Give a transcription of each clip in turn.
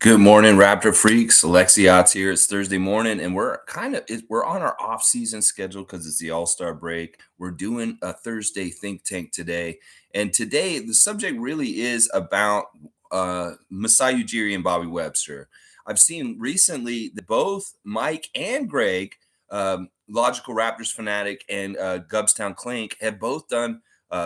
Good morning, Raptor freaks. Alexiot's here. It's Thursday morning, and we're on our off-season schedule because it's the All-Star break. We're doing a Thursday Think Tank today, and today the subject really is about Masai Ujiri and Bobby Webster. I've seen recently that both Mike and Greg, Logical Raptors Fanatic and Gubstown Clink, have both done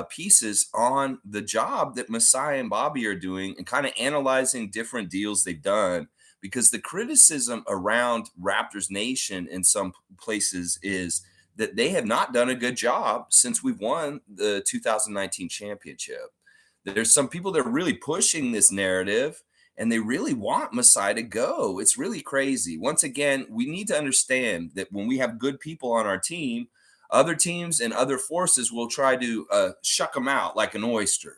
pieces on the job that Masai and Bobby are doing and kind of analyzing different deals they've done. Because the criticism around Raptors Nation in some places is that they have not done a good job since we've won the 2019 championship. There's some people that are really pushing this narrative and they really want Masai to go. It's really crazy. Once again, we need to understand that when we have good people on our team, other teams and other forces will try to shuck them out like an oyster.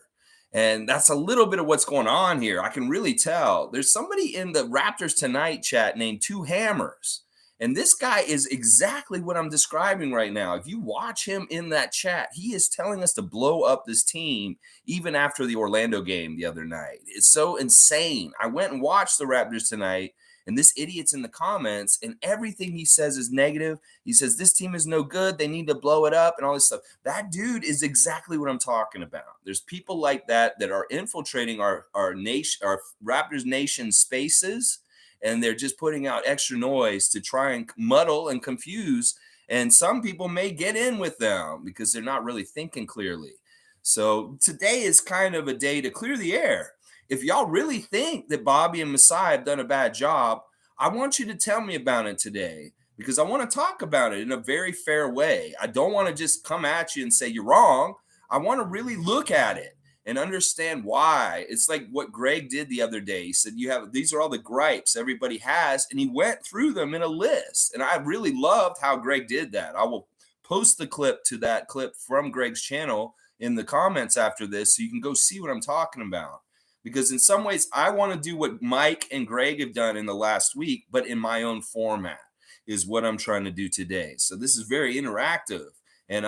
And that's a little bit of what's going on here. I can really tell. There's somebody in the Raptors Tonight chat named Two Hammers. And this guy is exactly what I'm describing right now. If you watch him in that chat, he is telling us to blow up this team even after the Orlando game the other night. It's so insane. I went and watched the Raptors Tonight, and this idiot's in the comments, and everything he says is negative. He says this team is no good. They need to blow it up and all this stuff. That dude is exactly what I'm talking about. There's people like that that are infiltrating our nation, our Raptors Nation spaces, and they're just putting out extra noise to try and muddle and confuse. And some people may get in with them because they're not really thinking clearly. So today is kind of a day to clear the air. If y'all really think that Bobby and Masai have done a bad job, I want you to tell me about it today because I want to talk about it in a very fair way. I don't want to just come at you and say you're wrong. I want to really look at it and understand why. It's like what Greg did the other day. He said, these are all the gripes everybody has. And he went through them in a list. And I really loved how Greg did that. I will post the clip to that clip from Greg's channel in the comments after this so you can go see what I'm talking about. Because in some ways, I want to do what Mike and Greg have done in the last week, but in my own format is what I'm trying to do today. So this is very interactive. And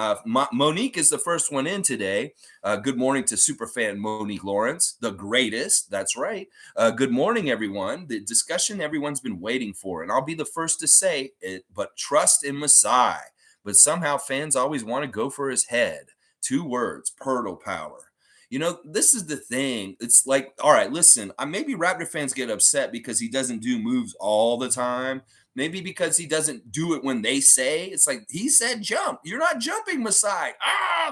Monique is the first one in today. Good morning to superfan Monique Lawrence, the greatest. That's right. Good morning, everyone. The discussion everyone's been waiting for. And I'll be the first to say it, but trust in Masai. But somehow fans always want to go for his head. 2 words, Poetle power. This is the thing. It's like, all right, listen, maybe Raptor fans get upset because he doesn't do moves all the time. Maybe because he doesn't do it when they say. It's like, he said jump. You're not jumping, Masai.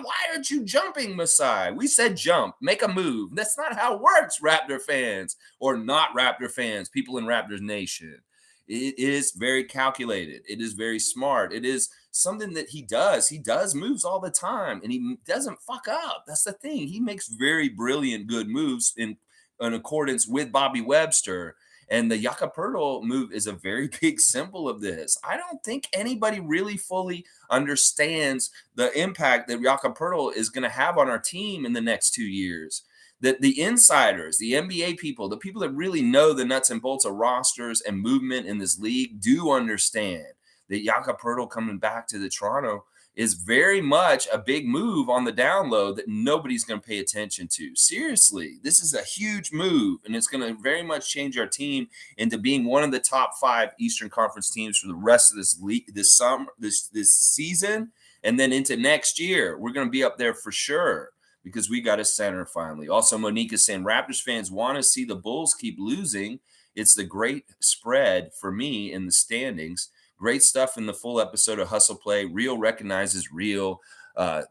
Why aren't you jumping, Masai? We said jump. Make a move. That's not how it works, Raptor fans or not Raptor fans, people in Raptors Nation. It is very calculated. It is very smart. It is something that he does. He does moves all the time, and he doesn't fuck up. That's the thing. He makes very brilliant, good moves in accordance with Bobby Webster. And the Poetle move is a very big symbol of this. I don't think anybody really fully understands the impact that Poetle is going to have on our team in the next 2 years. That the insiders, the NBA people, the people that really know the nuts and bolts of rosters and movement in this league do understand that Poetle coming back to the Toronto is very much a big move on the down low that nobody's going to pay attention to. Seriously, this is a huge move, and it's going to very much change our team into being one of the top 5 Eastern Conference teams for the rest of this league, this summer, this season, and then into next year. We're going to be up there for sure because we got a center finally. Also, Monique is saying Raptors fans want to see the Bulls keep losing. It's the great spread for me in the standings. Great stuff in the full episode of Hustle Play. Real recognizes real.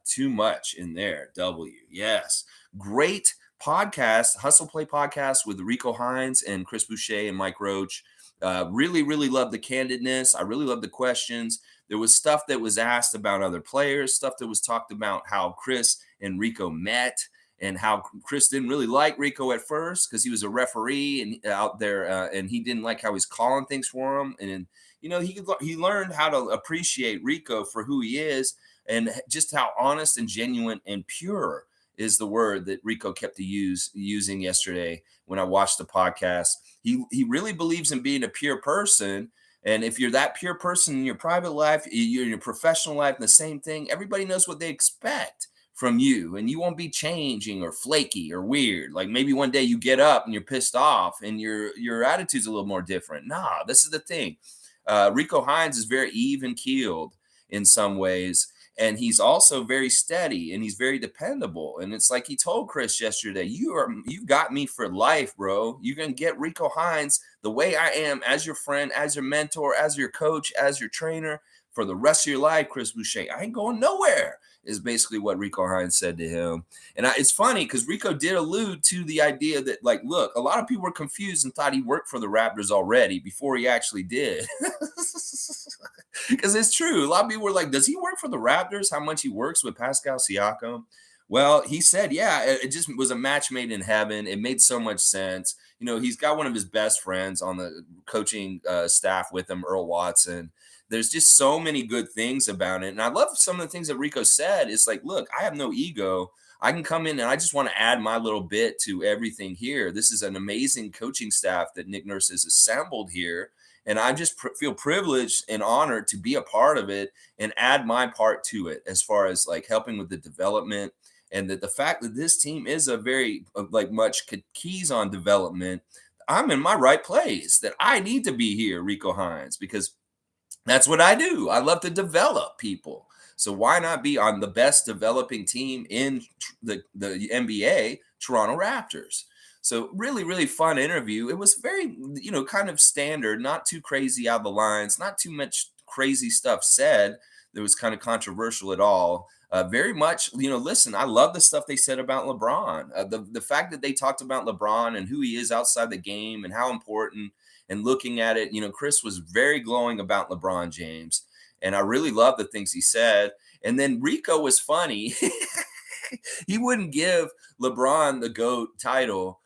Too much in there. W. Yes. Great podcast. Hustle Play podcast with Rico Hines and Chris Boucher and Mike Roach. Really, really love the candidness. I really love the questions. There was stuff that was asked about other players, stuff that was talked about how Chris and Rico met, and how Chris didn't really like Rico at first because he was a referee and out there, and he didn't like how he's calling things for him. And he learned how to appreciate Rico for who he is and just how honest and genuine and pure is the word that Rico kept using yesterday when I watched the podcast. He really believes in being a pure person. And if you're that pure person in your private life, in your professional life, the same thing, everybody knows what they expect from you, and you won't be changing or flaky or weird. Like maybe one day you get up and you're pissed off and your attitude's a little more different. Nah, this is the thing. Rico Hines is very even keeled in some ways, and he's also very steady and he's very dependable. And it's like he told Chris yesterday, you got me for life, bro. You're gonna get Rico Hines the way I am, as your friend, as your mentor, as your coach, as your trainer for the rest of your life, Chris Boucher. I ain't going nowhere, is basically what Rico Hines said to him. And it's funny because Rico did allude to the idea that, like, look, a lot of people were confused and thought he worked for the Raptors already before he actually did. Because it's true. A lot of people were like, does he work for the Raptors? How much he works with Pascal Siakam? Well, he said, yeah, it just was a match made in heaven. It made so much sense. You know, he's got one of his best friends on the coaching staff with him, Earl Watson. There's just so many good things about it. And I love some of the things that Rico said. It's like, look, I have no ego. I can come in and I just want to add my little bit to everything here. This is an amazing coaching staff that Nick Nurse has assembled here. And I just feel privileged and honored to be a part of it and add my part to it as far as like helping with the development. And that the fact that this team is a very like much keys on development, I'm in my right place, that I need to be here, Rico Hines, because that's what I do. I love to develop people. So why not be on the best developing team in the NBA, Toronto Raptors? So really, really fun interview. It was very, kind of standard, not too crazy out of the lines, not too much crazy stuff said that was kind of controversial at all. Very much, listen, I love the stuff they said about LeBron. The fact that they talked about LeBron and who he is outside the game and how important, and looking at it, Chris was very glowing about LeBron James. And I really love the things he said. And then Rico was funny. He wouldn't give LeBron the GOAT title.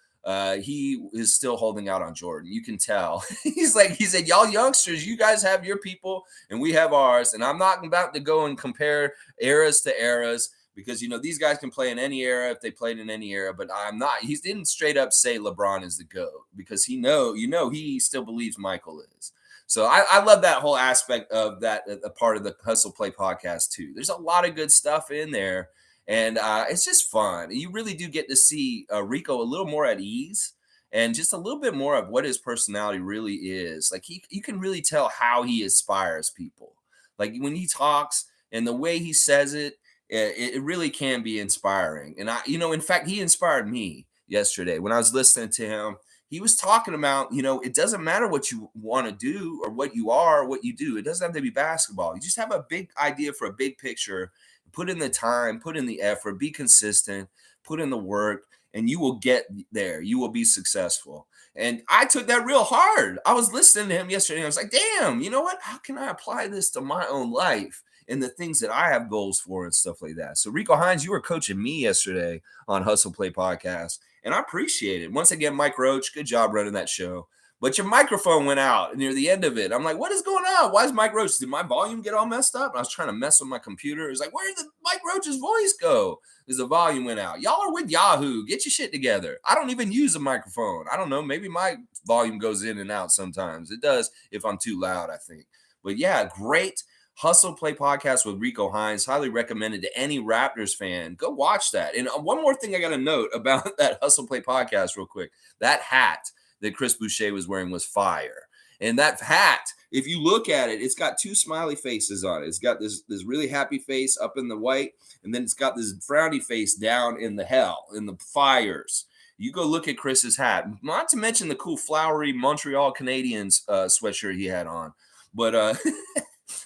He is still holding out on Jordan. You can tell. He said, y'all youngsters, you guys have your people and we have ours. And I'm not about to go and compare eras to eras, because these guys can play in any era if they played in any era, but I'm not. He didn't straight up say LeBron is the GOAT, because he still believes Michael is. So I love that whole aspect of that, a part of the Hustle Play podcast too. There's a lot of good stuff in there, and it's just fun. You really do get to see Rico a little more at ease, and just a little bit more of what his personality really is. Like you can really tell how he inspires people. Like when he talks and the way he says it, it really can be inspiring. And in fact, he inspired me yesterday when I was listening to him. He was talking about, it doesn't matter what you want to do or what you are, or what you do. It doesn't have to be basketball. You just have a big idea for a big picture, put in the time, put in the effort, be consistent, put in the work, and you will get there. You will be successful. And I took that real hard. I was listening to him yesterday and I was like, damn, you know what? How can I apply this to my own life and the things that I have goals for and stuff like that? So Rico Hines, you were coaching me yesterday on Hustle Play Podcast, and I appreciate it. Once again, Mike Roach, good job running that show. But your microphone went out near the end of it. I'm like, what is going on? Why is Mike Roach? Did my volume get all messed up? I was trying to mess with my computer. It was like, where did Mike Roach's voice go? Because the volume went out. Y'all are with Yahoo. Get your shit together. I don't even use a microphone. I don't know. Maybe my volume goes in and out sometimes. It does if I'm too loud, I think. But yeah, great Hustle Play podcast with Rico Hines. Highly recommended to any Raptors fan. Go watch that. And one more thing I got to note about that Hustle Play podcast real quick. That hat that Chris Boucher was wearing was fire. And that hat, if you look at it, it's got two smiley faces on it. It's got this really happy face up in the white, and then it's got this frowny face down in the hell, in the fires. You go look at Chris's hat, not to mention the cool flowery Montreal Canadiens sweatshirt he had on. But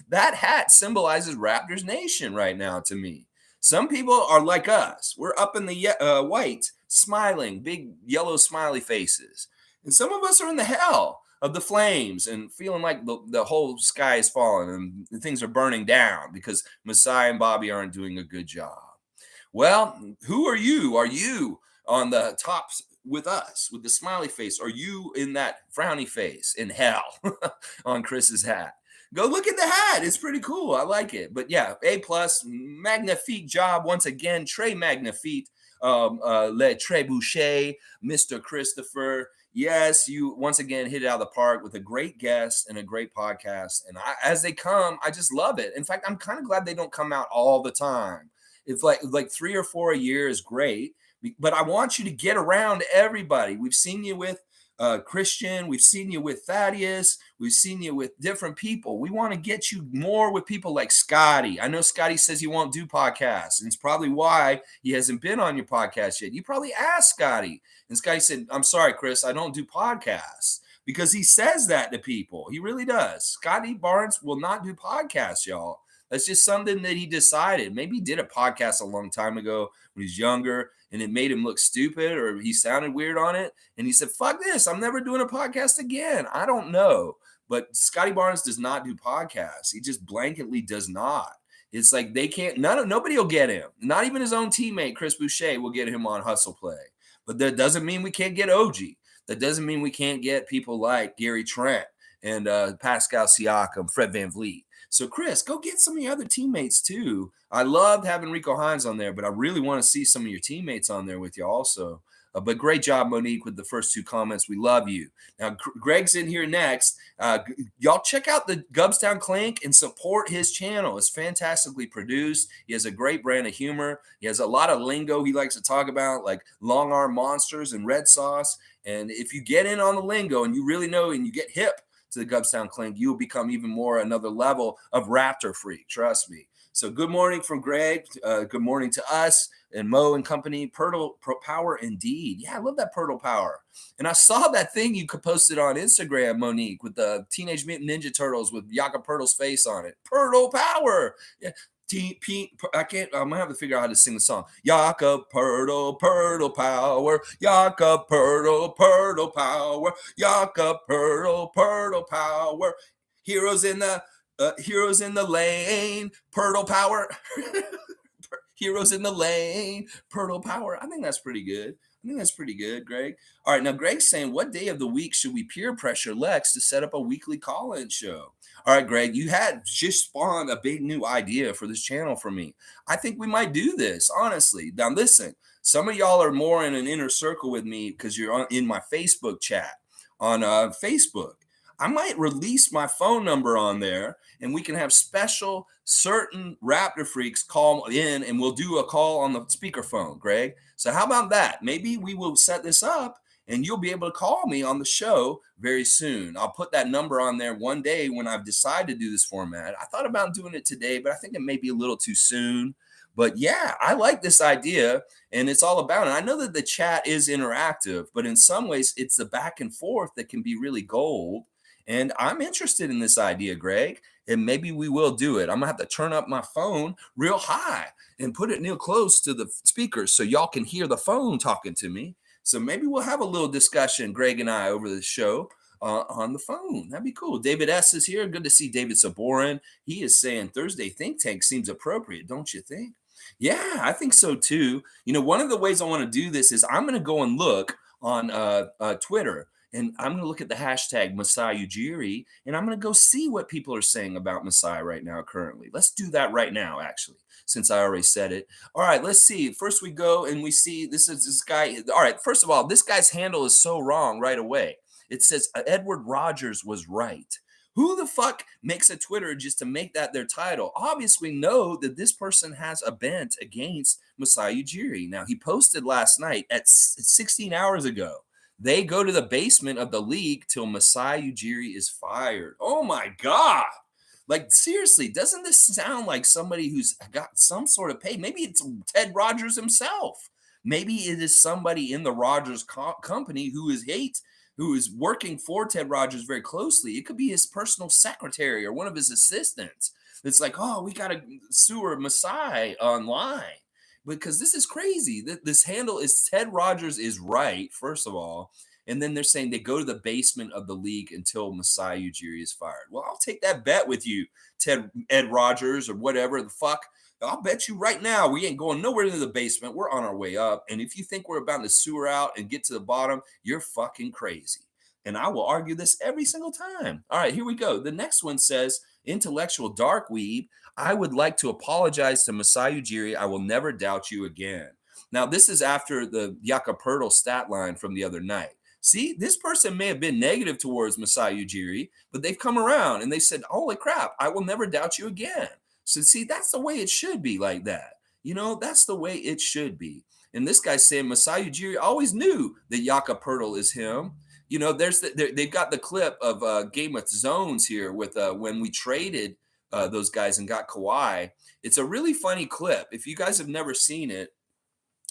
that hat symbolizes Raptors Nation right now to me. Some people are like us. We're up in the white, smiling, big yellow smiley faces. And some of us are in the hell of the flames and feeling like the whole sky is falling and things are burning down because Masai and Bobby aren't doing a good job. Well, who are you? Are you on the top with us, with the smiley face? Are you in that frowny face in hell on Chris's hat? Go look at the hat. It's pretty cool. I like it. But yeah, A+, magnifique job once again. Très magnifique. Le Trebuchet, Mr. Christopher. Yes, you once again hit it out of the park with a great guest and a great podcast. And as they come, I just love it. In fact, I'm kind of glad they don't come out all the time. If like 3 or 4 a year is great, but I want you to get around everybody. We've seen you with Christian. We've seen you with Thaddeus. We've seen you with different people. We want to get you more with people like Scotty. I know Scotty says he won't do podcasts, and it's probably why he hasn't been on your podcast yet. You probably asked Scotty, and Scotty said, "I'm sorry, Chris, I don't do podcasts." Because he says that to people. He really does. Scotty Barnes will not do podcasts, y'all. That's just something that he decided. Maybe he did a podcast a long time ago when he was younger and it made him look stupid or he sounded weird on it. And he said, fuck this. I'm never doing a podcast again. I don't know. But Scotty Barnes does not do podcasts. He just blanketly does not. It's like they can't, nobody will get him. Not even his own teammate, Chris Boucher, will get him on Hustle Play. But that doesn't mean we can't get OG. That doesn't mean we can't get people like Gary Trent and Pascal Siakam, Fred VanVleet. So, Chris, go get some of your other teammates, too. I loved having Rico Hines on there, but I really want to see some of your teammates on there with you also. But great job, Monique, with the first 2 comments. We love you. Now, Greg's in here next. Y'all check out the Gubstown Clink and support his channel. It's fantastically produced. He has a great brand of humor. He has a lot of lingo he likes to talk about, like long arm monsters and red sauce. And if you get in on the lingo and you really know and you get hip to the Gubstown Clink, you'll become even more another level of Raptor freak. Trust me. So good morning from Greg. Good morning to us and Mo and company. Poetle Power indeed. Yeah, I love that Poetle Power. And I saw that thing you posted on Instagram, Monique, with the Teenage Mutant Ninja Turtles with Jakob Poeltle's face on it. Poetle Power. Yeah. I'm gonna have to figure out how to sing the song. Jakob Poetle Power, Jakob Poetle Power, Jakob Poetle Power. Heroes in the lane, Poetle Power. Heroes in the lane, Poetle Power. I think that's pretty good. Greg. All right, now Greg's saying, what day of the week should we peer pressure Lex to set up a weekly call-in show? All right, Greg, you had just spawned a big new idea for this channel for me. I think we might do this, honestly. Now, listen, some of y'all are more in an inner circle with me because you're in my Facebook chat on Facebook. I might release my phone number on there and we can have special certain Raptor freaks call in and we'll do a call on the speakerphone, Greg. So how about that? Maybe we will set this up and you'll be able to call me on the show very soon. I'll put that number on there one day when I've decided to do this format. I thought about doing it today, but I think it may be a little too soon. But yeah, I like this idea and it's all about it. I know that the chat is interactive, but in some ways it's the back and forth that can be really gold. And I'm interested in this idea, Greg, and maybe we will do it. I'm gonna have to turn up my phone real high and put it real close to the speakers so y'all can hear the phone talking to me. So maybe we'll have a little discussion, Greg and I, over the show on the phone. That'd be cool. David S. is here. Good to see David Saborin. He is saying Thursday Think Tank seems appropriate, don't you think? Yeah, I think so too. You know, one of the ways I want to do this is I'm going to go and look on Twitter. And I'm going to look at the hashtag Masai Ujiri, and I'm going to go see what people are saying about Masai right now currently. Let's do that right now, actually, since I already said it. All right, let's see. First we go and we see this is this guy. All right, first of all, this guy's handle is so wrong right away. It says Edward Rogers was right. Who the fuck makes a Twitter just to make that their title? Obviously know that this person has a bent against Masai Ujiri. Now, he posted last night at 16 hours ago. They go to the basement of the league till Masai Ujiri is fired. Oh my God. Like, seriously, doesn't this sound like somebody who's got some sort of pay? Maybe it's Ted Rogers himself. Maybe it is somebody in the Rogers company who is working for Ted Rogers very closely. It could be his personal secretary or one of his assistants. It's like, oh, we got to sue Masai online. Because this is crazy. This handle is Ted Rogers is right, first of all. And then they're saying they go to the basement of the league until Masai Ujiri is fired. Well, I'll take that bet with you, Ed Rogers or whatever the fuck. I'll bet you right now we ain't going nowhere into the basement. We're on our way up. And if you think we're about to sue her out and get to the bottom, you're fucking crazy. And I will argue this every single time. All right, here we go. The next one says, intellectual dark weeb, I would like to apologize to Masai Ujiri. I will never doubt you again. Now, this is after the Jakob Poeltle stat line from the other night. See, this person may have been negative towards Masai Ujiri, but they've come around and they said, holy crap, I will never doubt you again. So see, that's the way it should be like that. That's the way it should be. And this guy's saying Masai Ujiri always knew that Yaka Poetle is him. They've got the clip of Game of Zones here with when we traded those guys and got Kawhi. It's a really funny clip. If you guys have never seen it,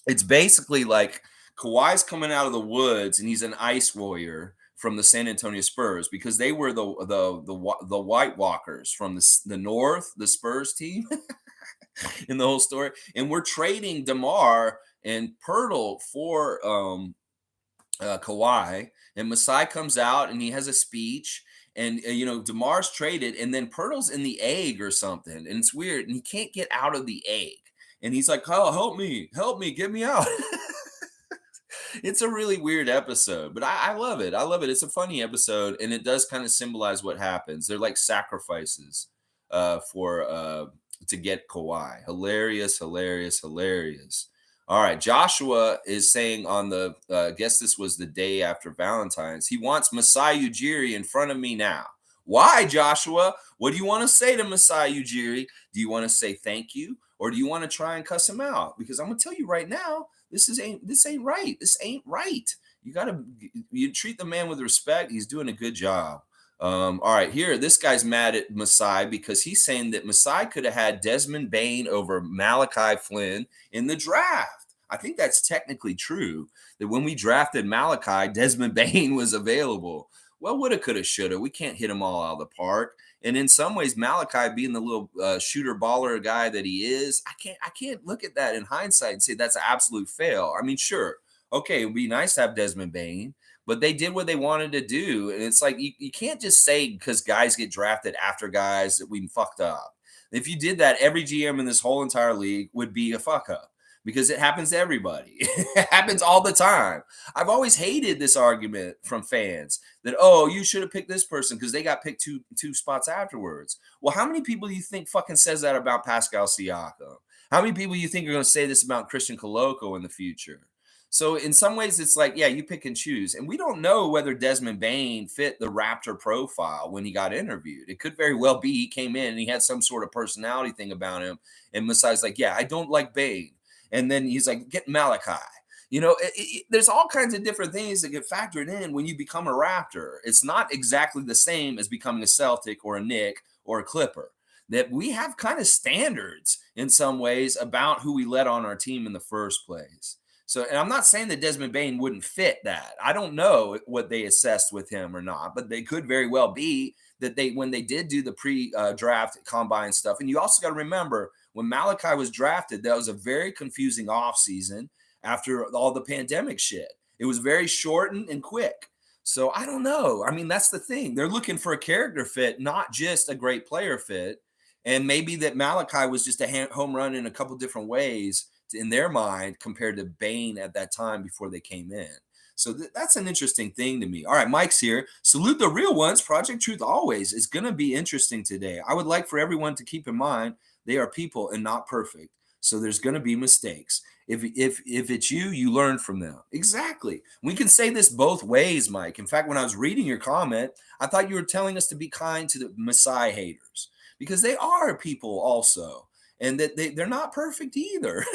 it's basically like Kawhi's coming out of the woods and he's an ice warrior from the San Antonio Spurs because they were the White Walkers from the North, the Spurs team in the whole story. And we're trading DeMar and Poetle for Kawhi, and Masai comes out and he has a speech. And DeMar's traded, and then Poeltle's in the egg or something, and it's weird, and he can't get out of the egg. And he's like, "Oh, help me, get me out." It's a really weird episode, but I love it. I love it. It's a funny episode, and it does kind of symbolize what happens. They're like sacrifices for to get Kawhi. Hilarious, hilarious, hilarious. All right, Joshua is saying on the I guess this was the day after Valentine's. He wants Masai Ujiri in front of me now. Why, Joshua? What do you want to say to Masai Ujiri? Do you want to say thank you, or do you want to try and cuss him out? Because I'm gonna tell you right now, this ain't right. This ain't right. You treat the man with respect. He's doing a good job. All right, here, this guy's mad at Masai because he's saying that Masai could have had Desmond Bane over Malachi Flynn in the draft. I think that's technically true, that when we drafted Malachi, Desmond Bane was available. Well, woulda, coulda, shoulda. We can't hit them all out of the park. And in some ways, Malachi being the little shooter baller guy that he is, I can't look at that in hindsight and say that's an absolute fail. I mean, sure, okay, it would be nice to have Desmond Bane, but they did what they wanted to do. And it's like you can't just say because guys get drafted after guys that we fucked up. If you did that, every GM in this whole entire league would be a fuck up because it happens to everybody. It happens all the time. I've always hated this argument from fans that, oh, you should have picked this person because they got picked two spots afterwards. Well, how many people do you think fucking says that about Pascal Siakam? How many people do you think are going to say this about Christian Coloco in the future? So in some ways, it's like, yeah, you pick and choose. And we don't know whether Desmond Bane fit the Raptor profile when he got interviewed. It could very well be he came in and he had some sort of personality thing about him. And Masai's like, yeah, I don't like Bane. And then he's like, get Malachi. There's all kinds of different things that get factored in when you become a Raptor. It's not exactly the same as becoming a Celtic or a Knick or a Clipper. That we have kind of standards in some ways about who we let on our team in the first place. So, and I'm not saying that Desmond Bane wouldn't fit that. I don't know what they assessed with him or not, but they could very well be that when they did do the pre-draft combine stuff. And you also got to remember when Malachi was drafted, that was a very confusing offseason after all the pandemic shit. It was very shortened and quick. So I don't know. I mean, that's the thing. They're looking for a character fit, not just a great player fit. And maybe that Malachi was just a home run in a couple different ways in their mind compared to Bane at that time before they came in. So that's an interesting thing to me. All right, Mike's here. Salute the real ones. Project Truth always is going to be interesting today. I would like for everyone to keep in mind they are people and not perfect. So there's going to be mistakes. If it's you, you learn from them. Exactly. We can say this both ways, Mike. In fact, when I was reading your comment, I thought you were telling us to be kind to the Masai haters because they are people also. And that they're not perfect either.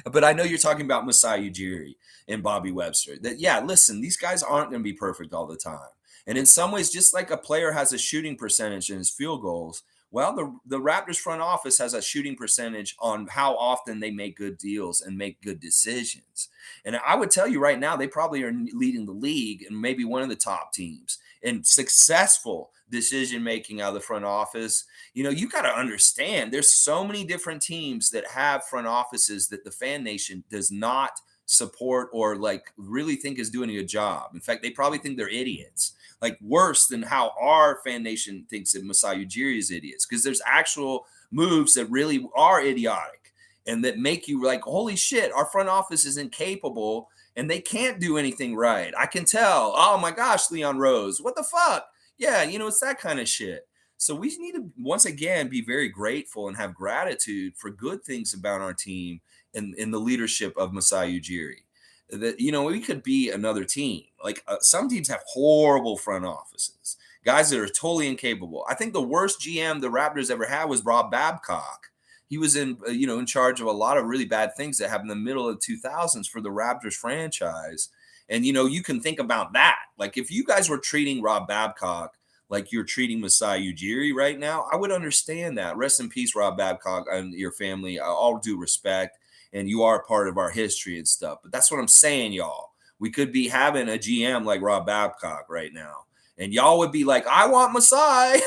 But I know you're talking about Masai Ujiri and Bobby Webster. That, yeah, listen, these guys aren't going to be perfect all the time. And in some ways, just like a player has a shooting percentage in his field goals, well, the Raptors front office has a shooting percentage on how often they make good deals and make good decisions. And I would tell you right now, they probably are leading the league and maybe one of the top teams in successful decision making out of the front office. You got to understand there's so many different teams that have front offices that the fan nation does not support or like really think is doing a good job. In fact, they probably think they're idiots, like worse than how our fan nation thinks that Masai Ujiri is idiots, because there's actual moves that really are idiotic and that make you like, holy shit, our front office is incapable and they can't do anything right. I can tell. Oh my gosh, Leon Rose, what the fuck? Yeah, it's that kind of shit. So we need to, once again, be very grateful and have gratitude for good things about our team and in the leadership of Masai Ujiri. That, we could be another team. Like some teams have horrible front offices, guys that are totally incapable. I think the worst GM the Raptors ever had was Rob Babcock. He was in charge of a lot of really bad things that happened in the middle of the 2000s for the Raptors franchise. And, you can think about that. Like, if you guys were treating Rob Babcock like you're treating Masai Ujiri right now, I would understand that. Rest in peace, Rob Babcock, and your family. All due respect. And you are part of our history and stuff. But that's what I'm saying, y'all. We could be having a GM like Rob Babcock right now. And y'all would be like, I want Masai.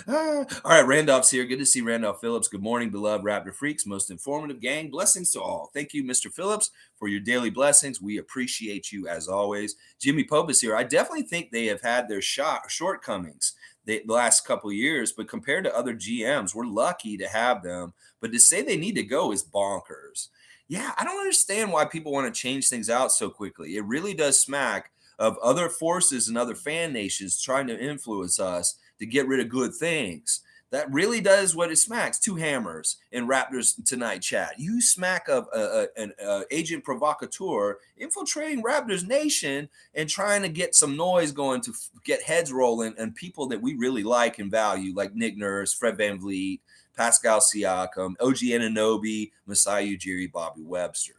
All right, Randolph's here. Good to see Randolph Phillips. Good morning, beloved Raptor Freaks. Most informative gang. Blessings to all. Thank you, Mr. Phillips, for your daily blessings. We appreciate you as always. Jimmy Pope is here. I definitely think they have had their shortcomings the last couple of years, but compared to other GMs, we're lucky to have them. But to say they need to go is bonkers. Yeah, I don't understand why people want to change things out so quickly. It really does smack of other forces and other fan nations trying to influence us to get rid of good things. That really does what it smacks. Two hammers in Raptors Tonight chat. You smack of an agent provocateur infiltrating Raptors Nation and trying to get some noise going to get heads rolling and people that we really like and value, like Nick Nurse, Fred VanVleet, Pascal Siakam, OG Anunoby, Masai Ujiri, Bobby Webster.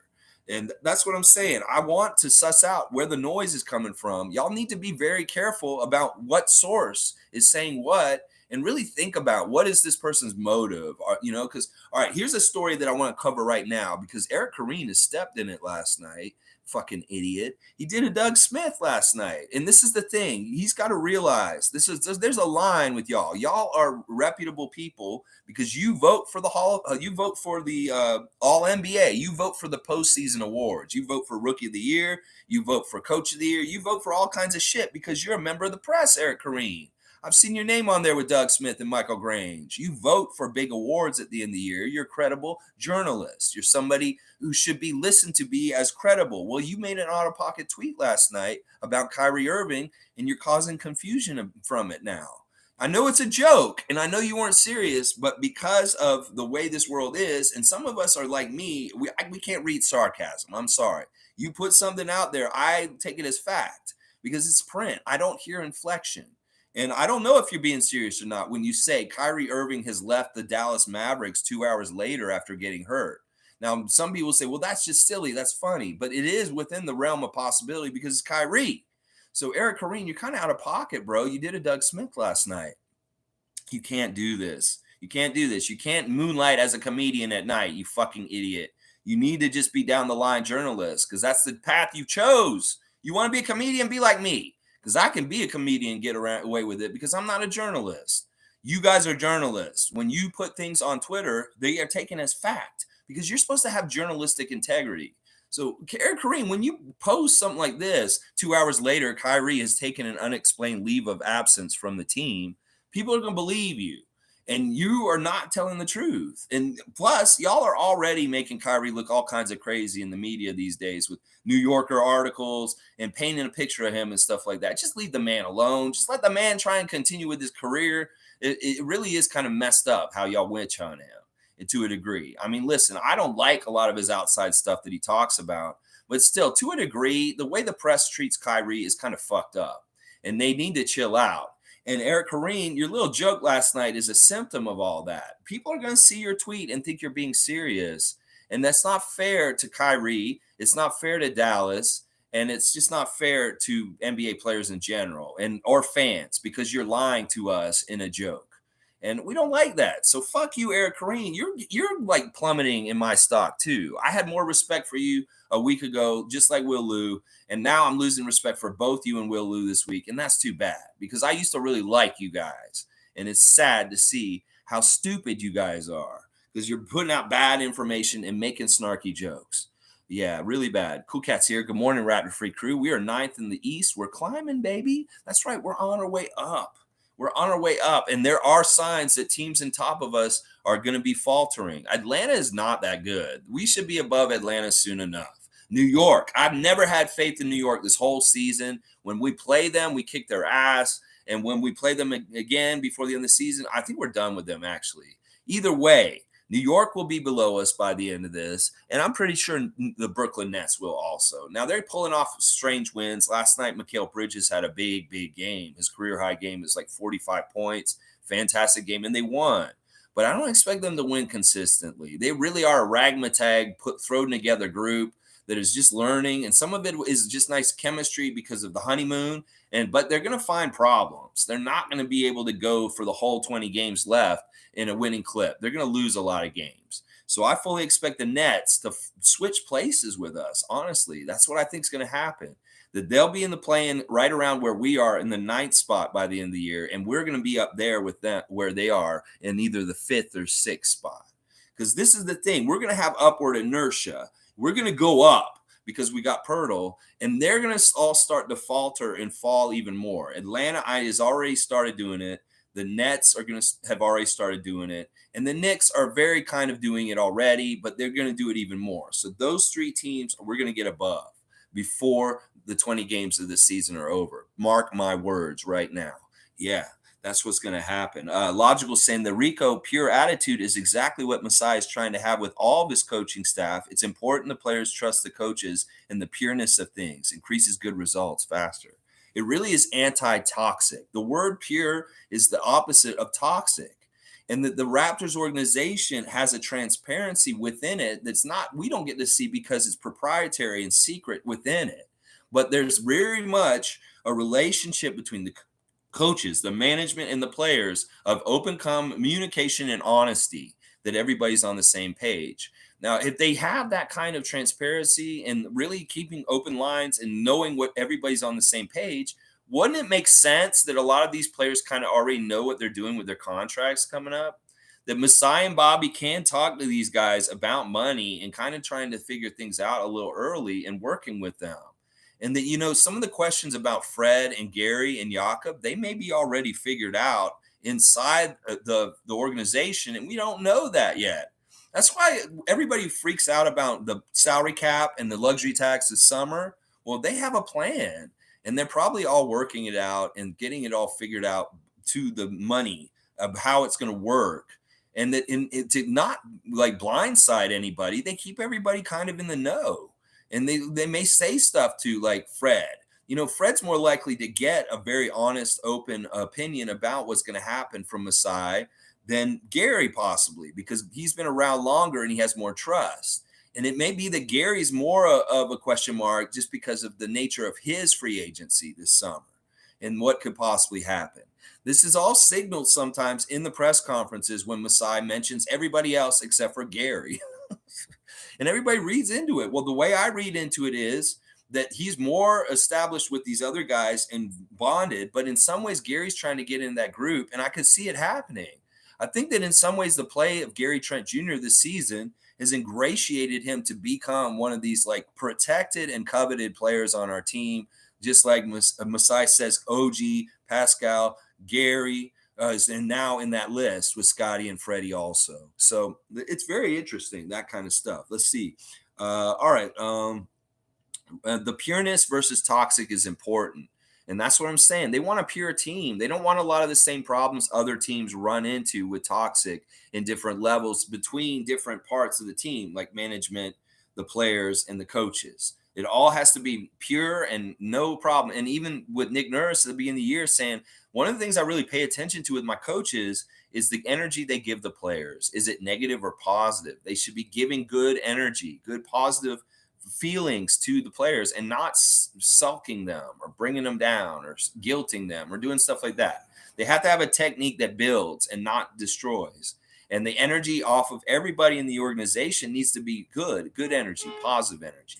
And that's what I'm saying. I want to suss out where the noise is coming from. Y'all need to be very careful about what source is saying what and really think about what is this person's motive, because, all right, here's a story that I want to cover right now because Eric Kareen has stepped in it last night. Fucking idiot. He did a Doug Smith last night. And this is the thing. He's got to realize there's a line with y'all. Y'all are reputable people because you vote for the All NBA. You vote for the postseason awards. You vote for Rookie of the Year. You vote for Coach of the Year. You vote for all kinds of shit because you're a member of the press, Eric Kareen. I've seen your name on there with Doug Smith and Michael Grange. You vote for big awards at the end of the year. You're a credible journalist. You're somebody who should be listened to be as credible. Well, you made an out-of-pocket tweet last night about Kyrie Irving, and you're causing confusion from it now. I know it's a joke, and I know you weren't serious, but because of the way this world is, and some of us are like me, we can't read sarcasm. I'm sorry. You put something out there, I take it as fact because it's print. I don't hear inflection. And I don't know if you're being serious or not when you say Kyrie Irving has left the Dallas Mavericks 2 hours later after getting hurt. Now, some people say, well, that's just silly. That's funny. But it is within the realm of possibility because it's Kyrie. So, Eric Kareen, you're kind of out of pocket, bro. You did a Doug Smith last night. You can't do this. You can't do this. You can't moonlight as a comedian at night, you fucking idiot. You need to just be down the line journalist because that's the path you chose. You want to be a comedian? Be like me. Because I can be a comedian and get away with it because I'm not a journalist. You guys are journalists. When you put things on Twitter, they are taken as fact because you're supposed to have journalistic integrity. So, Eric Kareen, when you post something like this, 2 hours later, Kyrie has taken an unexplained leave of absence from the team, people are going to believe you. And you are not telling the truth. And plus, y'all are already making Kyrie look all kinds of crazy in the media these days with New Yorker articles and painting a picture of him and stuff like that. Just leave the man alone. Just let the man try and continue with his career. It really is kind of messed up how y'all witch hunt him to a degree. I mean, listen, I don't like a lot of his outside stuff that he talks about, but still, to a degree, the way the press treats Kyrie is kind of fucked up, and they need to chill out. And Eric Kareen, your little joke last night is a symptom of all that. People are going to see your tweet and think you're being serious. And that's not fair to Kyrie. It's not fair to Dallas. And it's just not fair to NBA players in general or fans because you're lying to us in a joke. And we don't like that. So fuck you, Eric Kareen. You're like plummeting in my stock too. I had more respect for you a week ago, just like Will Lou. And now I'm losing respect for both you and Will Lou this week. And that's too bad because I used to really like you guys. And it's sad to see how stupid you guys are because you're putting out bad information and making snarky jokes. Yeah, really bad. Cool Cat's here. Good morning, Raptor crew. We are 9th in the East. We're climbing, baby. That's right. We're on our way up. We're on our way up, and there are signs that teams on top of us are going to be faltering. Atlanta is not that good. We should be above Atlanta soon enough. New York, I've never had faith in New York this whole season. When we play them, we kick their ass, and when we play them again before the end of the season, I think we're done with them, actually. Either way, New York will be below us by the end of this, and I'm pretty sure the Brooklyn Nets will also. Now, they're pulling off strange wins. Last night, Mikal Bridges had a big, big game. His career-high game is like 45 points, fantastic game, and they won. But I don't expect them to win consistently. They really are a ragmatag, thrown together group that is just learning, and some of it is just nice chemistry because of the honeymoon. But they're going to find problems. They're not going to be able to go for the whole 20 games left in a winning clip. They're going to lose a lot of games. So I fully expect the Nets to switch places with us. Honestly, that's what I think is going to happen. That they'll be in the play-in right around where we are in the 9th spot by the end of the year, and we're going to be up there with them where they are in either the 5th or 6th spot. Because this is the thing, we're going to have upward inertia. We're going to go up because we got Poetle, and they're going to all start to falter and fall even more. Atlanta has already started doing it. The Nets are going to have already started doing it. And the Knicks are very kind of doing it already, but they're going to do it even more. So those 3 teams, we're going to get above before the 20 games of the season are over. Mark my words right now. Yeah, that's what's going to happen. Logical saying the Rico pure attitude is exactly what Masai is trying to have with all of his coaching staff. It's important the players trust the coaches and the pureness of things increases good results faster. It really is anti-toxic. The word pure is the opposite of toxic. And the Raptors organization has a transparency within it that's not, we don't get to see because it's proprietary and secret within it. But there's very much a relationship between the coaches, the management, and the players of open communication and honesty, that everybody's on the same page. Now, if they have that kind of transparency and really keeping open lines and knowing what everybody's on the same page, wouldn't it make sense that a lot of these players kind of already know what they're doing with their contracts coming up? That Masai and Bobby can talk to these guys about money and kind of trying to figure things out a little early and working with them. And that, some of the questions about Fred and Gary and Jakob, they may be already figured out inside the organization, and we don't know that yet. That's why everybody freaks out about the salary cap and the luxury tax this summer. Well, they have a plan, and they're probably all working it out and getting it all figured out to the money of how it's going to work. And that to not like blindside anybody, they keep everybody kind of in the know. And they may say stuff to like Fred. Fred's more likely to get a very honest, open opinion about what's going to happen from Masai than Gary possibly, because he's been around longer and he has more trust. And it may be that Gary's more of a question mark just because of the nature of his free agency this summer and what could possibly happen. This is all signaled sometimes in the press conferences when Masai mentions everybody else except for Gary. And everybody reads into it. Well, the way I read into it is that he's more established with these other guys and bonded, but in some ways, Gary's trying to get in that group, and I could see it happening. I think that in some ways, the play of Gary Trent Jr. this season has ingratiated him to become one of these like protected and coveted players on our team, just like Masai says, OG, Pascal, Gary, and now in that list with Scotty and Freddie also. So it's very interesting, that kind of stuff. Let's see. All right. The pureness versus toxic is important. And that's what I'm saying. They want a pure team. They don't want a lot of the same problems other teams run into with toxic in different levels between different parts of the team, like management, the players, and the coaches. It all has to be pure and no problem. And even with Nick Nurse at the beginning of the year saying, one of the things I really pay attention to with my coaches is the energy they give the players. Is it negative or positive? They should be giving good energy, good positive feelings to the players and not sulking them or bringing them down or guilting them or doing stuff like that. They have to have a technique that builds and not destroys. And the energy off of everybody in the organization needs to be good energy, positive energy.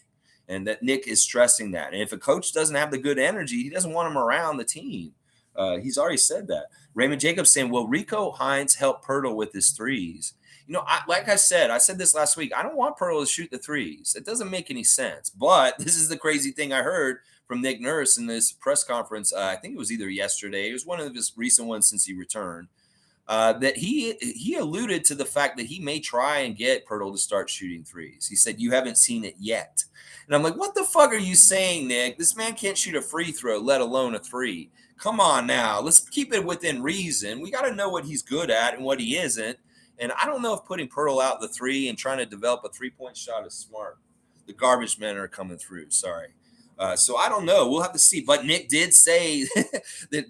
And that Nick is stressing that. And if a coach doesn't have the good energy, he doesn't want him around the team. He's already said that. Raymond Jacobs saying, will Rico Hines help Poetle with his threes? Like I said this last week, I don't want Poetle to shoot the threes. It doesn't make any sense. But this is the crazy thing I heard from Nick Nurse in this press conference. I think it was either yesterday. It was one of his recent ones since he returned. That he alluded to the fact that he may try and get Poetle to start shooting threes. He said, you haven't seen it yet. And I'm like, what the fuck are you saying, Nick? This man can't shoot a free throw, let alone a three. Come on now. Let's keep it within reason. We got to know what he's good at and what he isn't. And I don't know if putting Poetle out the three and trying to develop a three-point shot is smart. The garbage men are coming through. Sorry. So I don't know. We'll have to see. But Nick did say that,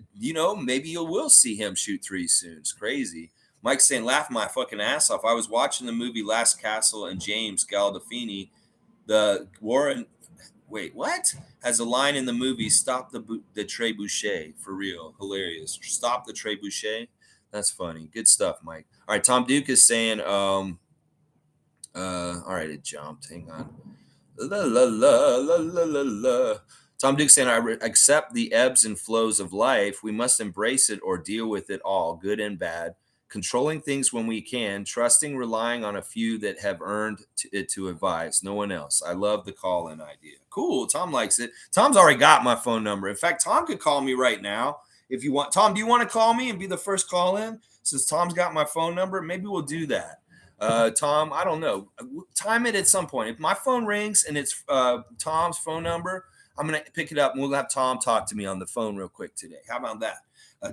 maybe you will see him shoot threes soon. It's crazy. Mike's saying, laugh my fucking ass off. I was watching the movie Last Castle, and James Gandolfini, the Warren, wait, what? Has a line in the movie, stop the trebuchet. For real. Hilarious. Stop the trebuchet. That's funny. Good stuff, Mike. All right, Tom Duke is saying, all right, it jumped. Hang on. La la la la la la la. Tom Duke saying, accept the ebbs and flows of life. We must embrace it or deal with it all, good and bad. Controlling things when we can, trusting, relying on a few that have earned it to advise, no one else. I love the call-in idea. Cool. Tom likes it. Tom's already got my phone number. In fact, Tom could call me right now if you want. Tom, do you want to call me and be the first call in? Since Tom's got my phone number, maybe we'll do that. Tom, I don't know. Time it at some point. If my phone rings and it's Tom's phone number, I'm going to pick it up and we'll have Tom talk to me on the phone real quick today. How about that?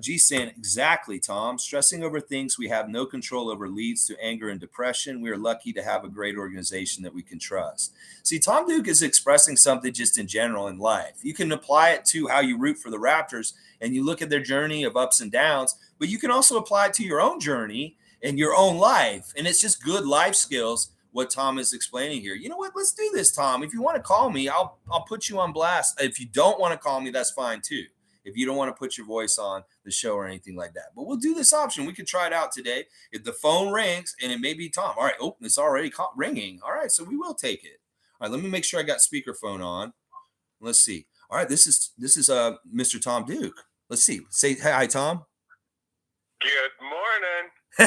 G saying, exactly, Tom. Stressing over things we have no control over leads to anger and depression. We are lucky to have a great organization that we can trust. See, Tom Duke is expressing something just in general in life. You can apply it to how you root for the Raptors and you look at their journey of ups and downs, but you can also apply it to your own journey in your own life. And it's just good life skills, what Tom is explaining here. You know what? Let's do this, Tom. If you want to call me, I'll put you on blast. If you don't want to call me, that's fine too. If you don't want to put your voice on the show or anything like that. But we'll do this option. We could try it out today. If the phone rings and it may be Tom. All right. Oh, it's already ringing. All right. So we will take it. All right. Let me make sure I got speakerphone on. Let's see. All right. This is Mr. Tom Duke. Let's see. Say hi, Tom. Good morning. All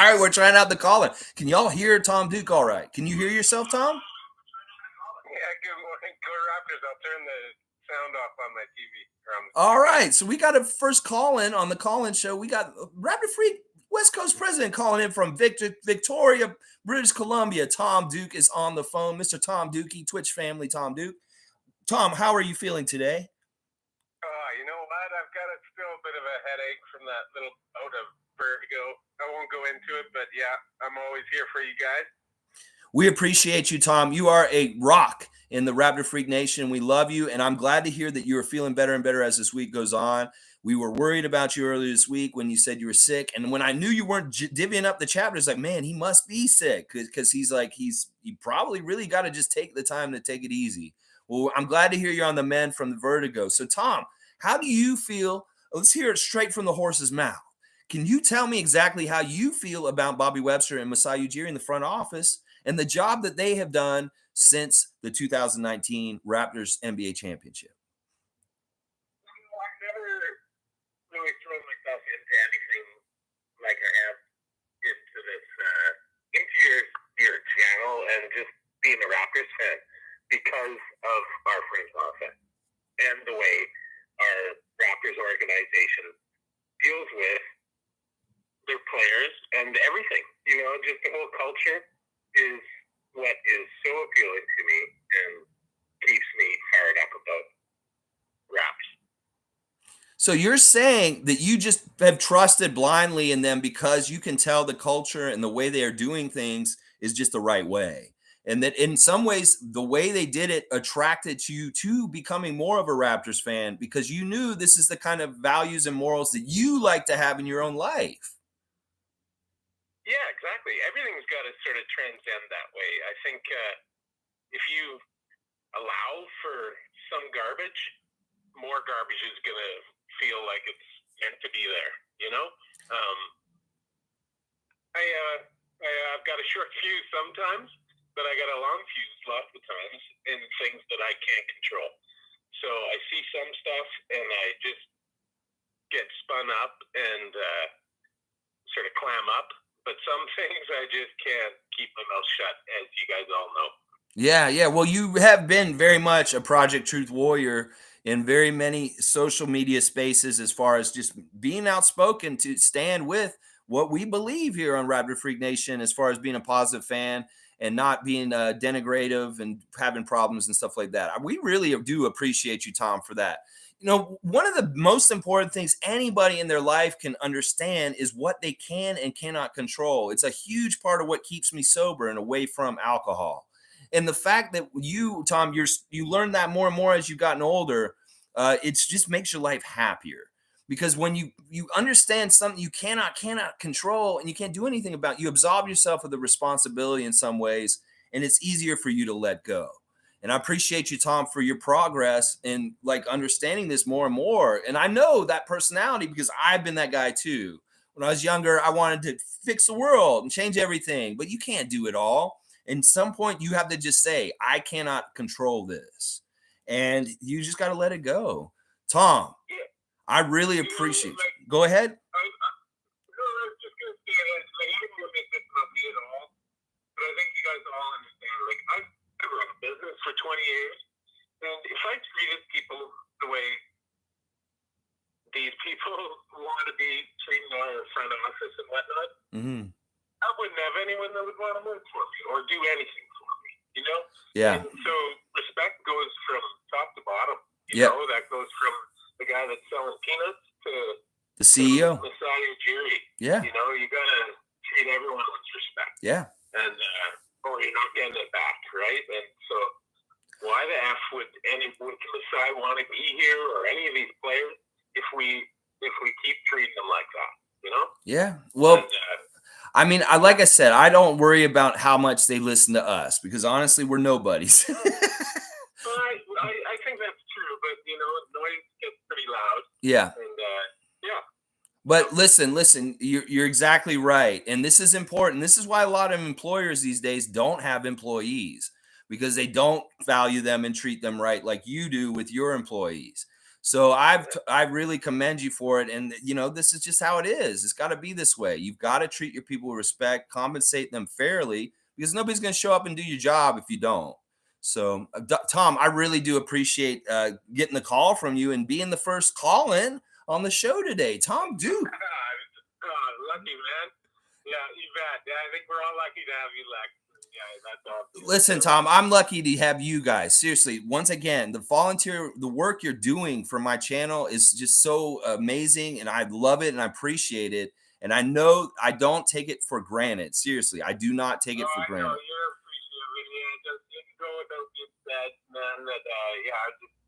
right, we're trying out the caller. Can y'all hear Tom Duke all right? Can you hear yourself, Tom? Yeah, good morning. Go Raptors. I'll turn the sound off on my TV. All right, so we got a first call-in on the call-in show. We got Raptorfreak West Coast president calling in from Victoria, British Columbia. Tom Duke is on the phone. Mr. Tom Dukey, Twitch family Tom Duke. Tom, how are you feeling today? You know what? I've got still a bit of a headache from that little bout of vertigo. I won't go into it, but yeah, I'm always here for you guys. We appreciate you, Tom. You are a rock in the Raptor Freak Nation. We love you, and I'm glad to hear that you are feeling better and better as this week goes on. We were worried about you earlier this week when you said you were sick, and when I knew you weren't divvying up the chapters, like, man, he must be sick because he probably really got to just take the time to take it easy. Well, I'm glad to hear you're on the mend from the vertigo. So, Tom, how do you feel? Let's hear it straight from the horse's mouth. Can you tell me exactly how you feel about Bobby Webster and Masai Ujiri in the front office and the job that they have done since the 2019 Raptors NBA championship? I've never really thrown myself into anything like I have into this, into your channel and just being a Raptors fan because of our front office and the way our Raptors organization deals with their players and everything. Just the whole culture is what is so appealing to me and keeps me fired up about Raps. So you're saying that you just have trusted blindly in them because you can tell the culture and the way they are doing things is just the right way. And that in some ways, the way they did it attracted you to becoming more of a Raptors fan because you knew this is the kind of values and morals that you like to have in your own life. Yeah, exactly. Everything's got to sort of transcend that way. I think if you allow for some garbage, more garbage is going to feel like it's meant to be there, I've got a short fuse sometimes, but I got a long fuse lots of times in things that I can't control. So I see some stuff and I just get spun up and sort of clam up. But some things I just can't keep my mouth shut, as you guys all know. Yeah. Well, you have been very much a Project Truth warrior in very many social media spaces as far as just being outspoken to stand with what we believe here on Raptor Freak Nation as far as being a positive fan and not being denigrative and having problems and stuff like that. We really do appreciate you, Tom, for that. One of the most important things anybody in their life can understand is what they can and cannot control. It's a huge part of what keeps me sober and away from alcohol. And the fact that you, Tom, you learn that more and more as you've gotten older, it just makes your life happier. Because when you understand something you cannot control and you can't do anything about, you absolve yourself of the responsibility in some ways, and it's easier for you to let go. And I appreciate you, Tom, for your progress in like understanding this more and more. And I know that personality because I've been that guy too. When I was younger, I wanted to fix the world and change everything, but you can't do it all. And some point, you have to just say, I cannot control this. And you just got to let it go. Tom, I really appreciate you. Go ahead. No, I was just going to say, like, I don't want to make this about me at all, but I think you guys all understand. Like, I've run a business for 20 years, and if I treated people the way these people want to be treating our front office and whatnot, I wouldn't have anyone that would want to work for me or do anything for me, you know? Yeah. And so respect goes from top to bottom. You know, that goes from the guy that's selling peanuts to the CEO. Masai Ujiri. Yeah. You know, you got to treat everyone with respect. Yeah. And, or you're not getting it back, right? And so why the F would Masai want to be here or any of these players if we keep treating them like that, you know? Yeah. Well, I mean, like I said, I don't worry about how much they listen to us because honestly, we're nobodies. I think that's true, but you know, noise gets pretty loud. Yeah. And yeah. But listen, you're exactly right. And this is important. This is why a lot of employers these days don't have employees because they don't value them and treat them right like you do with your employees. So I really commend you for it. And, you know, this is just how it is. It's got to be this way. You've got to treat your people with respect, compensate them fairly because nobody's going to show up and do your job if you don't. So, Tom, I really do appreciate getting the call from you and being the first call-in on the show today. Tom Duke. Lucky, man. Yeah, you bet. Yeah, I think we're all lucky to have you, Lex. Yeah, that's awesome. Listen, Tom, I'm lucky to have you guys. Seriously, once again, the work you're doing for my channel is just so amazing, and I love it and I appreciate it. And I know I don't take it for granted. Seriously, I do not take it for granted. I know you're appreciative. Yeah, just you can go without being said, man. That just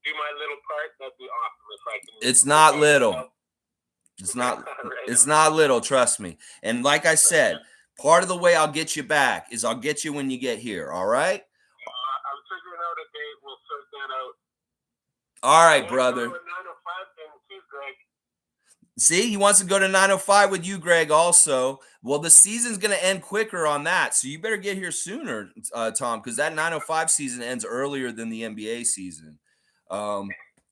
do my little part. That'd be awesome if I can. It's not little. It's not. It's not little. Trust me. And like I said, part of the way I'll get you back is I'll get you when you get here. All right. I'm figuring out a date. We'll sort that out. All right, brother. 905 too, Greg. See, he wants to go to 905 with you, Greg, also. Well, the season's going to end quicker on that. So you better get here sooner, Tom, because that 905 season ends earlier than the NBA season.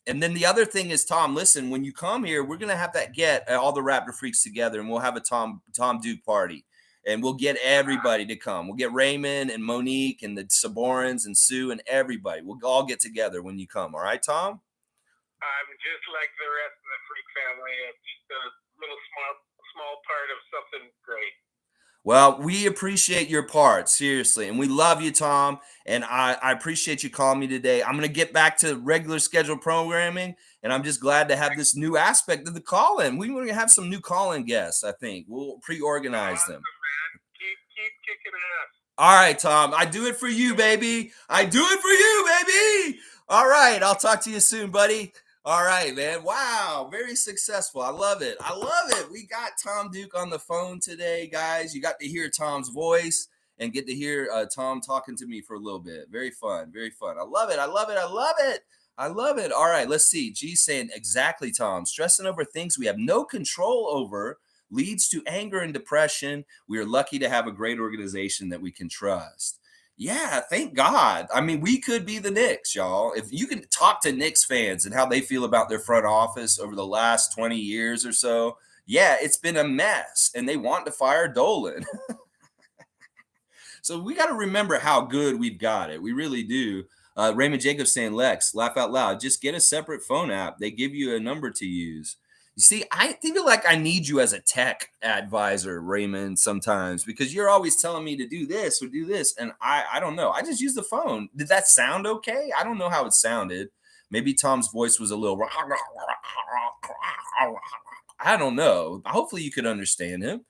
And then the other thing is, Tom, listen, when you come here, we're going to have that get all the Raptor freaks together and we'll have a Tom Duke party. And we'll get everybody to come. We'll get Raymond and Monique and the Saborans and Sue and everybody. We'll all get together when you come. All right, Tom? I'm just like the rest of the freak family. I'm just a little small part of something great. Well, we appreciate your part, seriously. And we love you, Tom. And I appreciate you calling me today. I'm going to get back to regular scheduled programming. And I'm just glad to have this new aspect of the call-in. We're going to have some new call-in guests, I think. We'll pre-organize them. Man. Keep kicking ass. All right, Tom. I do it for you, baby. I do it for you, baby. All right. I'll talk to you soon, buddy. All right, man. Wow. Very successful. I love it. I love it. We got Tom Duke on the phone today, guys. You got to hear Tom's voice and get to hear Tom talking to me for a little bit. Very fun. Very fun. I love it. I love it. I love it. I love it. All right. Let's see. G's saying, exactly, Tom. Stressing over things we have no control over leads to anger and depression. We are lucky to have a great organization that we can trust. Yeah, thank God. I mean, we could be the Knicks, y'all. If you can talk to Knicks fans and how they feel about their front office over the last 20 years or so, yeah, it's been a mess, and they want to fire Dolan. So we got to remember how good we've got it. We really do. Raymond Jacobs saying, Lex, laugh out loud. Just get a separate phone app. They give you a number to use. You see, I feel like I need you as a tech advisor, Raymond, sometimes, because you're always telling me to do this or do this. And I don't know. I just use the phone. Did that sound okay? I don't know how it sounded. Maybe Tom's voice was a little, I don't know. Hopefully you could understand him.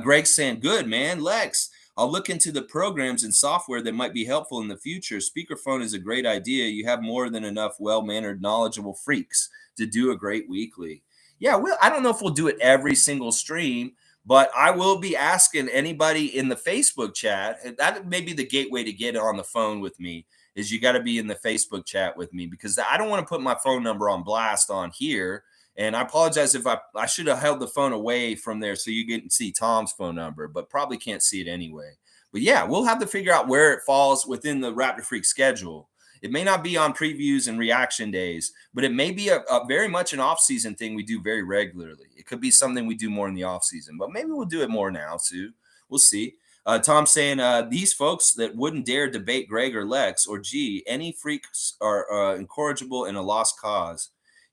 Greg's saying, good, man. Lex, I'll look into the programs and software that might be helpful in the future. Speakerphone is a great idea. You have more than enough well-mannered, knowledgeable freaks to do a great weekly. Yeah, I don't know if we'll do it every single stream, but I will be asking anybody in the Facebook chat. That may be the gateway to get on the phone with me, is you got to be in the Facebook chat with me, because I don't want to put my phone number on blast on here. And I apologize if I should have held the phone away from there so you can see Tom's phone number, but probably can't see it anyway. But yeah, we'll have to figure out where it falls within the Raptor Freak schedule. It may not be on previews and reaction days, but it may be a very much an off-season thing we do very regularly. It could be something we do more in the off-season, but maybe we'll do it more now too. We'll see. Tom saying these folks that wouldn't dare debate Greg or Lex or G, any freaks are incorrigible and a lost cause.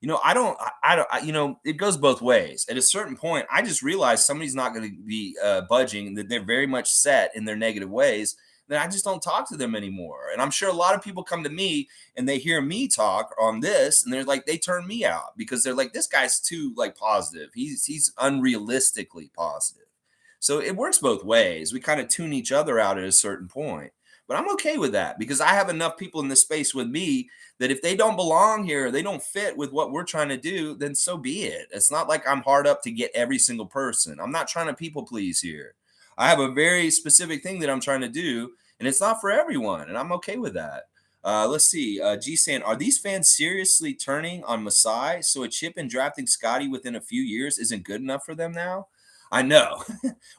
It goes both ways. At a certain point, I just realized somebody's not going to be budging, that they're very much set in their negative ways. Then I just don't talk to them anymore. And I'm sure a lot of people come to me and they hear me talk on this, and they're like, they turn me out because they're like, this guy's too like positive. He's unrealistically positive. So it works both ways. We kind of tune each other out at a certain point. But I'm okay with that because I have enough people in this space with me that if they don't belong here, they don't fit with what we're trying to do, then so be it. It's not like I'm hard up to get every single person. I'm not trying to people please here. I have a very specific thing that I'm trying to do, and it's not for everyone, and I'm okay with that. Let's see. G saying, are these fans seriously turning on Masai? So a chip in drafting Scotty within a few years isn't good enough for them now? I know.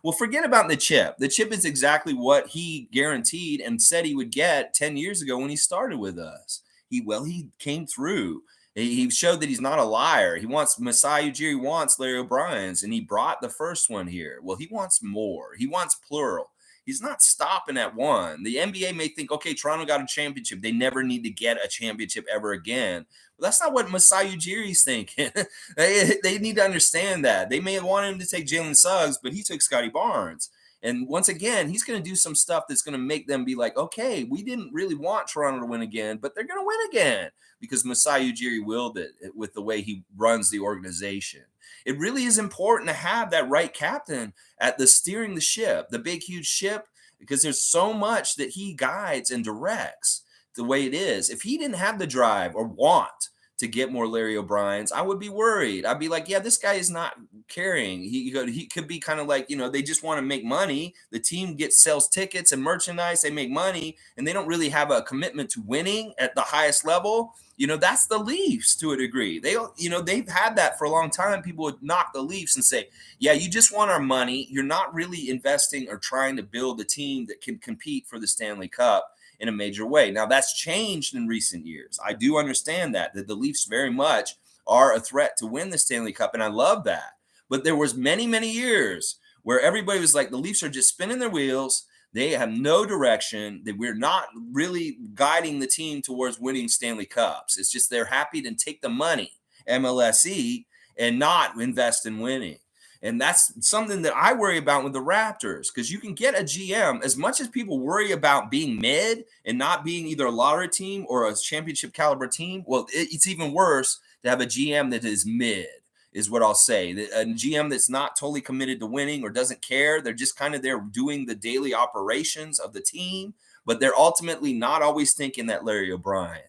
Well, forget about the chip. The chip is exactly what he guaranteed and said he would get 10 years ago when he started with us. He came through. He showed that he's not a liar. He wants Masai Ujiri wants Larry O'Brien's, and he brought the first one here. Well, he wants more. He wants plural. He's not stopping at one. The NBA may think, okay, Toronto got a championship. They never need to get a championship ever again. But that's not what Masai Ujiri's thinking. they need to understand that. They may have wanted him to take Jalen Suggs, but he took Scotty Barnes. And once again, he's going to do some stuff that's going to make them be like, okay, we didn't really want Toronto to win again, but they're going to win again because Masai Ujiri willed it with the way he runs the organization. It really is important to have that right captain at the steering the ship, the big, huge ship, because there's so much that he guides and directs the way it is. If he didn't have the drive or want to get more Larry O'Brien's, I would be worried. I'd be like, yeah, this guy is not caring. He could be kind of like, they just want to make money. The team sells tickets and merchandise. They make money, and they don't really have a commitment to winning at the highest level. That's the Leafs to a degree. They've had that for a long time. People would knock the Leafs and say, yeah, you just want our money. You're not really investing or trying to build a team that can compete for the Stanley Cup in a major way. Now, that's changed in recent years. I do understand that the Leafs very much are a threat to win the Stanley Cup, and I love that. But there was many, many years where everybody was like, the Leafs are just spinning their wheels. They have no direction. That we're not really guiding the team towards winning Stanley Cups. It's just they're happy to take the money, MLSE, and not invest in winning. And that's something that I worry about with the Raptors, because you can get a GM, as much as people worry about being mid and not being either a lottery team or a championship caliber team. Well, it's even worse to have a GM that is mid, is what I'll say. A GM that's not totally committed to winning or doesn't care. They're just kind of there doing the daily operations of the team, but they're ultimately not always thinking that Larry O'Brien.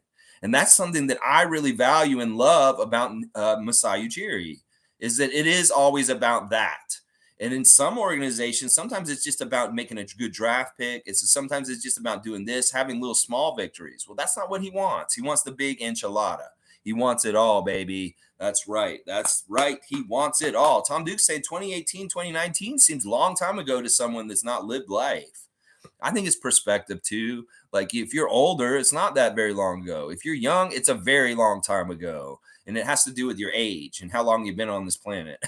And that's something that I really value and love about Masai Ujiri, is that it is always about that. And in some organizations, sometimes it's just about making a good draft pick. Sometimes it's just about doing this, having little small victories. Well, that's not what he wants. He wants the big enchilada. He wants it all, baby. That's right. That's right. He wants it all. Tom Duke saying 2018, 2019 seems a long time ago to someone that's not lived life. I think it's perspective too. Like if you're older, it's not that very long ago. If you're young, it's a very long time ago. And it has to do with your age and how long you've been on this planet.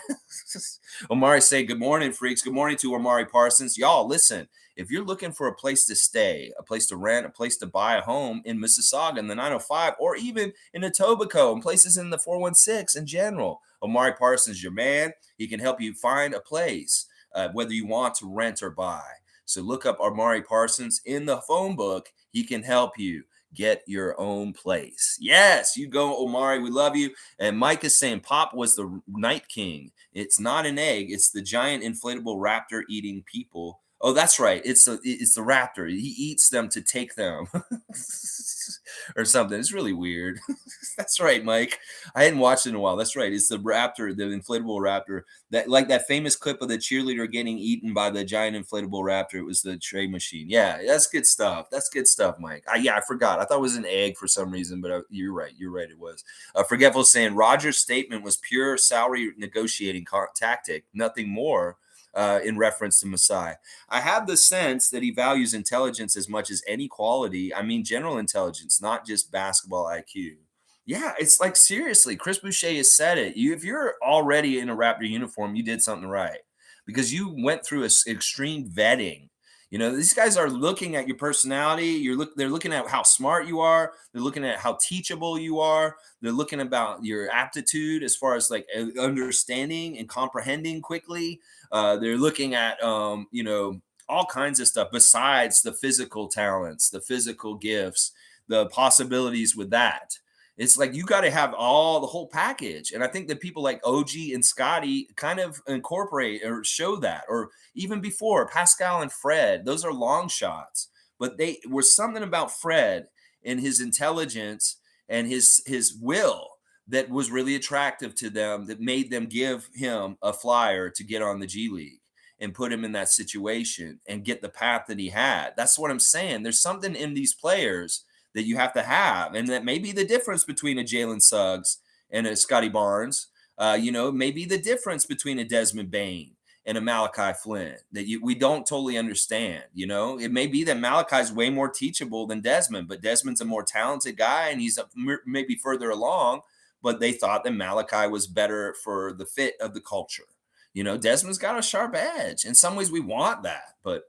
Omari say, good morning, freaks. Good morning to Omari Parsons. Y'all, listen, if you're looking for a place to stay, a place to rent, a place to buy a home in Mississauga in the 905, or even in Etobicoke and places in the 416 in general, Omari Parsons, your man. He can help you find a place, whether you want to rent or buy. So look up Omari Parsons in the phone book. He can help you get your own place. Yes, you go, Omari. We love you. And Mike is saying Pop was the Night King. It's not an egg. It's the giant inflatable raptor eating people Oh, that's right. It's the raptor. He eats them to take them, or something. It's really weird. That's right, Mike. I hadn't watched it in a while. That's right. It's the raptor, the inflatable raptor. That like that famous clip of the cheerleader getting eaten by the giant inflatable raptor. It was the tray machine. Yeah, that's good stuff. That's good stuff, Mike. Yeah, I forgot. I thought it was an egg for some reason, but you're right. You're right. It was. Forgetful saying Rogers' statement was pure salary negotiating tactic, nothing more. In reference to Masai. I have the sense that he values intelligence as much as any quality. I mean, general intelligence, not just basketball IQ. Yeah, it's like seriously, Chris Boucher has said it. If you're already in a Raptor uniform, you did something right because you went through extreme vetting. These guys are looking at your personality. They're looking at how smart you are. They're looking at how teachable you are. They're looking about your aptitude as far as like understanding and comprehending quickly. They're looking at all kinds of stuff besides the physical talents, the physical gifts, the possibilities with that. It's like you got to have the whole package. And I think that people like OG and Scotty kind of incorporate or show that, or even before Pascal and Fred, those are long shots. But they were something about Fred and his intelligence and his will that was really attractive to them, that made them give him a flyer to get on the G League and put him in that situation and get the path that he had. That's what I'm saying. There's something in these players that you have to have, and that may be the difference between a Jalen Suggs and a Scotty Barnes. Maybe the difference between a Desmond Bain and a Malachi Flynn that we don't totally understand. It may be that Malachi's way more teachable than Desmond, but Desmond's a more talented guy and he's maybe further along. But they thought that Malachi was better for the fit of the culture. Desmond's got a sharp edge. In some ways, we want that, but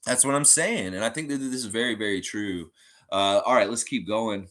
that's what I'm saying. And I think that this is very, very true. All right, let's keep going.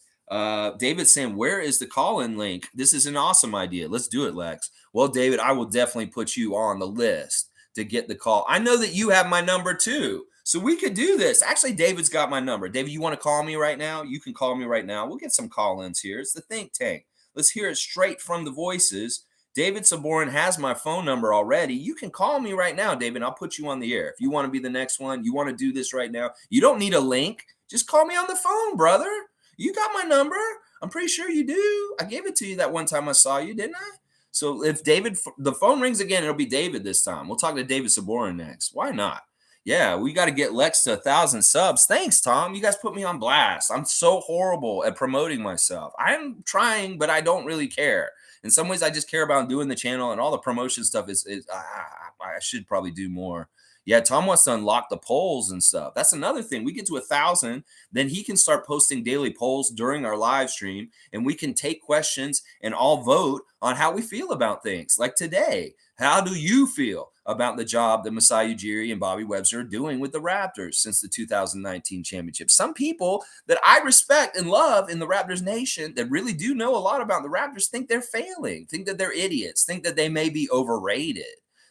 David's saying, where is the call-in link? This is an awesome idea. Let's do it, Lex. Well, David, I will definitely put you on the list to get the call. I know that you have my number too. So we could do this. Actually, David's got my number. David, you want to call me right now? You can call me right now. We'll get some call-ins here. It's the Think Tank. Let's hear it straight from the voices. David Saborin has my phone number already. You can call me right now, David. I'll put you on the air. If you want to be the next one, you want to do this right now. You don't need a link. Just call me on the phone, brother. You got my number. I'm pretty sure you do. I gave it to you that one time I saw you, didn't I? So if the phone rings again, it'll be David this time. We'll talk to David Saborin next. Why not? Yeah, we got to get Lex to 1,000 subs. Thanks, Tom. You guys put me on blast. I'm so horrible at promoting myself. I'm trying, but I don't really care. In some ways, I just care about doing the channel, and all the promotion stuff I should probably do more. Yeah, Tom wants to unlock the polls and stuff. That's another thing. We get to 1,000, then he can start posting daily polls during our live stream, and we can take questions and all vote on how we feel about things. Like today, how do you feel about the job that Masai Ujiri and Bobby Webster are doing with the Raptors since the 2019 championship? Some people that I respect and love in the Raptors nation that really do know a lot about the Raptors think they're failing, think that they're idiots, think that they may be overrated.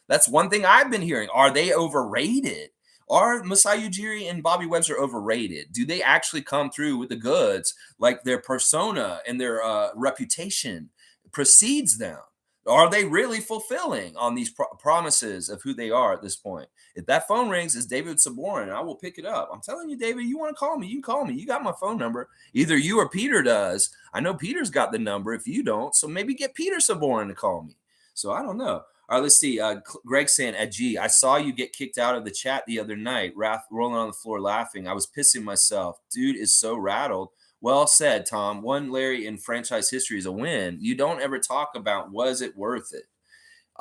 That's one thing I've been hearing. Are they overrated? Are Masai Ujiri and Bobby Webster overrated? Do they actually come through with the goods like their persona and their reputation precedes them? Are they really fulfilling on these promises of who they are at this point? If that phone rings, it's David Saborin. I will pick it up. I'm telling you, David, you want to call me? You can call me. You got my phone number. Either you or Peter does. I know Peter's got the number if you don't. So maybe get Peter Saborin to call me. So I don't know. All right, let's see. Greg saying, G, I saw you get kicked out of the chat the other night, rolling on the floor laughing. I was pissing myself. Dude is so rattled. Well said, Tom. One Larry in franchise history is a win. You don't ever talk about, was it worth it?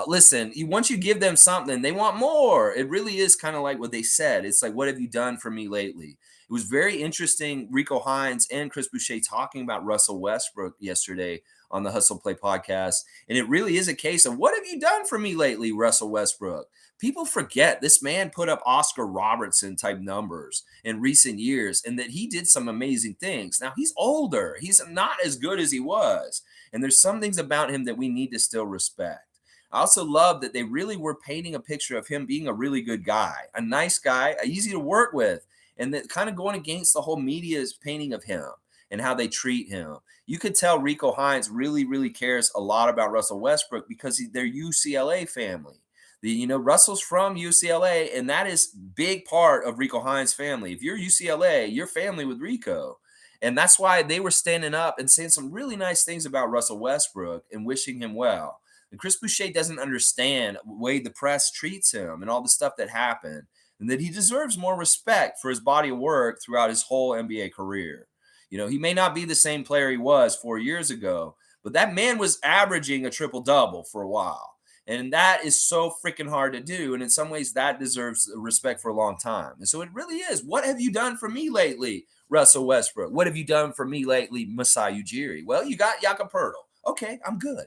Listen, once you give them something, they want more. It really is kind of like what they said. It's like, what have you done for me lately? It was very interesting, Rico Hines and Chris Boucher talking about Russell Westbrook yesterday on the Hustle Play podcast. And it really is a case of, what have you done for me lately, Russell Westbrook? People forget this man put up Oscar Robertson type numbers in recent years and that he did some amazing things. Now, he's older. He's not as good as he was. And there's some things about him that we need to still respect. I also love that they really were painting a picture of him being a really good guy, a nice guy, easy to work with, and that kind of going against the whole media's painting of him and how they treat him. You could tell Rico Hines really, really cares a lot about Russell Westbrook because they're UCLA family. Russell's from UCLA, and that is big part of Rico Hines' family. If you're UCLA, you're family with Rico. And that's why they were standing up and saying some really nice things about Russell Westbrook and wishing him well. And Chris Boucher doesn't understand the way the press treats him and all the stuff that happened, and that he deserves more respect for his body of work throughout his whole NBA career. He may not be the same player he was 4 years ago, but that man was averaging a triple double for a while. And that is so freaking hard to do. And in some ways, that deserves respect for a long time. And so it really is. What have you done for me lately, Russell Westbrook? What have you done for me lately, Masai Ujiri? Well, you got Poetle. Okay, I'm good.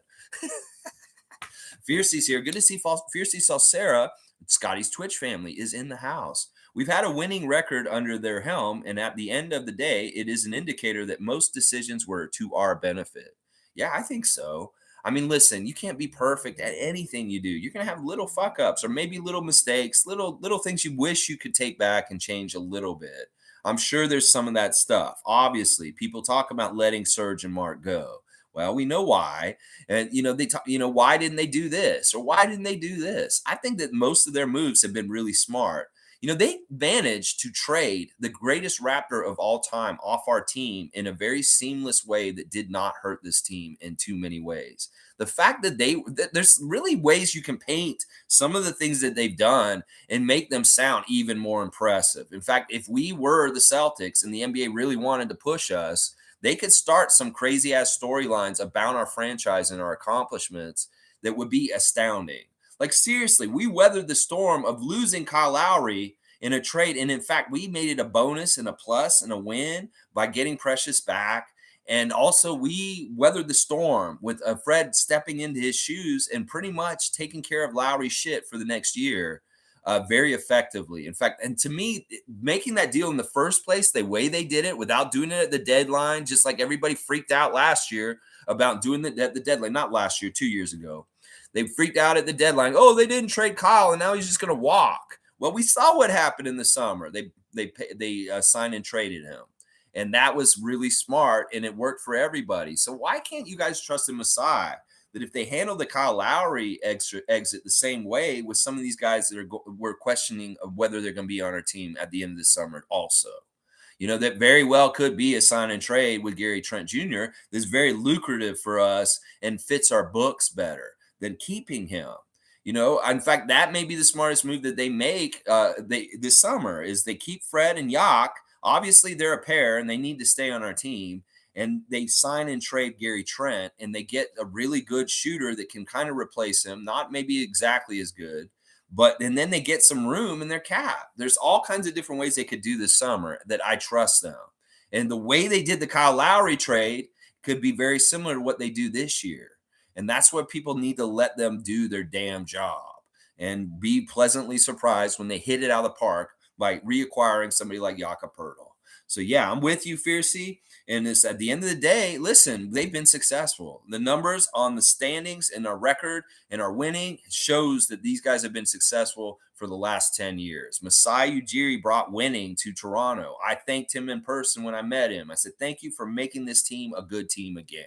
Fiercey's here. Good to see Fiercey Salsera. Scotty's Twitch family is in the house. We've had a winning record under their helm, and at the end of the day, it is an indicator that most decisions were to our benefit. Yeah, I think so. I mean, listen, you can't be perfect at anything you do. You're going to have little fuck ups or maybe little mistakes, little things you wish you could take back and change a little bit. I'm sure there's some of that stuff. Obviously, people talk about letting Serge and Mark go. Well, we know why. And, they talk, why didn't they do this? Or why didn't they do this? I think that most of their moves have been really smart. They managed to trade the greatest Raptor of all time off our team in a very seamless way that did not hurt this team in too many ways. The fact that there's really ways you can paint some of the things that they've done and make them sound even more impressive. In fact, if we were the Celtics and the NBA really wanted to push us, they could start some crazy ass storylines about our franchise and our accomplishments that would be astounding. Like, seriously, we weathered the storm of losing Kyle Lowry in a trade. And in fact, we made it a bonus and a plus and a win by getting Precious back. And also, we weathered the storm with Fred stepping into his shoes and pretty much taking care of Lowry's shit for the next year very effectively. In fact, and to me, making that deal in the first place, the way they did it without doing it at the deadline, just like everybody freaked out last year about doing it at the deadline, not last year, 2 years ago. They freaked out at the deadline. Oh, they didn't trade Kyle, and now he's just going to walk. Well, we saw what happened in the summer. They signed and traded him, and that was really smart, and it worked for everybody. So why can't you guys trust in Masai that if they handle the Kyle Lowry exit the same way with some of these guys that we're questioning of whether they're going to be on our team at the end of the summer also? That very well could be a sign and trade with Gary Trent Jr. that's very lucrative for us and fits our books better than keeping him. In fact, that may be the smartest move that they make this summer is they keep Fred and Yak. Obviously, they're a pair and they need to stay on our team. And they sign and trade Gary Trent, and they get a really good shooter that can kind of replace him, not maybe exactly as good, and then they get some room in their cap. There's all kinds of different ways they could do this summer that I trust them. And the way they did the Kyle Lowry trade could be very similar to what they do this year. And that's what people need to let them do their damn job and be pleasantly surprised when they hit it out of the park by reacquiring somebody like Jakob Poetle. So, yeah, I'm with you, Fiercey. And it's at the end of the day, listen, they've been successful. The numbers on the standings and our record and our winning shows that these guys have been successful for the last 10 years. Masai Ujiri brought winning to Toronto. I thanked him in person when I met him. I said, thank you for making this team a good team again,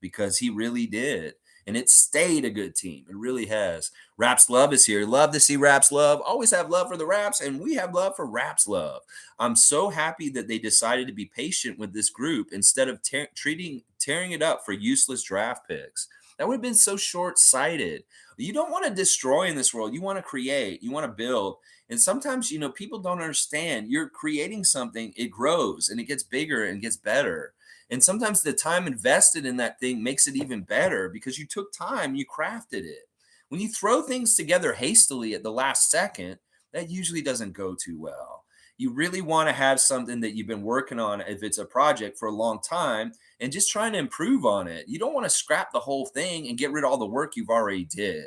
because he really did. And it stayed a good team. It really has. Raps Love is here. Love to see Raps Love. Always have love for the Raps, and we have love for Raps Love. I'm so happy that they decided to be patient with this group instead of tearing it up for useless draft picks. That would have been so short-sighted. You don't want to destroy in this world. You want to create. You want to build. And sometimes, people don't understand. You're creating something. It grows, and it gets bigger and gets better. And sometimes the time invested in that thing makes it even better because you took time, you crafted it. When you throw things together hastily at the last second, that usually doesn't go too well. You really want to have something that you've been working on, if it's a project, for a long time, and just trying to improve on it. You don't want to scrap the whole thing and get rid of all the work you've already did.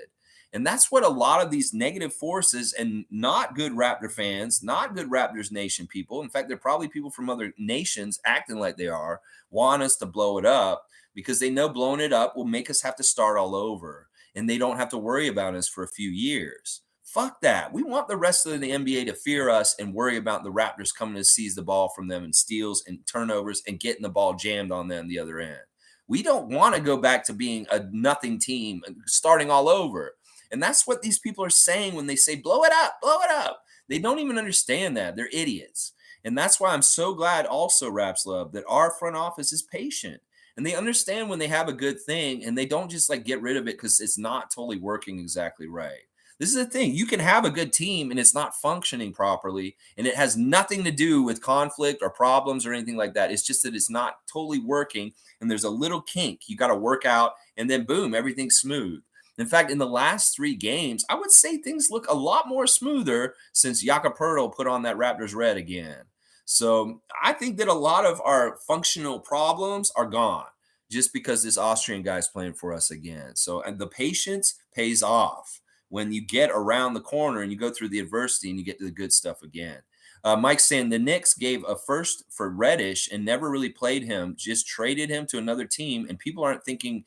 And that's what a lot of these negative forces and not good Raptor fans, not good Raptors Nation people, in fact, they're probably people from other nations acting like they are, want us to blow it up because they know blowing it up will make us have to start all over. And they don't have to worry about us for a few years. Fuck that. We want the rest of the NBA to fear us and worry about the Raptors coming to seize the ball from them and steals and turnovers and getting the ball jammed on them the other end. We don't want to go back to being a nothing team, starting all over. And that's what these people are saying when they say, blow it up, blow it up. They don't even understand that. They're idiots. And that's why I'm so glad also, Raps Love, that our front office is patient and they understand when they have a good thing and they don't just like get rid of it because it's not totally working exactly right. This is the thing. You can have a good team and it's not functioning properly, and it has nothing to do with conflict or problems or anything like that. It's just that it's not totally working, and there's a little kink you got to work out, and then boom, everything's smooth. In fact, in the last 3 games, I would say things look a lot more smoother since Poetle put on that Raptors red again. So I think that a lot of our functional problems are gone just because this Austrian guy's playing for us again. So, and the patience pays off when you get around the corner and you go through the adversity and you get to the good stuff again. Mike's saying the Knicks gave a first for Reddish and never really played him, just traded him to another team, and people are thinking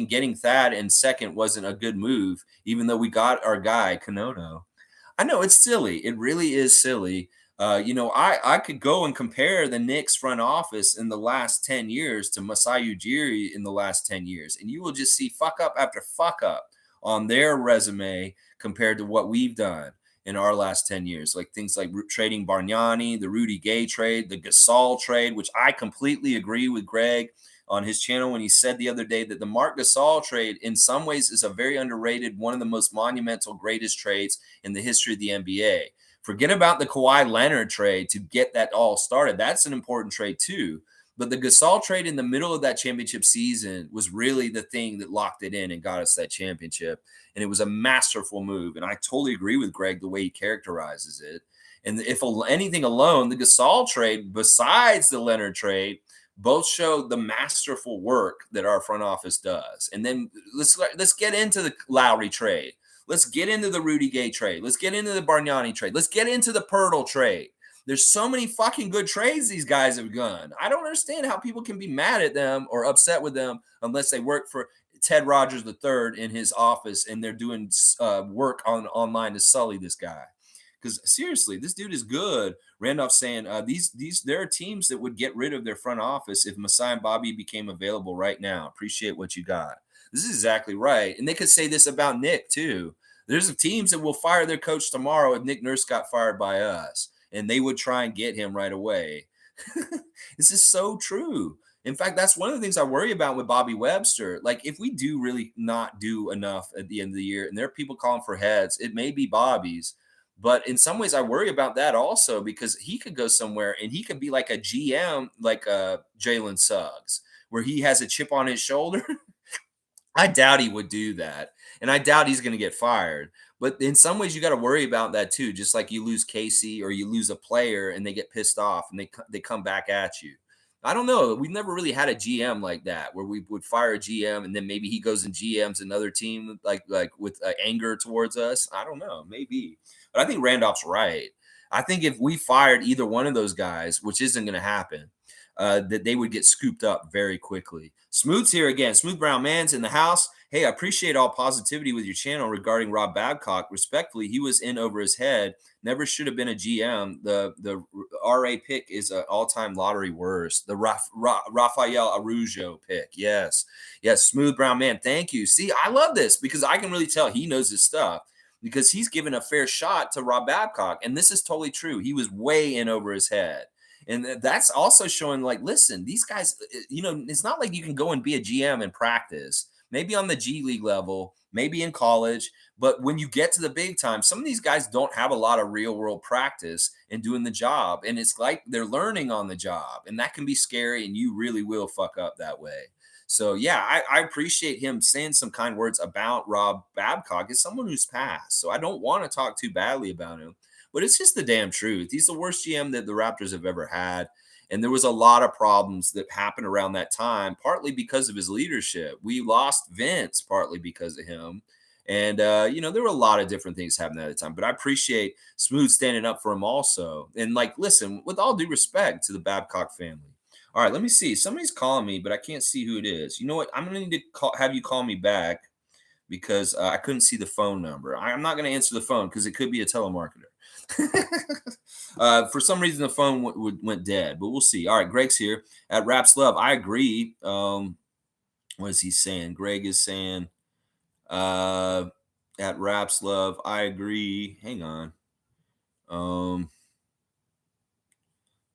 getting Thad in second wasn't a good move, even though we got our guy Kanono. I know it's silly. It really is silly. I could go and compare the Knicks front office in the last 10 years to Masai Ujiri in the last 10 years, and you will just see fuck up after fuck up on their resume compared to what we've done in our last 10 years. Like things like trading Bargnani, the Rudy Gay trade, the Gasol trade, which I completely agree with Greg on his channel when he said the other day that the Marc Gasol trade in some ways is a very underrated, one of the most monumental, greatest trades in the history of the NBA. Forget about the Kawhi Leonard trade to get that all started. That's an important trade too. But the Gasol trade in the middle of that championship season was really the thing that locked it in and got us that championship. And it was a masterful move. And I totally agree with Greg the way he characterizes it. And if anything alone, the Gasol trade, besides the Leonard trade, both show the masterful work that our front office does. And then let's get into the Lowry trade. Let's get into the Rudy Gay trade. Let's get into the Bargnani trade. Let's get into the Poetle trade. There's so many fucking good trades these guys have done. I don't understand how people can be mad at them or upset with them unless they work for Ted Rogers III in his office and they're doing work online to sully this guy. Because seriously, this dude is good. Randolph's saying there are teams that would get rid of their front office if Masai and Bobby became available right now. Appreciate what you got. This is exactly right. And they could say this about Nick too. There's teams that will fire their coach tomorrow if Nick Nurse got fired by us, and they would try and get him right away. This is so true. In fact, that's one of the things I worry about with Bobby Webster. Like, if we do really not do enough at the end of the year, and there are people calling for heads, it may be Bobby's. But in some ways, I worry about that also because he could go somewhere and he could be like a GM, like Jalen Suggs, where he has a chip on his shoulder. I doubt he would do that. And I doubt he's going to get fired. But in some ways, you got to worry about that too. Just like you lose Casey or you lose a player and they get pissed off and they come back at you. I don't know. We've never really had a GM like that where we would fire a GM and then maybe he goes and GMs another team like with anger towards us. I don't know. Maybe. But I think Randolph's right. I think if we fired either one of those guys, which isn't going to happen, that they would get scooped up very quickly. Smooth's here again. Smooth Brown Man's in the house. Hey, I appreciate all positivity with your channel regarding Rob Babcock. Respectfully, he was in over his head. Never should have been a GM. The RA pick is an all-time lottery worst. The Rafael Arujo pick. Yes. Smooth Brown Man. Thank you. See, I love this because I can really tell he knows his stuff because he's given a fair shot to Rob Babcock. And this is totally true. He was way in over his head. And that's also showing like, listen, these guys, it's not like you can go and be a GM and practice, maybe on the G League level, maybe in college. But when you get to the big time, some of these guys don't have a lot of real world practice in doing the job. And it's like they're learning on the job. And that can be scary. And you really will fuck up that way. So, yeah, I appreciate him saying some kind words about Rob Babcock as someone who's passed. So I don't want to talk too badly about him. But it's just the damn truth. He's the worst GM that the Raptors have ever had. And there was a lot of problems that happened around that time, partly because of his leadership. We lost Vince partly because of him. And, there were a lot of different things happening at the time. But I appreciate Smooth standing up for him also. And, listen, with all due respect to the Babcock family. All right, let me see. Somebody's calling me, but I can't see who it is. You know what? I'm going to need to have you call me back because I couldn't see the phone number. I'm not going to answer the phone because it could be a telemarketer. For some reason, the phone went dead, but we'll see. All right, Greg's here at Raps Love. I agree. What is he saying? Greg is saying, At Raps Love, I agree. Hang on. Um,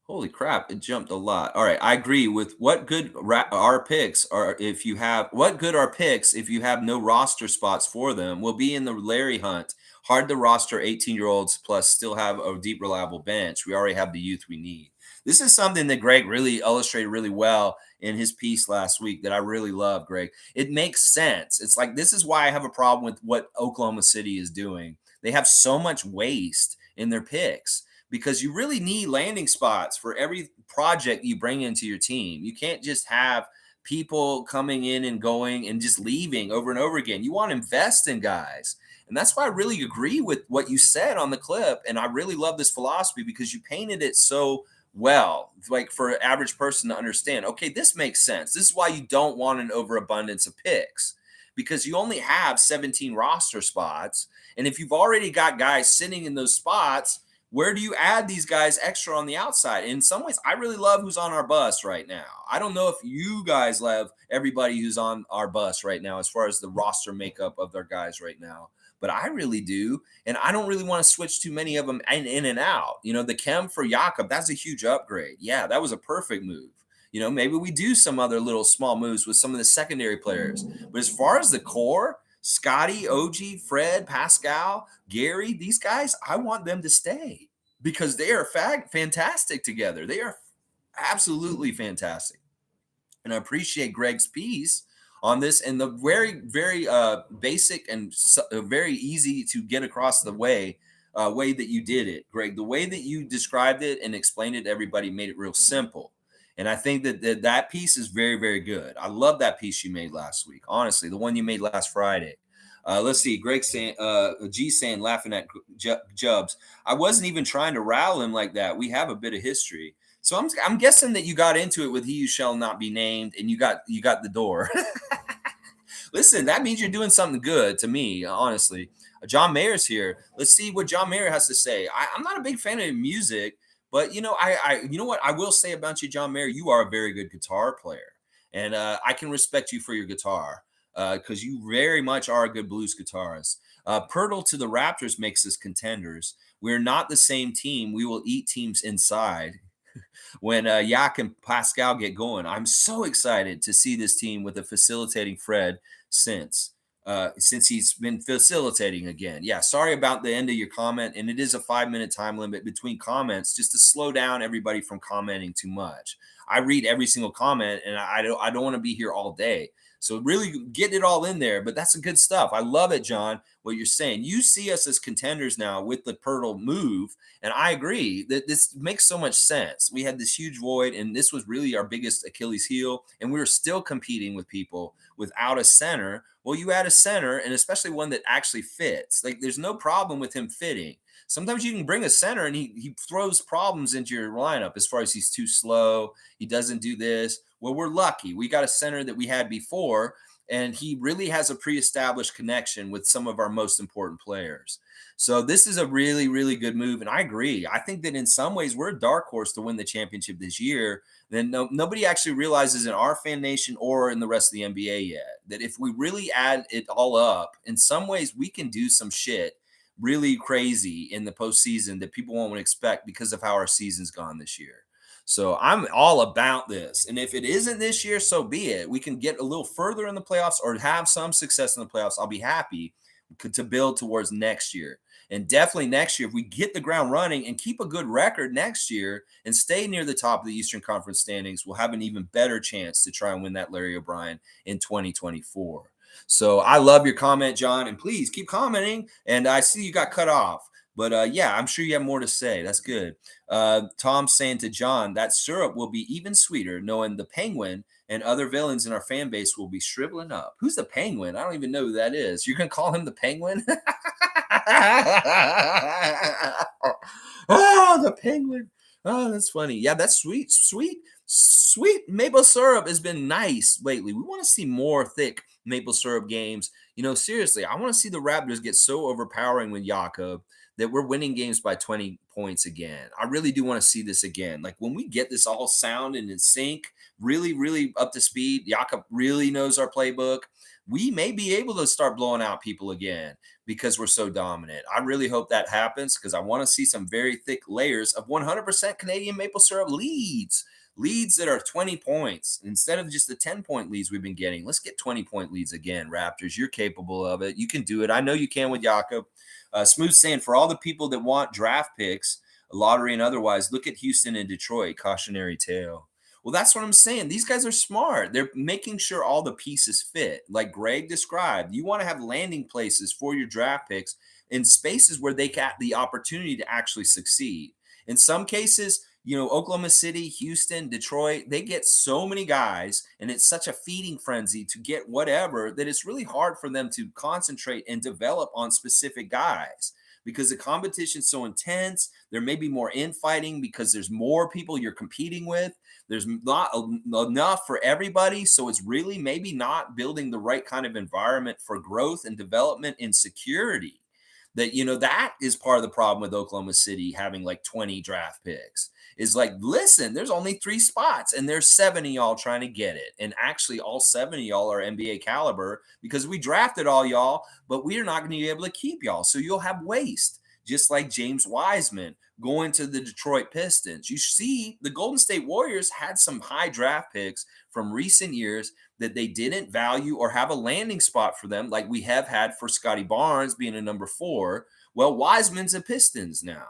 Holy crap, it jumped a lot. All right, I agree with what good our picks are if you have what good are picks if you have no roster spots for them will be in the Larry hunt. Hard to roster 18-year-olds plus still have a deep reliable bench. We already have the youth we need. This is something that Greg really illustrated really well in his piece last week that I really love, Greg. It makes sense. It's like this is why I have a problem with what Oklahoma City is doing. They have so much waste in their picks because you really need landing spots for every project you bring into your team. You can't just have people coming in and going and just leaving over and over again. You want to invest in guys. And that's why I really agree with what you said on the clip. And I really love this philosophy because you painted it so well, like for an average person to understand, okay, this makes sense. This is why you don't want an overabundance of picks because you only have 17 roster spots. And if you've already got guys sitting in those spots, where do you add these guys extra on the outside? In some ways, I really love who's on our bus right now. I don't know if you guys love everybody who's on our bus right now as far as the roster makeup of their guys right now, but I really do. And I don't really want to switch too many of them in and out. You know, the Chem for Jakob, that's a huge upgrade. Yeah, that was a perfect move. You know, maybe we do some other little small moves with some of the secondary players. But as far as the core, Scotty, OG, Fred, Pascal, Gary, these guys, I want them to stay because they are fantastic together. They are absolutely fantastic. And I appreciate Greg's piece on this and the very, very basic and very easy to get across the way that you did it, Greg. The way that you described it and explained it to everybody made it real simple. And I think that piece is very, very good. I love that piece you made last week. Honestly, the one you made last Friday. Let's see. Greg saying, G saying, laughing at Jubs. I wasn't even trying to rattle him like that. We have a bit of history. So I'm guessing that you got into it with "He Who Shall Not Be Named" and you got the door. Listen, that means you're doing something good to me, honestly. John Mayer's here. Let's see what John Mayer has to say. I'm not a big fan of music, but you know what I will say about you, John Mayer. You are a very good guitar player, and I can respect you for your guitar because you very much are a good blues guitarist. Poetle to the Raptors makes us contenders. We're not the same team. We will eat teams inside when Yak and Pascal get going. I'm so excited to see this team with a facilitating Fred since he's been facilitating again. Yeah, sorry about the end of your comment, and it is a 5-minute time limit between comments just to slow down everybody from commenting too much. I read every single comment, and I don't want to be here all day. So really get it all in there, but that's some good stuff. I love it, John, what you're saying. You see us as contenders now with the Poetle move, and I agree that this makes so much sense. We had this huge void, and this was really our biggest Achilles heel, and we were still competing with people without a center. Well, you add a center, and especially one that actually fits. Like, there's no problem with him fitting. Sometimes you can bring a center and he throws problems into your lineup as far as he's too slow. He doesn't do this. Well, we're lucky. We got a center that we had before, and he really has a pre-established connection with some of our most important players. So this is a really, really good move. And I agree. I think that in some ways we're a dark horse to win the championship this year. Then nobody actually realizes in our fan nation or in the rest of the NBA yet that if we really add it all up, in some ways we can do some shit really crazy in the postseason that people won't expect because of how our season's gone this year. So I'm all about this. And if it isn't this year, so be it. We can get a little further in the playoffs or have some success in the playoffs. I'll be happy to build towards next year. And definitely next year, if we get the ground running and keep a good record next year and stay near the top of the Eastern Conference standings, we'll have an even better chance to try and win that Larry O'Brien in 2024. So I love your comment, John, and please keep commenting. And I see you got cut off. But yeah, I'm sure you have more to say. That's good. Tom's saying to John, that syrup will be even sweeter knowing the Penguin and other villains in our fan base will be shriveling up. Who's the Penguin? I don't even know who that is. You're going to call him the Penguin? Oh, the Penguin. Oh, that's funny. Yeah, that's sweet. Sweet maple syrup has been nice lately. We want to see more thick maple syrup games. You know, seriously, I want to see the Raptors get so overpowering with Jakob that we're winning games by 20 points again. I really do want to see this again. Like when we get this all sound and in sync, really, really up to speed, Jakob really knows our playbook. We may be able to start blowing out people again because we're so dominant. I really hope that happens because I want to see some very thick layers of 100% Canadian maple syrup leads that are 20 points instead of just the 10-point leads we've been getting. Let's get 20-point leads again, Raptors. You're capable of it. You can do it. I know you can with Jakob. Smooth saying, for all the people that want draft picks, lottery and otherwise, look at Houston and Detroit. Cautionary tale. Well, that's what I'm saying. These guys are smart. They're making sure all the pieces fit. Like Greg described, you want to have landing places for your draft picks in spaces where they get the opportunity to actually succeed. In some cases, Oklahoma City, Houston, Detroit, they get so many guys, and it's such a feeding frenzy to get whatever that it's really hard for them to concentrate and develop on specific guys because the competition's so intense. There may be more infighting because there's more people you're competing with. There's not enough for everybody. So it's really maybe not building the right kind of environment for growth and development and security. That is part of the problem with Oklahoma City having like 20 draft picks. Is like, listen, there's only 3 spots and there's 7 of y'all trying to get it. And actually all 7 of y'all are NBA caliber because we drafted all y'all, but we're not going to be able to keep y'all. So you'll have waste, just like James Wiseman going to the Detroit Pistons. You see, the Golden State Warriors had some high draft picks from recent years that they didn't value or have a landing spot for them, like we have had for Scotty Barnes being a number 4. Well, Wiseman's a Pistons now.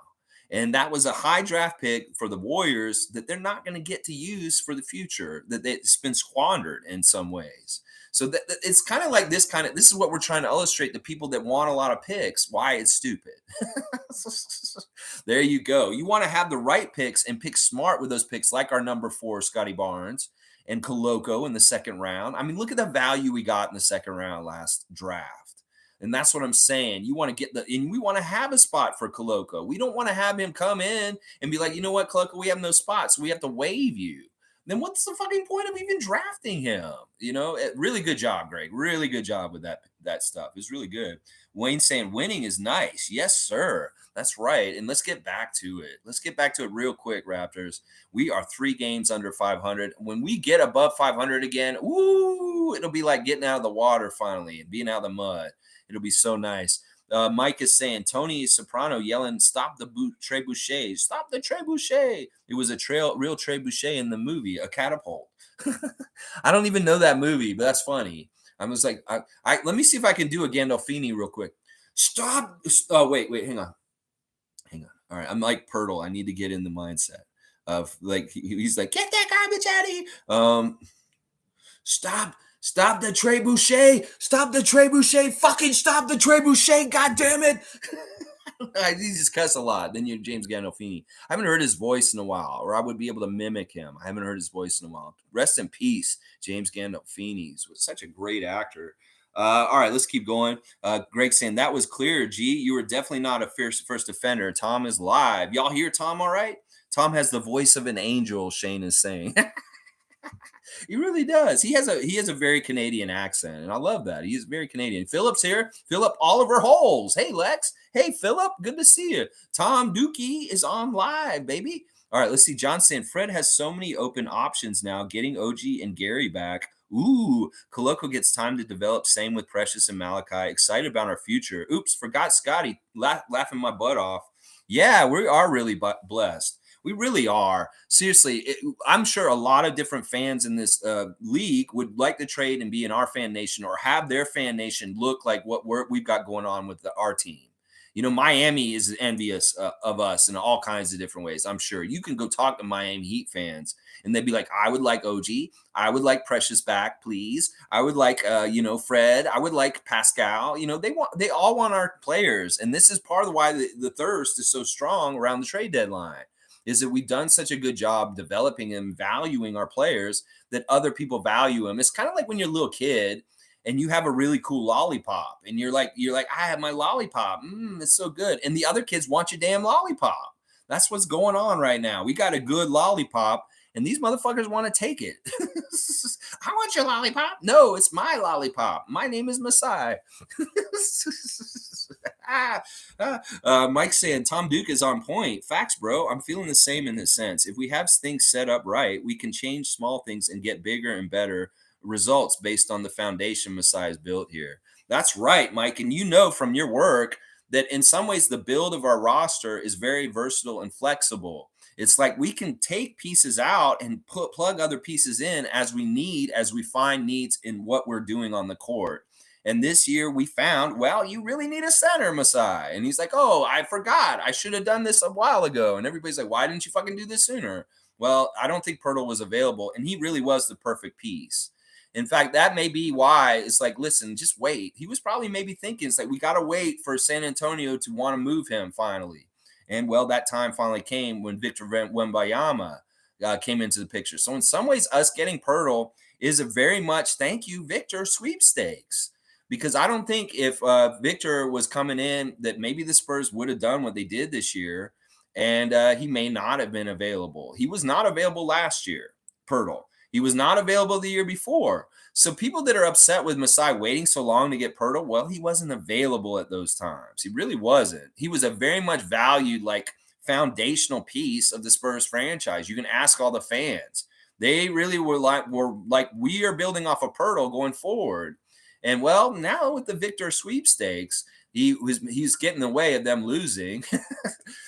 And that was a high draft pick for the Warriors that they're not going to get to use for the future, that it's been squandered in some ways. So it's kind of like this is what we're trying to illustrate to people that want a lot of picks, why it's stupid. There you go. You want to have the right picks and pick smart with those picks, like our number 4, Scotty Barnes, and Koloko in the second round. I mean, look at the value we got in the second round last draft. And that's what I'm saying. You want to and we want to have a spot for Koloko. We don't want to have him come in and be like, you know what, Koloko, we have no spots. So we have to waive you. Then what's the fucking point of even drafting him? Really good job, Greg. Really good job with that stuff. It's really good. Wayne saying winning is nice. Yes, sir. That's right. And let's get back to it. Let's get back to it real quick, Raptors. We are 3 games under 500. When we get above 500 again, it'll be like getting out of the water finally and being out of the mud. It'll be so nice. Mike is saying, Tony Soprano yelling, stop the trebuchet. Stop the trebuchet. It was a real trebuchet in the movie, a catapult. I don't even know that movie, but that's funny. I was like, let me see if I can do a Gandolfini real quick. Stop. Oh, wait, hang on. All right, I'm like Poetle. I need to get in the mindset of like, he's like, get that garbage out of here. Stop the trebuchet. Stop the trebuchet. Fucking stop the trebuchet. God damn it. He just cuss a lot. Then you're James Gandolfini. I haven't heard his voice in a while, or I would be able to mimic him. I haven't heard his voice in a while. Rest in peace, James Gandolfini. He was such a great actor. All right, let's keep going. Greg saying, that was clear, G. You were definitely not a fierce first defender. Tom is live. Y'all hear Tom all right? Tom has the voice of an angel, Shane is saying. He really does. He has a very Canadian accent, and I love that. He's very Canadian. Philip's here. Philip Oliver Holes. Hey, Lex. Hey, Philip. Good to see you. Tom Dookie is on live, baby. All right, let's see. John saying, Fred has so many open options now, getting OG and Gary back. Ooh, Koloko gets time to develop. Same with Precious and Malachi. Excited about our future. Oops, forgot Scotty. Laughing my butt off. Yeah, we are really blessed. We really are. Seriously, I'm sure a lot of different fans in this league would like to trade and be in our fan nation or have their fan nation look like what we've got going on with our team. Miami is envious of us in all kinds of different ways. I'm sure you can go talk to Miami Heat fans and they'd be like, I would like OG. I would like Precious back, please. I would like, Fred. I would like Pascal. They all want our players. And this is part of why the thirst is so strong around the trade deadline. Is that we've done such a good job developing and valuing our players that other people value them. It's kind of like when you're a little kid and you have a really cool lollipop and you're like, I have my lollipop. It's so good. And the other kids want your damn lollipop. That's what's going on right now. We got a good lollipop and these motherfuckers want to take it. I want your lollipop. No, it's my lollipop. My name is Masai. Mike saying Tom Duke is on point. Facts, bro. I'm feeling the same in this sense. If we have things set up right, we can change small things and get bigger and better results based on the foundation Masai has built here. That's right, Mike. And you know from your work that in some ways the build of our roster is very versatile and flexible. It's like we can take pieces out and plug other pieces in as we need, as we find needs in what we're doing on the court. And this year we found, well, you really need a center, Masai. And he's like, oh, I forgot. I should have done this a while ago. And everybody's like, why didn't you fucking do this sooner? Well, I don't think Poetle was available, and he really was the perfect piece. In fact, that may be why it's like, listen, just wait. He was probably maybe thinking, it's like, we got to wait for San Antonio to want to move him finally. And well, that time finally came when Victor Wembanyama came into the picture. So in some ways, us getting Poetle is a very much thank you, Victor sweepstakes. Because I don't think if Victor was coming in that maybe the Spurs would have done what they did this year, and he may not have been available. He was not available last year, Poetle. He was not available the year before. So people that are upset with Masai waiting so long to get Poetle, well, he wasn't available at those times. He really wasn't. He was a very much valued, like, foundational piece of the Spurs franchise. You can ask all the fans. They really were like, we are building off of Poetle going forward. And well, now with the Victor sweepstakes, he's getting in the way of them losing.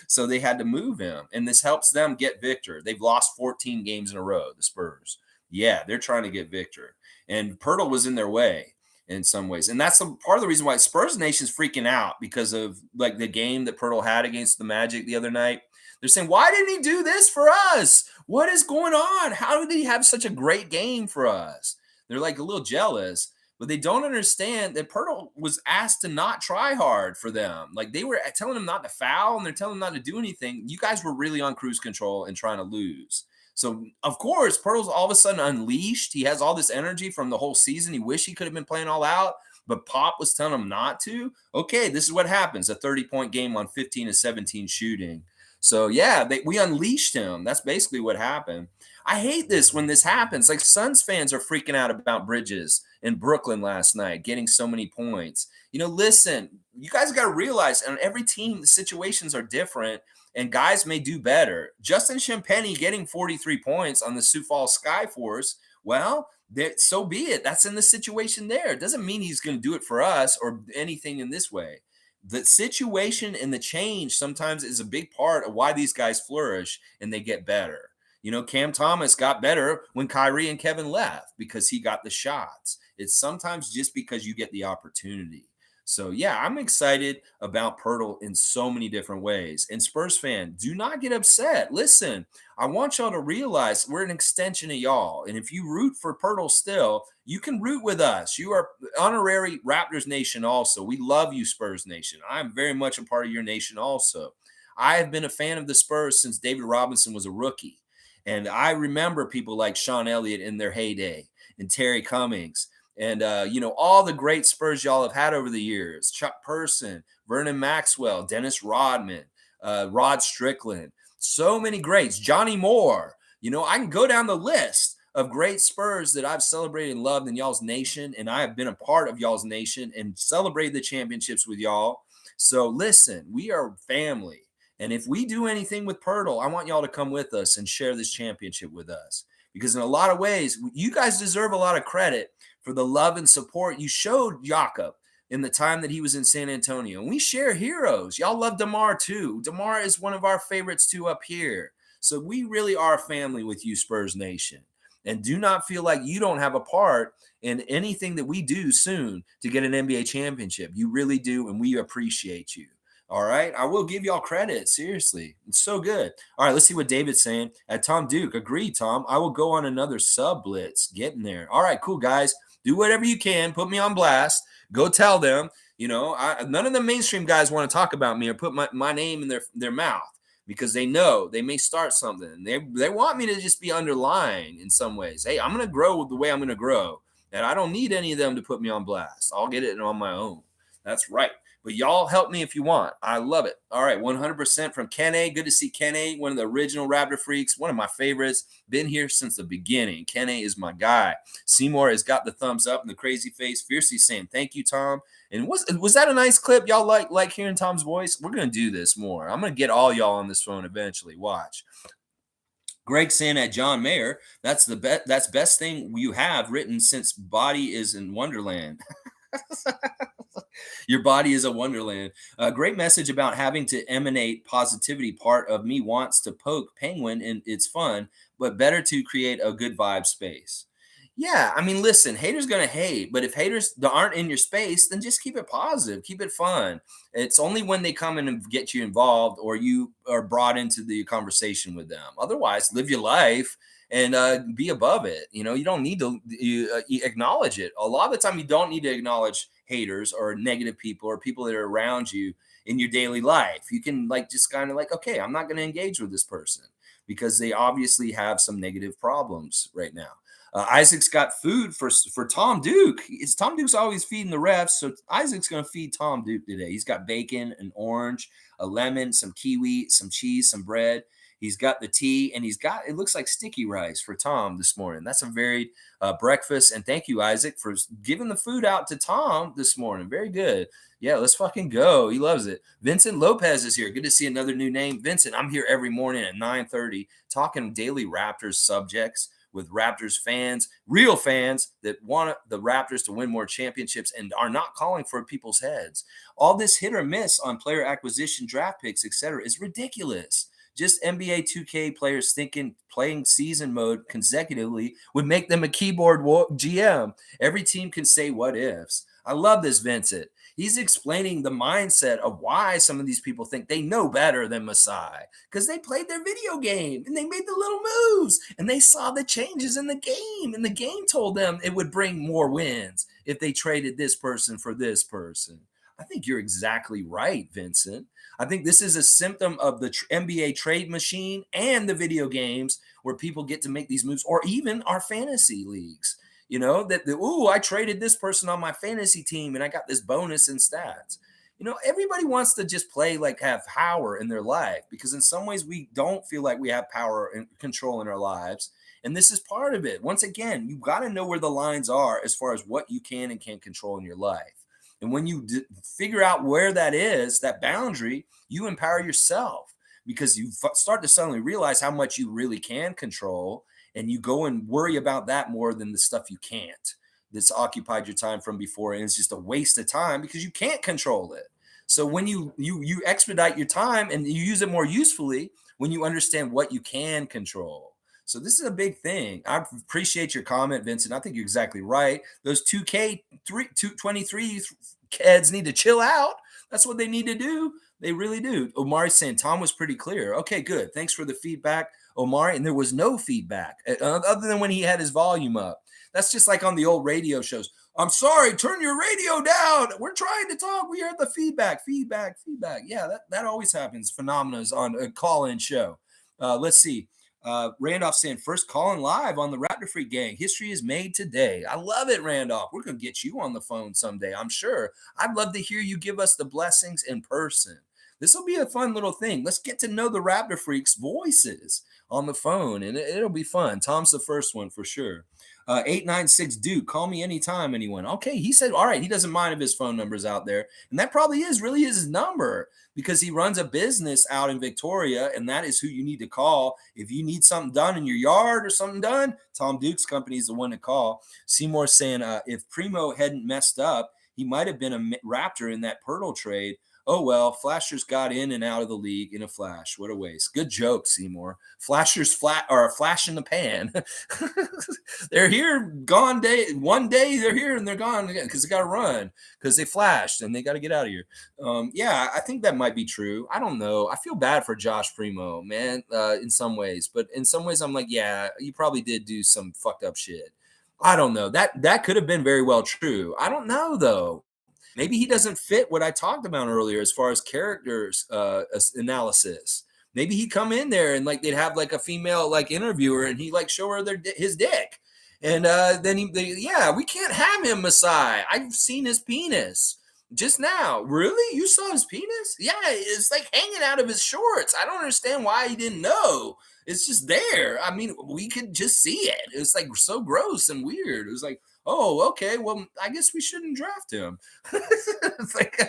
So they had to move him. And this helps them get Victor. They've lost 14 games in a row, the Spurs. Yeah, they're trying to get Victor. And Poetle was in their way in some ways. And that's part of the reason why Spurs Nation's freaking out, because of like the game that Poetle had against the Magic the other night. They're saying, why didn't he do this for us? What is going on? How did he have such a great game for us? They're like a little jealous. But they don't understand that Poetle was asked to not try hard for them. Like, they were telling him not to foul, and they're telling him not to do anything. You guys were really on cruise control and trying to lose. So, of course, Poeltle's all of a sudden unleashed. He has all this energy from the whole season. He wished he could have been playing all out, but Pop was telling him not to. Okay, this is what happens. A 30-point game on 15 to 17 shooting. So, yeah, we unleashed him. That's basically what happened. I hate this when this happens. Like, Suns fans are freaking out about Bridges in Brooklyn last night, getting so many points. You know, listen, you guys got to realize on every team, the situations are different and guys may do better. Justin Champagnie getting 43 points on the Sioux Falls Skyforce, well, so be it. That's in the situation there. It doesn't mean he's going to do it for us or anything in this way. The situation and the change sometimes is a big part of why these guys flourish and they get better. You know, Cam Thomas got better when Kyrie and Kevin left because he got the shots. It's sometimes just because you get the opportunity. So, yeah, I'm excited about Poetle in so many different ways. And Spurs fan, do not get upset. Listen, I want y'all to realize we're an extension of y'all. And if you root for Poetle still, you can root with us. You are honorary Raptors Nation also. We love you, Spurs Nation. I'm very much a part of your nation also. I have been a fan of the Spurs since David Robinson was a rookie. And I remember people like Sean Elliott in their heyday and Terry Cummings and, all the great Spurs y'all have had over the years. Chuck Person, Vernon Maxwell, Dennis Rodman, Rod Strickland. So many greats. Johnny Moore. I can go down the list of great Spurs that I've celebrated and loved in y'all's nation. And I have been a part of y'all's nation and celebrated the championships with y'all. So listen, we are family. And if we do anything with Poetle, I want y'all to come with us and share this championship with us. Because in a lot of ways, you guys deserve a lot of credit for the love and support you showed Jakob in the time that he was in San Antonio. And we share heroes. Y'all love DeMar too. DeMar is one of our favorites too up here. So we really are family with you, Spurs Nation. And do not feel like you don't have a part in anything that we do soon to get an NBA championship. You really do, and we appreciate you. All right. I will give y'all credit. Seriously. It's so good. All right. Let's see what David's saying. Tom Duke. Agreed, Tom. I will go on another sub blitz. Getting there. All right. Cool, guys. Do whatever you can. Put me on blast. Go tell them. None of the mainstream guys want to talk about me or put my name in their mouth because they know they may start something. They want me to just be underlying in some ways. Hey, I'm going to grow the way I'm going to grow. And I don't need any of them to put me on blast. I'll get it on my own. That's right. But y'all help me if you want. I love it. All right, 100% from Ken A. Good to see Ken A., one of the original Raptor freaks, one of my favorites. Been here since the beginning. Ken A. is my guy. Seymour has got the thumbs up and the crazy face. Fiercely saying, thank you, Tom. And was that a nice clip? Y'all like hearing Tom's voice? We're going to do this more. I'm going to get all y'all on this phone eventually. Watch. Greg saying at John Mayer, that's best thing you have written since Body is in Wonderland. Your body is a wonderland. A great message about having to emanate positivity. Part of me wants to poke Penguin, and it's fun, but better to create a good vibe space. Yeah, I mean, listen, haters gonna hate, but if haters aren't in your space, then just keep it positive, keep it fun. It's only when they come in and get you involved, or you are brought into the conversation with them. Otherwise, live your life and be above it. You know, you don't need to acknowledge it. A lot of the time, you don't need to acknowledge haters or negative people or people that are around you in your daily life. You can like just kind of like, okay, I'm not going to engage with this person because they obviously have some negative problems right now. Isaac's got food for Tom Duke. Tom Duke's always feeding the refs, so Isaac's going to feed Tom Duke today. He's got bacon, an orange, a lemon, some kiwi, some cheese, some bread. He's got the tea, and it looks like sticky rice for Tom this morning. That's a very breakfast. And thank you, Isaac, for giving the food out to Tom this morning. Very good. Yeah, let's fucking go. He loves it. Vincent Lopez is here. Good to see another new name. Vincent, I'm here every morning at 9:30 talking daily Raptors subjects with Raptors fans, real fans that want the Raptors to win more championships and are not calling for people's heads. All this hit or miss on player acquisition, draft picks, etc., is ridiculous. Just NBA 2K players thinking playing season mode consecutively would make them a keyboard GM. Every team can say what ifs. I love this, Vincent. He's explaining the mindset of why some of these people think they know better than Masai because they played their video game and they made the little moves and they saw the changes in the game, and the game told them it would bring more wins if they traded this person for this person. I think you're exactly right, Vincent. I think this is a symptom of the NBA trade machine and the video games where people get to make these moves, or even our fantasy leagues. You know, I traded this person on my fantasy team and I got this bonus in stats. You know, everybody wants to just play like have power in their life because in some ways we don't feel like we have power and control in our lives. And this is part of it. Once again, you got to know where the lines are as far as what you can and can't control in your life. And when you figure out where that is, that boundary, you empower yourself because you start to suddenly realize how much you really can control. And you go and worry about that more than the stuff you can't that's occupied your time from before. And it's just a waste of time because you can't control it. So when you expedite your time and you use it more usefully when you understand what you can control. So this is a big thing. I appreciate your comment, Vincent. I think you're exactly right. Those 2K23 kids need to chill out. That's what they need to do. They really do. Omari's saying Tom was pretty clear. Okay, good. Thanks for the feedback, Omari. And there was no feedback other than when he had his volume up. That's just like on the old radio shows. I'm sorry, turn your radio down. We're trying to talk. We heard the feedback. Yeah, that always happens. Phenomena on a call-in show. Let's see. Randolph saying first calling live on the Raptorfreak gang. History is made today. I love it, Randolph. We're going to get you on the phone someday, I'm sure. I'd love to hear you give us the blessings in person. This will be a fun little thing. Let's get to know the Raptor Freaks' voices on the phone, and it'll be fun. Tom's the first one for sure. 896 Duke, call me anytime, anyone. Okay, he said, all right, he doesn't mind if his phone number's out there. And that probably really is his number because he runs a business out in Victoria, and that is who you need to call. If you need something done in your yard or something done, Tom Duke's company is the one to call. Seymour saying if Primo hadn't messed up, he might have been a Raptor in that Poetle trade. Oh, well, Flashers got in and out of the league in a flash. What a waste. Good joke, Seymour. Flashers are a flash in the pan. They're here, gone day. One day they're here and they're gone again because they got to run because they flashed and they got to get out of here. Yeah, I think that might be true. I don't know. I feel bad for Josh Primo, man, in some ways. But in some ways, I'm like, yeah, you probably did do some fucked up shit. I don't know. That could have been very well true. I don't know, though. Maybe he doesn't fit what I talked about earlier as far as characters analysis. Maybe he'd come in there and like they'd have like a female like interviewer and he like show her his dick. And then we can't have him, Masai. I've seen his penis. Just now. Really? You saw his penis? Yeah, it's like hanging out of his shorts. I don't understand why he didn't know. It's just there. I mean, we could just see it. It's like so gross and weird. It was like, oh, okay. Well, I guess we shouldn't draft him. It's like,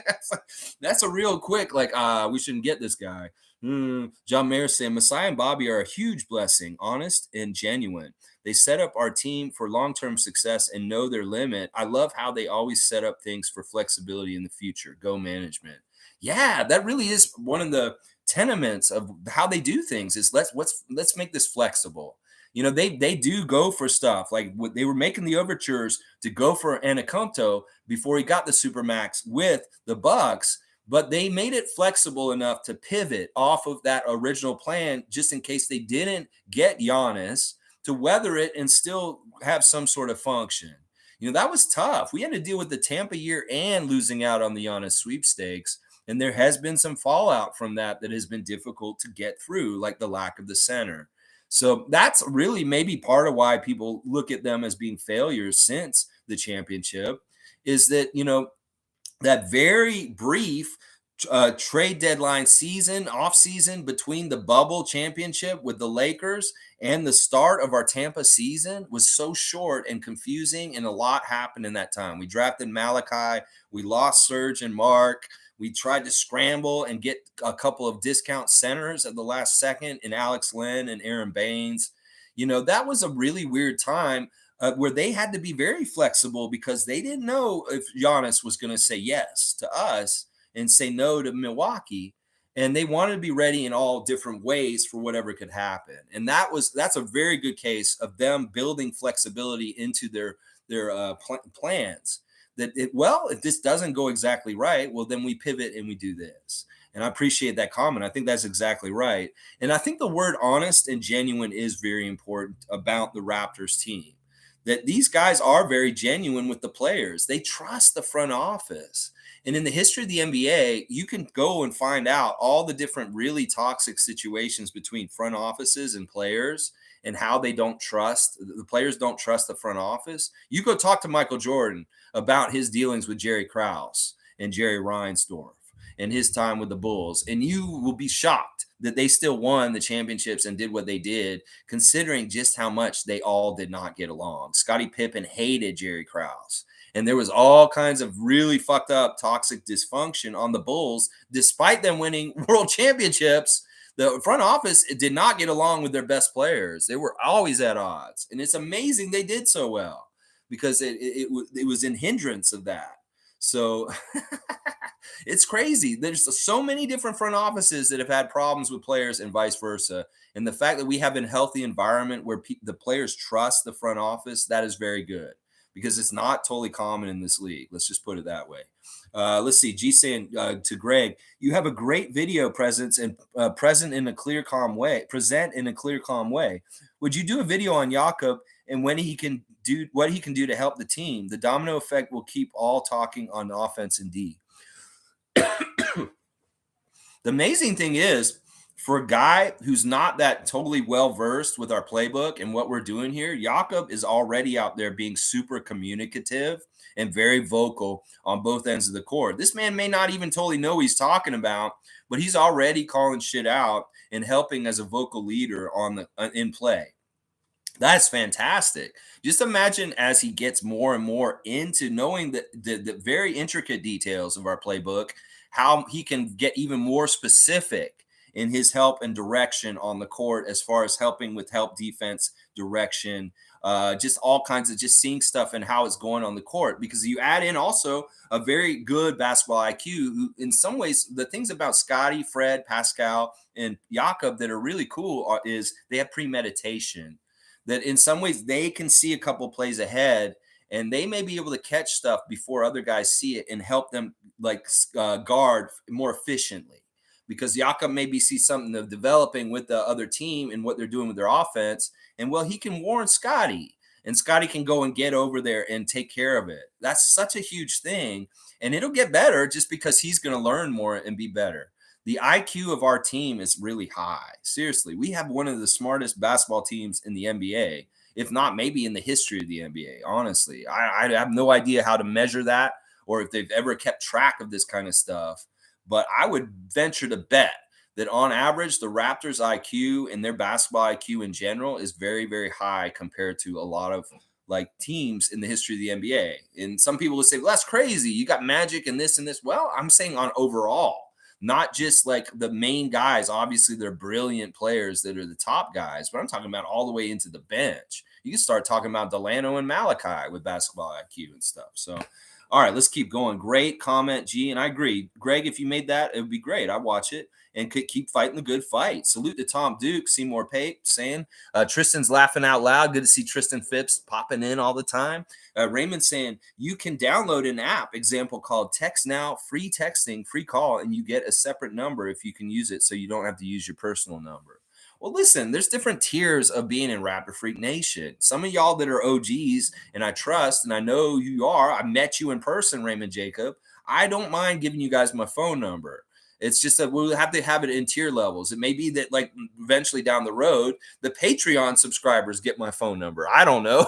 that's a real quick, like, we shouldn't get this guy. John Mayer saying Masai and Bobby are a huge blessing, honest and genuine. They set up our team for long term success and know their limit. I love how they always set up things for flexibility in the future. Go management. Yeah, that really is one of the tenements of how they do things. Is let's make this flexible. You know, they do go for stuff like what they were making the overtures to go for Anaconto before he got the supermax with the Bucks, but they made it flexible enough to pivot off of that original plan just in case they didn't get Giannis to weather it and still have some sort of function. You know, that was tough. We had to deal with the Tampa year and losing out on the Giannis sweepstakes. And there has been some fallout from that that has been difficult to get through, like the lack of the center. So that's really maybe part of why people look at them as being failures since the championship is that, you know, that very brief trade deadline season, off season between the bubble championship with the Lakers and the start of our Tampa season was so short and confusing, and a lot happened in that time. We drafted Malachi, we lost Serge and Mark. We tried to scramble and get a couple of discount centers at the last second in Alex Len and Aaron Baines. You know, that was a really weird time where they had to be very flexible because they didn't know if Giannis was going to say yes to us and say no to Milwaukee. And they wanted to be ready in all different ways for whatever could happen. And that's a very good case of them building flexibility into their plans. Well, if this doesn't go exactly right, well, then we pivot and we do this. And I appreciate that comment. I think that's exactly right. And I think the word honest and genuine is very important about the Raptors team, that these guys are very genuine with the players. They trust the front office. And in the history of the NBA, you can go and find out all the different really toxic situations between front offices and players and how they don't trust the players don't trust the front office. You go talk to Michael Jordan about his dealings with Jerry Krause and Jerry Reinsdorf and his time with the Bulls, and you will be shocked that they still won the championships and did what they did, considering just how much they all did not get along. Scottie Pippen hated Jerry Krause. And there was all kinds of really fucked up toxic dysfunction on the Bulls, despite them winning world championships. The front office did not get along with their best players. They were always at odds. And it's amazing they did so well because it was in hindrance of that. So it's crazy. There's so many different front offices that have had problems with players and vice versa. And the fact that we have a healthy environment where the players trust the front office, that is very good because it's not totally common in this league. Let's just put it that way. Let's see. G saying to Greg, you have a great video presence and present in a clear, calm way. Present in a clear, calm way. Would you do a video on Jakob and when he can do what he can do to help the team? The domino effect will keep all talking on offense and D. The amazing thing is, for a guy who's not that totally well versed with our playbook and what we're doing here, Jakob is already out there being super communicative and very vocal on both ends of the court. This man may not even totally know what he's talking about, but he's already calling shit out and helping as a vocal leader on the in play. That's fantastic. Just imagine as he gets more and more into knowing the very intricate details of our playbook, how he can get even more specific in his help and direction on the court as far as helping with help defense direction, just all kinds of just seeing stuff and how it's going on the court. Because you add in also a very good basketball IQ, who in some ways, the things about Scotty, Fred, Pascal, and Jakob that are really cool is they have premeditation. That in some ways they can see a couple plays ahead and they may be able to catch stuff before other guys see it and help them like guard more efficiently because Jakob maybe sees something of developing with the other team and what they're doing with their offense. And well, he can warn Scotty and Scotty can go and get over there and take care of it. That's such a huge thing. And it'll get better just because he's going to learn more and be better. The IQ of our team is really high. Seriously, we have one of the smartest basketball teams in the NBA, if not maybe in the history of the NBA. Honestly, I have no idea how to measure that or if they've ever kept track of this kind of stuff. But I would venture to bet that on average, the Raptors IQ and their basketball IQ in general is very, very high compared to a lot of like teams in the history of the NBA. And some people would say, well, that's crazy. You got Magic and this and this. Well, I'm saying on overall, not just like the main guys. Obviously, they're brilliant players that are the top guys, but I'm talking about all the way into the bench. You can start talking about Delano and Malachi with basketball IQ and stuff. So, all right, let's keep going. Great comment, G. And I agree. Greg, if you made that, it would be great. I'd watch it and could keep fighting the good fight. Salute to Tom Duke, Seymour Pape saying, Tristan's laughing out loud. Good to see Tristan Phipps popping in all the time. Raymond saying, you can download an app, example called Text Now, free texting, free call, and you get a separate number if you can use it so you don't have to use your personal number. Well, listen, there's different tiers of being in Raptor Freak Nation. Some of y'all that are OGs, and I trust, and I know who you are. I met you in person, Raymond Jacob. I don't mind giving you guys my phone number. It's just that we'll have to have it in tier levels. It may be that, like, eventually down the road, the Patreon subscribers get my phone number. I don't know.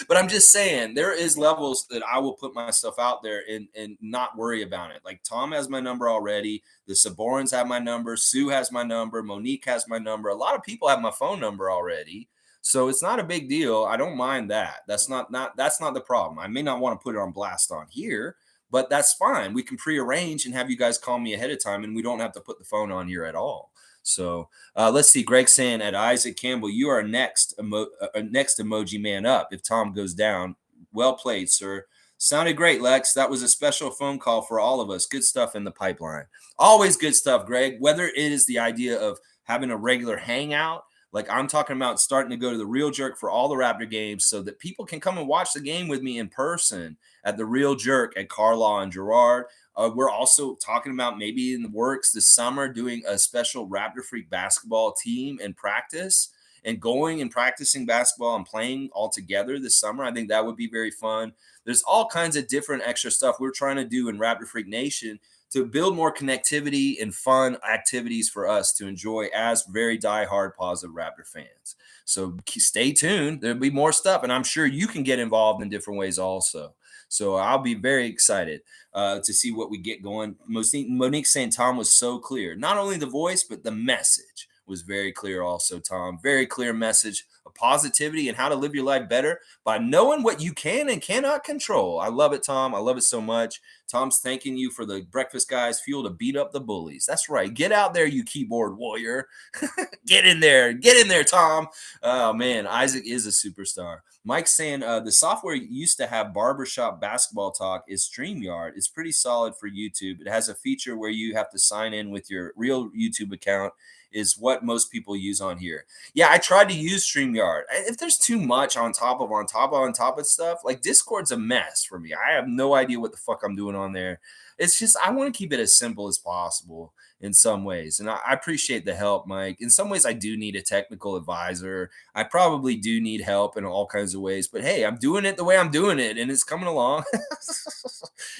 But I'm just saying, there is levels that I will put myself out there and not worry about it. Like, Tom has my number already. The Saborans have my number. Sue has my number. Monique has my number. A lot of people have my phone number already. So it's not a big deal. I don't mind that. That's not the problem. I may not want to put it on blast on here, but that's fine. We can prearrange and have you guys call me ahead of time, and we don't have to put the phone on here at all. So let's see. Greg saying at Isaac Campbell, you are next emoji man up if Tom goes down. Well played, sir. Sounded great, Lex. That was a special phone call for all of us. Good stuff in the pipeline. Always good stuff, Greg. Whether it is the idea of having a regular hangout, like I'm talking about starting to go to the Real Jerk for all the Raptor games so that people can come and watch the game with me in person at the Real Jerk at Carlaw and Girard. We're also talking about maybe in the works this summer doing a special Raptor Freak basketball team and practice and going and practicing basketball and playing all together this summer. I think that would be very fun. There's all kinds of different extra stuff we're trying to do in Raptor Freak Nation to build more connectivity and fun activities for us to enjoy as very diehard positive Raptor fans. So stay tuned. There'll be more stuff, and I'm sure you can get involved in different ways also. So I'll be very excited to see what we get going. Monique saying Tom was so clear. Not only the voice, but the message was very clear also, Tom. Very clear message of positivity and how to live your life better by knowing what you can and cannot control. I love it, Tom. I love it so much. Tom's thanking you for the breakfast guys fuel to beat up the bullies. That's right. Get out there, you keyboard warrior. Get in there. Get in there, Tom. Oh, man. Isaac is a superstar. Mike's saying the software used to have barbershop basketball talk is StreamYard. It's pretty solid for YouTube. It has a feature where you have to sign in with your real YouTube account is what most people use on here. Yeah, I tried to use StreamYard. If there's too much on top of stuff, like Discord's a mess for me. I have no idea what the fuck I'm doing on there. It's just, I want to keep it as simple as possible in some ways. And I appreciate the help, Mike. In some ways, I do need a technical advisor. I probably do need help in all kinds of ways. But hey, I'm doing it the way I'm doing it, and it's coming along.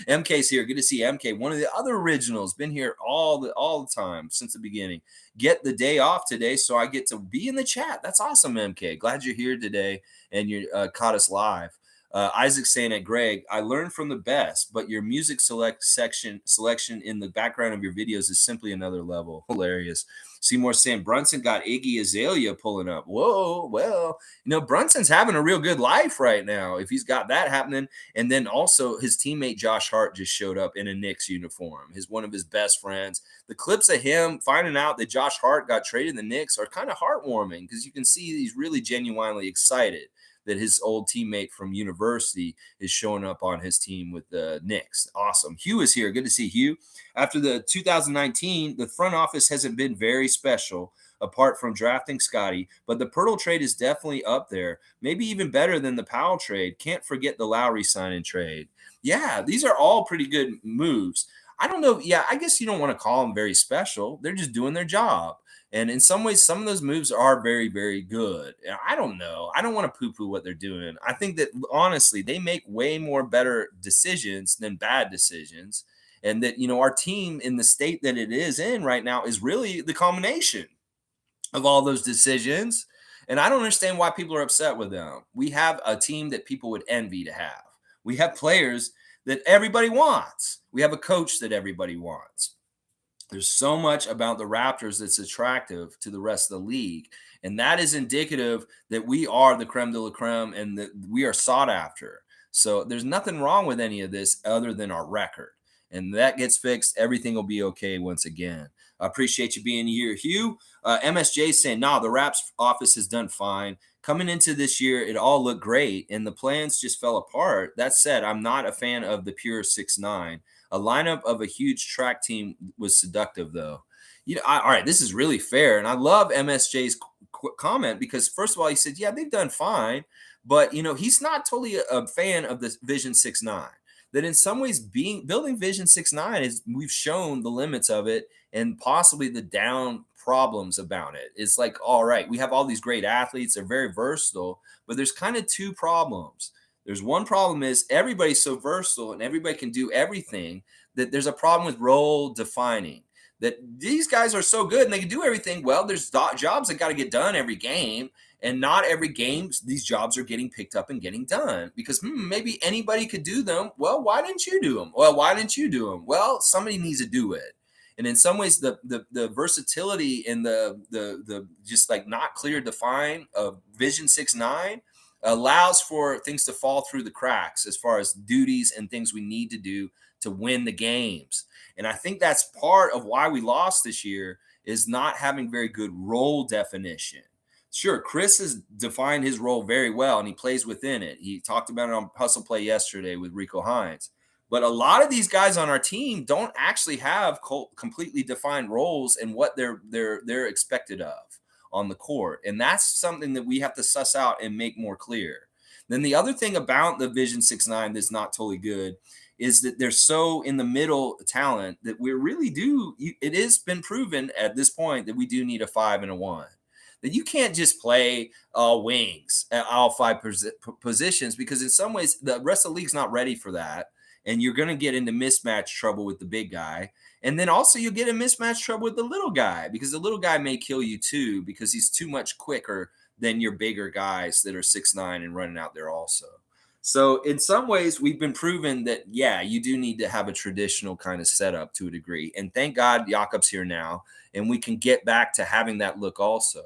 MK's here. Good to see MK. One of the other originals. Been here all the time since the beginning. Get the day off today, so I get to be in the chat. That's awesome, MK. Glad you're here today and you caught us live. Isaac saying it, Greg, I learned from the best, but your music selection in the background of your videos is simply another level. Hilarious. Seymour saying Brunson got Iggy Azalea pulling up. Whoa, well, Brunson's having a real good life right now if he's got that happening. And then also his teammate Josh Hart just showed up in a Knicks uniform. One of his best friends. The clips of him finding out that Josh Hart got traded to the Knicks are kind of heartwarming because you can see he's really genuinely excited that his old teammate from university is showing up on his team with the Knicks. Awesome. Hugh is here. Good to see Hugh. After the 2019, the front office hasn't been very special apart from drafting Scotty, but the Poetle trade is definitely up there. Maybe even better than the Powell trade. Can't forget the Lowry sign-in trade. Yeah, these are all pretty good moves. I don't know. Yeah, I guess you don't want to call them very special. They're just doing their job. And in some ways, some of those moves are very, very good. I don't know. I don't want to poo-poo what they're doing. I think that, honestly, they make way more better decisions than bad decisions. And that, our team in the state that it is in right now is really the combination of all those decisions. And I don't understand why people are upset with them. We have a team that people would envy to have. We have players that everybody wants. We have a coach that everybody wants. There's so much about the Raptors that's attractive to the rest of the league. And that is indicative that we are the creme de la creme and that we are sought after. So there's nothing wrong with any of this other than our record. And that gets fixed. Everything will be okay once again. I appreciate you being here, Hugh. MSJ saying, nah, the Raps office has done fine. Coming into this year, it all looked great, and the plans just fell apart. That said, I'm not a fan of the pure 6'9". A lineup of a huge track team was seductive, though. All right, this is really fair, and I love MSJ's comment because first of all, he said, "Yeah, they've done fine," but he's not totally a fan of the Vision 6'9". That in some ways, building Vision 6'9" is we've shown the limits of it and possibly the down problems about it. It's like, all right, we have all these great athletes; they're very versatile, but there's kind of two problems. There's one problem is everybody's so versatile and everybody can do everything that there's a problem with role defining. That these guys are so good and they can do everything. Well, there's jobs that got to get done every game, and not every game these jobs are getting picked up and getting done because maybe anybody could do them. Well, why didn't you do them? Well, why didn't you do them? Well, somebody needs to do it. And in some ways, the versatility and the just like not clear define of Vision 6'9" allows for things to fall through the cracks as far as duties and things we need to do to win the games. And I think that's part of why we lost this year is not having very good role definition. Sure, Chris has defined his role very well and he plays within it. He talked about it on Hustle Play yesterday with Rico Hines. But a lot of these guys on our team don't actually have completely defined roles and what they're expected of on the court. And that's something that we have to suss out and make more clear. Then the other thing about the Vision 6'9" that's not totally good is that they're so in the middle talent that we really do. It has been proven at this point that we do need a 5 and a 1. That you can't just play wings at all 5 positions because in some ways the rest of the league's not ready for that. And you're going to get into mismatch trouble with the big guy. And then also you'll get in mismatch trouble with the little guy because the little guy may kill you too because he's too much quicker than your bigger guys that are 6'9" and running out there also. So in some ways, we've been proven that, yeah, you do need to have a traditional kind of setup to a degree. And thank God Jakob's here now, and we can get back to having that look also.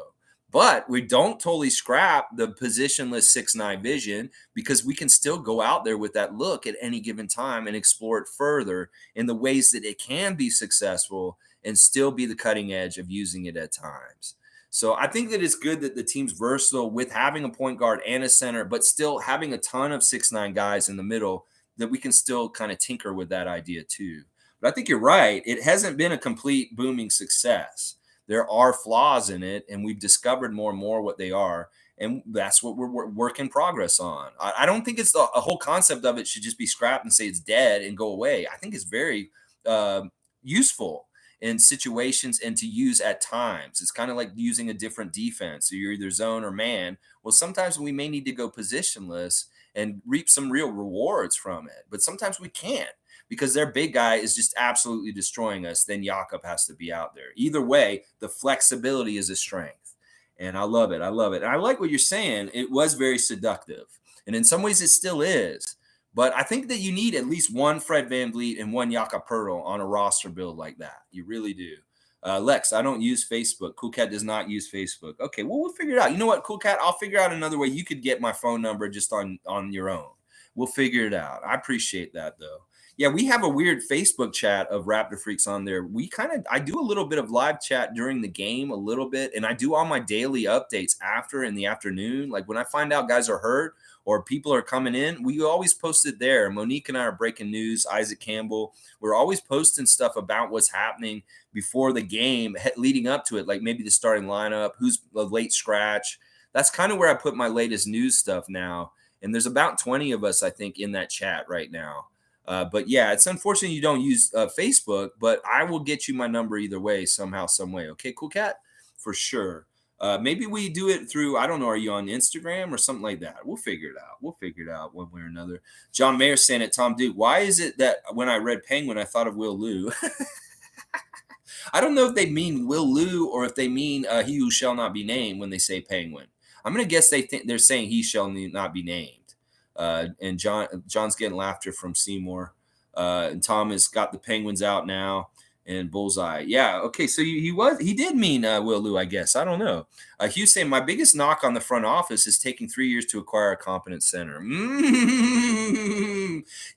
But we don't totally scrap the positionless 6'9" vision because we can still go out there with that look at any given time and explore it further in the ways that it can be successful and still be the cutting edge of using it at times. So I think that it's good that the team's versatile with having a point guard and a center, but still having a ton of 6'9" guys in the middle that we can still kind of tinker with that idea too. But I think you're right. It hasn't been a complete booming success. There are flaws in it, and we've discovered more and more what they are. And that's what we're work in progress on. I don't think it's a whole concept of it should just be scrapped and say it's dead and go away. I think it's very useful in situations and to use at times. It's kind of like using a different defense. So you're either zone or man. Well, sometimes we may need to go positionless and reap some real rewards from it. But sometimes we can't because their big guy is just absolutely destroying us. Then Jakob has to be out there. Either way, the flexibility is a strength. And I love it. I love it. And I like what you're saying. It was very seductive. And in some ways it still is. But I think that you need at least one Fred VanVleet and one Jakob Poetle on a roster build like that. You really do. Lex, I don't use Facebook. Cool Cat does not use Facebook. Okay, well, we'll figure it out. You know what, Cool Cat? I'll figure out another way. You could get my phone number just on your own. We'll figure it out. I appreciate that, though. Yeah, we have a weird Facebook chat of Raptor Freaks on there. I do a little bit of live chat during the game, a little bit, and I do all my daily updates after in the afternoon. Like when I find out guys are hurt or people are coming in, we always post it there. Monique and I are breaking news. Isaac Campbell, we're always posting stuff about what's happening before the game, leading up to it, like maybe the starting lineup, who's a late scratch. That's kind of where I put my latest news stuff now. And there's about 20 of us, I think, in that chat right now. But yeah, it's unfortunate you don't use Facebook, but I will get you my number either way, somehow, some way. Okay, Cool Cat? For sure. Maybe we do it through, I don't know, are you on Instagram or something like that? We'll figure it out. We'll figure it out one way or another. John Mayer saying it, Tom Duke. Why is it that when I read Penguin, I thought of Will Liu? I don't know if they mean Will Liu or if they mean he who shall not be named when they say Penguin. I'm going to guess they're saying he shall not be named. And John's getting laughter from Seymour. And Tom has got the Penguins out now. And Bullseye. Yeah. Okay. So he did mean Will Lou, I guess. I don't know. Hugh saying my biggest knock on the front office is taking 3 years to acquire a competent center.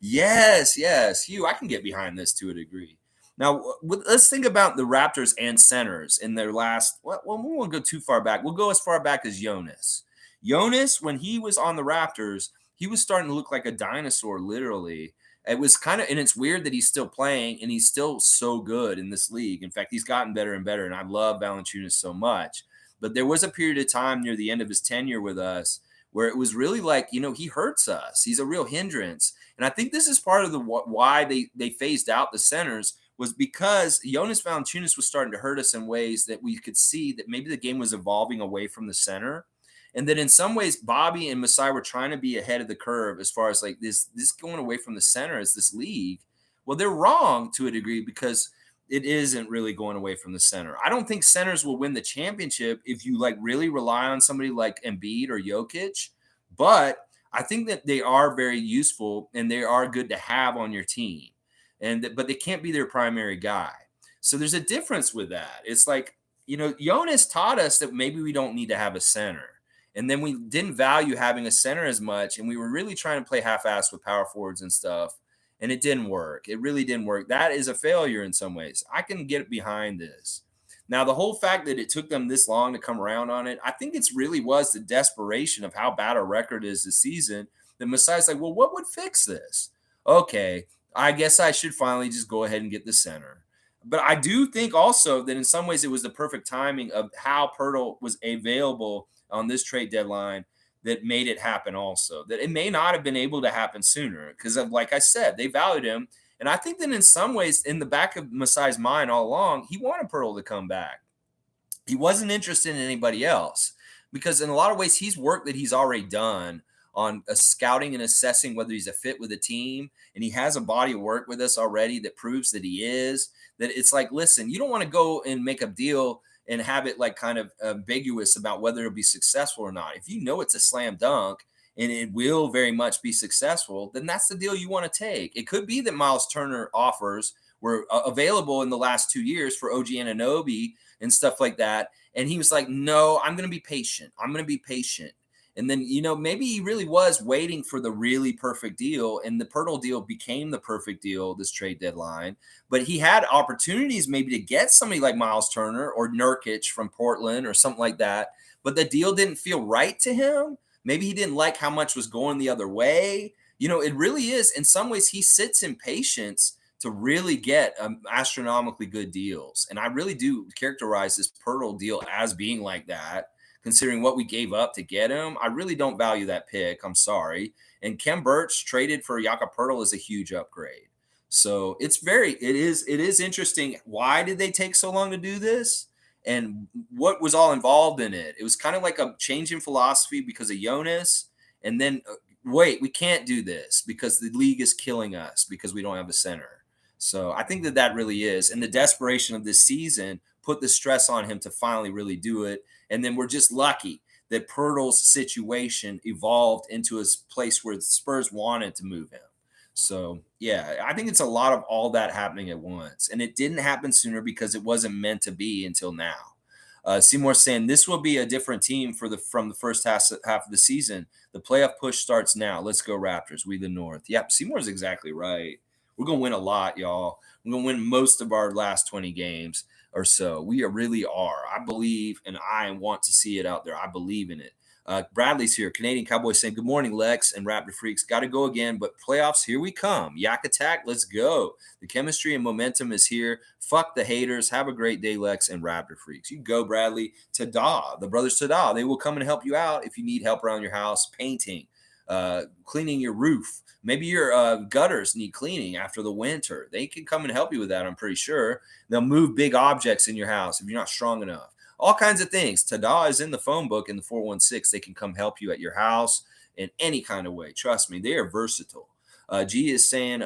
Yes, yes. Hugh, I can get behind this to a degree. Now, let's think about the Raptors and centers in their last. Well, we won't go too far back. We'll go as far back as Jonas. Jonas, when he was on the Raptors, he was starting to look like a dinosaur, literally. It was kind of, and it's weird that he's still playing and he's still so good in this league. In fact, he's gotten better and better, and I love Valanciunas so much. But there was a period of time near the end of his tenure with us where it was really like, he hurts us. He's a real hindrance. And I think this is part of the why they phased out the centers was because Jonas Valanciunas was starting to hurt us in ways that we could see that maybe the game was evolving away from the center. And then in some ways, Bobby and Masai were trying to be ahead of the curve as far as like this going away from the center as this league. Well, they're wrong to a degree because it isn't really going away from the center. I don't think centers will win the championship if you like really rely on somebody like Embiid or Jokic, but I think that they are very useful and they are good to have on your team. But they can't be their primary guy. So there's a difference with that. It's like, Jonas taught us that maybe we don't need to have a center. And then we didn't value having a center as much. And we were really trying to play half-assed with power forwards and stuff. And it didn't work. It really didn't work. That is a failure in some ways. I can get behind this. Now, the whole fact that it took them this long to come around on it, I think it's really was the desperation of how bad our record is this season. That Masai's like, well, what would fix this? Okay, I guess I should finally just go ahead and get the center. But I do think also that in some ways it was the perfect timing of how Poetle was available on this trade deadline that made it happen also. That it may not have been able to happen sooner because of, like I said, they valued him. And I think that in some ways, in the back of Masai's mind all along, he wanted Poetle to come back. He wasn't interested in anybody else because in a lot of ways, he's work that he's already done on scouting and assessing whether he's a fit with the team. And he has a body of work with us already that proves that he is. That it's like, listen, you don't want to go and make a deal and have it like kind of ambiguous about whether it'll be successful or not. If you know it's a slam dunk and it will very much be successful, then that's the deal you want to take. It could be that Miles Turner offers were available in the last 2 years for OG Anunoby and stuff like that. And he was like, no, I'm going to be patient. I'm going to be patient. And then, maybe he really was waiting for the really perfect deal. And the Poetle deal became the perfect deal, this trade deadline. But he had opportunities maybe to get somebody like Miles Turner or Nurkic from Portland or something like that. But the deal didn't feel right to him. Maybe he didn't like how much was going the other way. It really is. In some ways, he sits in patience to really get astronomically good deals. And I really do characterize this Poetle deal as being like that. Considering what we gave up to get him, I really don't value that pick. I'm sorry. And Kem Birch traded for Jakob Poeltl is a huge upgrade. So it is interesting. Why did they take so long to do this? And what was all involved in it? It was kind of like a change in philosophy because of Jonas. And then, wait, we can't do this because the league is killing us because we don't have a center. So I think that really is. And the desperation of this season put the stress on him to finally really do it. And then we're just lucky that Poeltl's situation evolved into a place where the Spurs wanted to move him. So, yeah, I think it's a lot of all that happening at once. And it didn't happen sooner because it wasn't meant to be until now. Seymour saying this will be a different team from the first half of the season. The playoff push starts now. Let's go Raptors. We the North. Yep, Seymour's exactly right. We're going to win a lot, y'all. We're going to win most of our last 20 games or so. We really are. I believe, and I want to see it out there. I believe in it. Bradley's here. Canadian Cowboy saying, good morning, Lex and Raptor Freaks. Got to go again, but playoffs, here we come. Yak Attack, let's go. The chemistry and momentum is here. Fuck the haters. Have a great day, Lex and Raptor Freaks. You go, Bradley. Tada, the brothers Tada. They will come and help you out if you need help around your house, painting, cleaning your roof. Maybe your gutters need cleaning after the winter. They can come and help you with that, I'm pretty sure. They'll move big objects in your house if you're not strong enough. All kinds of things. Tada is in the phone book in the 416. They can come help you at your house in any kind of way. Trust me, they are versatile. G is saying,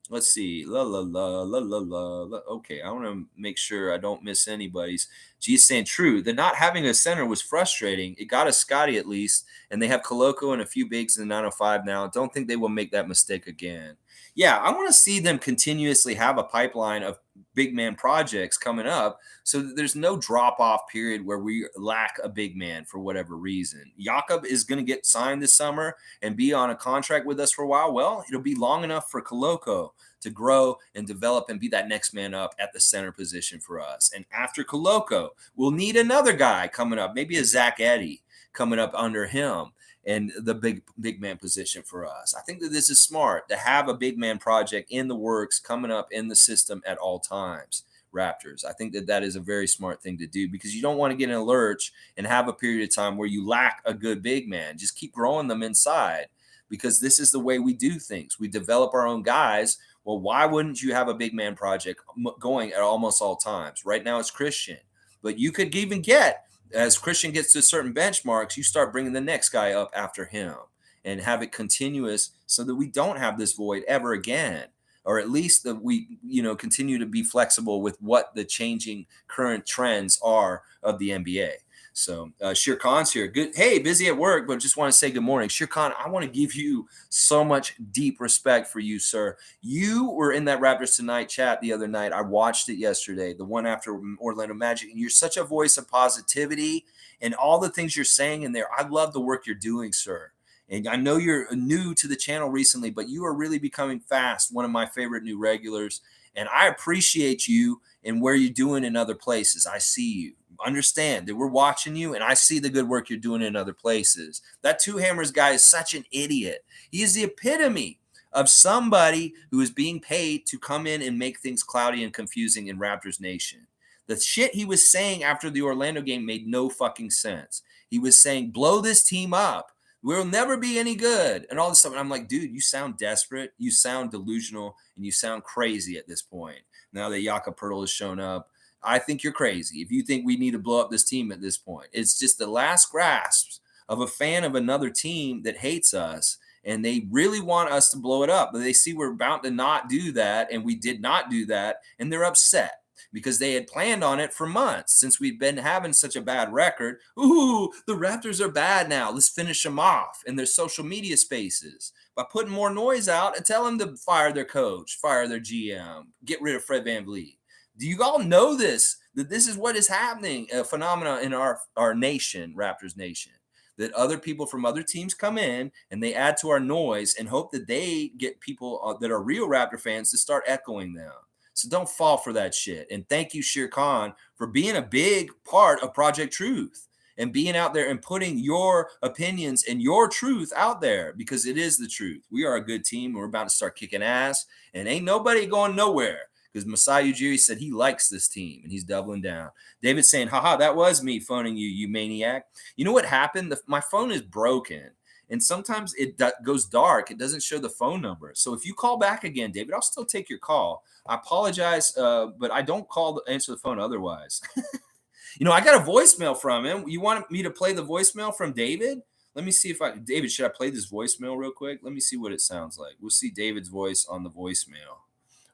Let's see. La la la la la la. Okay, I want to make sure I don't miss anybody's. G's saying true. The not having a center was frustrating. It got us Scotty at least, and they have Coloco and a few bigs in the 905 now. Don't think they will make that mistake again. Yeah, I want to see them continuously have a pipeline of big man projects coming up so that there's no drop off period where we lack a big man for whatever reason. Jakob is going to get signed this summer and be on a contract with us for a while. Well, it'll be long enough for Coloco to grow and develop and be that next man up at the center position for us. And after Coloco, we'll need another guy coming up, maybe a Zach Edey coming up under him and the big man position for us. I think that this is smart to have a big man project in the works coming up in the system at all times. Raptors. I think that that is a very smart thing to do because you don't want to get in a lurch and have a period of time where you lack a good big man. Just keep growing them inside because this is the way we do things. We develop our own guys. Well, why wouldn't you have a big man project going at almost all times? Right now it's Christian, but you could even get, as Christian gets to certain benchmarks, you start bringing the next guy up after him and have it continuous so that we don't have this void ever again, or at least that we, continue to be flexible with what the changing current trends are of the NBA. So Shir Khan's here. Good. Hey, busy at work, but just want to say good morning. Shir Khan, I want to give you so much deep respect for you, sir. You were in that Raptors Tonight chat the other night. I watched it yesterday, the one after Orlando Magic, and you're such a voice of positivity and all the things you're saying in there. I love the work you're doing, sir. And I know you're new to the channel recently, but you are really becoming fast one of my favorite new regulars. And I appreciate you and where you're doing in other places. I see you. Understand that we're watching you, and I see the good work you're doing in other places. That Two Hammers guy is such an idiot. He is the epitome of somebody who is being paid to come in and make things cloudy and confusing in Raptors Nation. The shit he was saying after the Orlando game made no fucking sense. He was saying, blow this team up. We'll never be any good. And all this stuff. And I'm like, dude, you sound desperate. You sound delusional. And you sound crazy at this point. Now that Jakob Poetle has shown up, I think you're crazy if you think we need to blow up this team at this point. It's just the last grasps of a fan of another team that hates us, and they really want us to blow it up. But they see we're about to not do that, and we did not do that, and they're upset because they had planned on it for months since we've been having such a bad record. Ooh, the Raptors are bad now. Let's finish them off in their social media spaces by putting more noise out and tell them to fire their coach, fire their GM, get rid of Fred VanVleet. Do you all know this? That this is what is happening, a phenomena in our nation, Raptors Nation, that other people from other teams come in and they add to our noise and hope that they get people that are real Raptor fans to start echoing them. So don't fall for that shit. And thank you, Shir Khan, for being a big part of Project Truth and being out there and putting your opinions and your truth out there because it is the truth. We are a good team. We're about to start kicking ass and ain't nobody going nowhere. Because Masai Ujiri said he likes this team and he's doubling down. David's saying, haha, that was me phoning you, you maniac. You know what happened? My phone is broken. And sometimes it goes dark. It doesn't show the phone number. So if you call back again, David, I'll still take your call. I apologize, but I don't answer the phone otherwise. I got a voicemail from him. You want me to play the voicemail from David? Let me see David, should I play this voicemail real quick? Let me see what it sounds like. We'll see David's voice on the voicemail.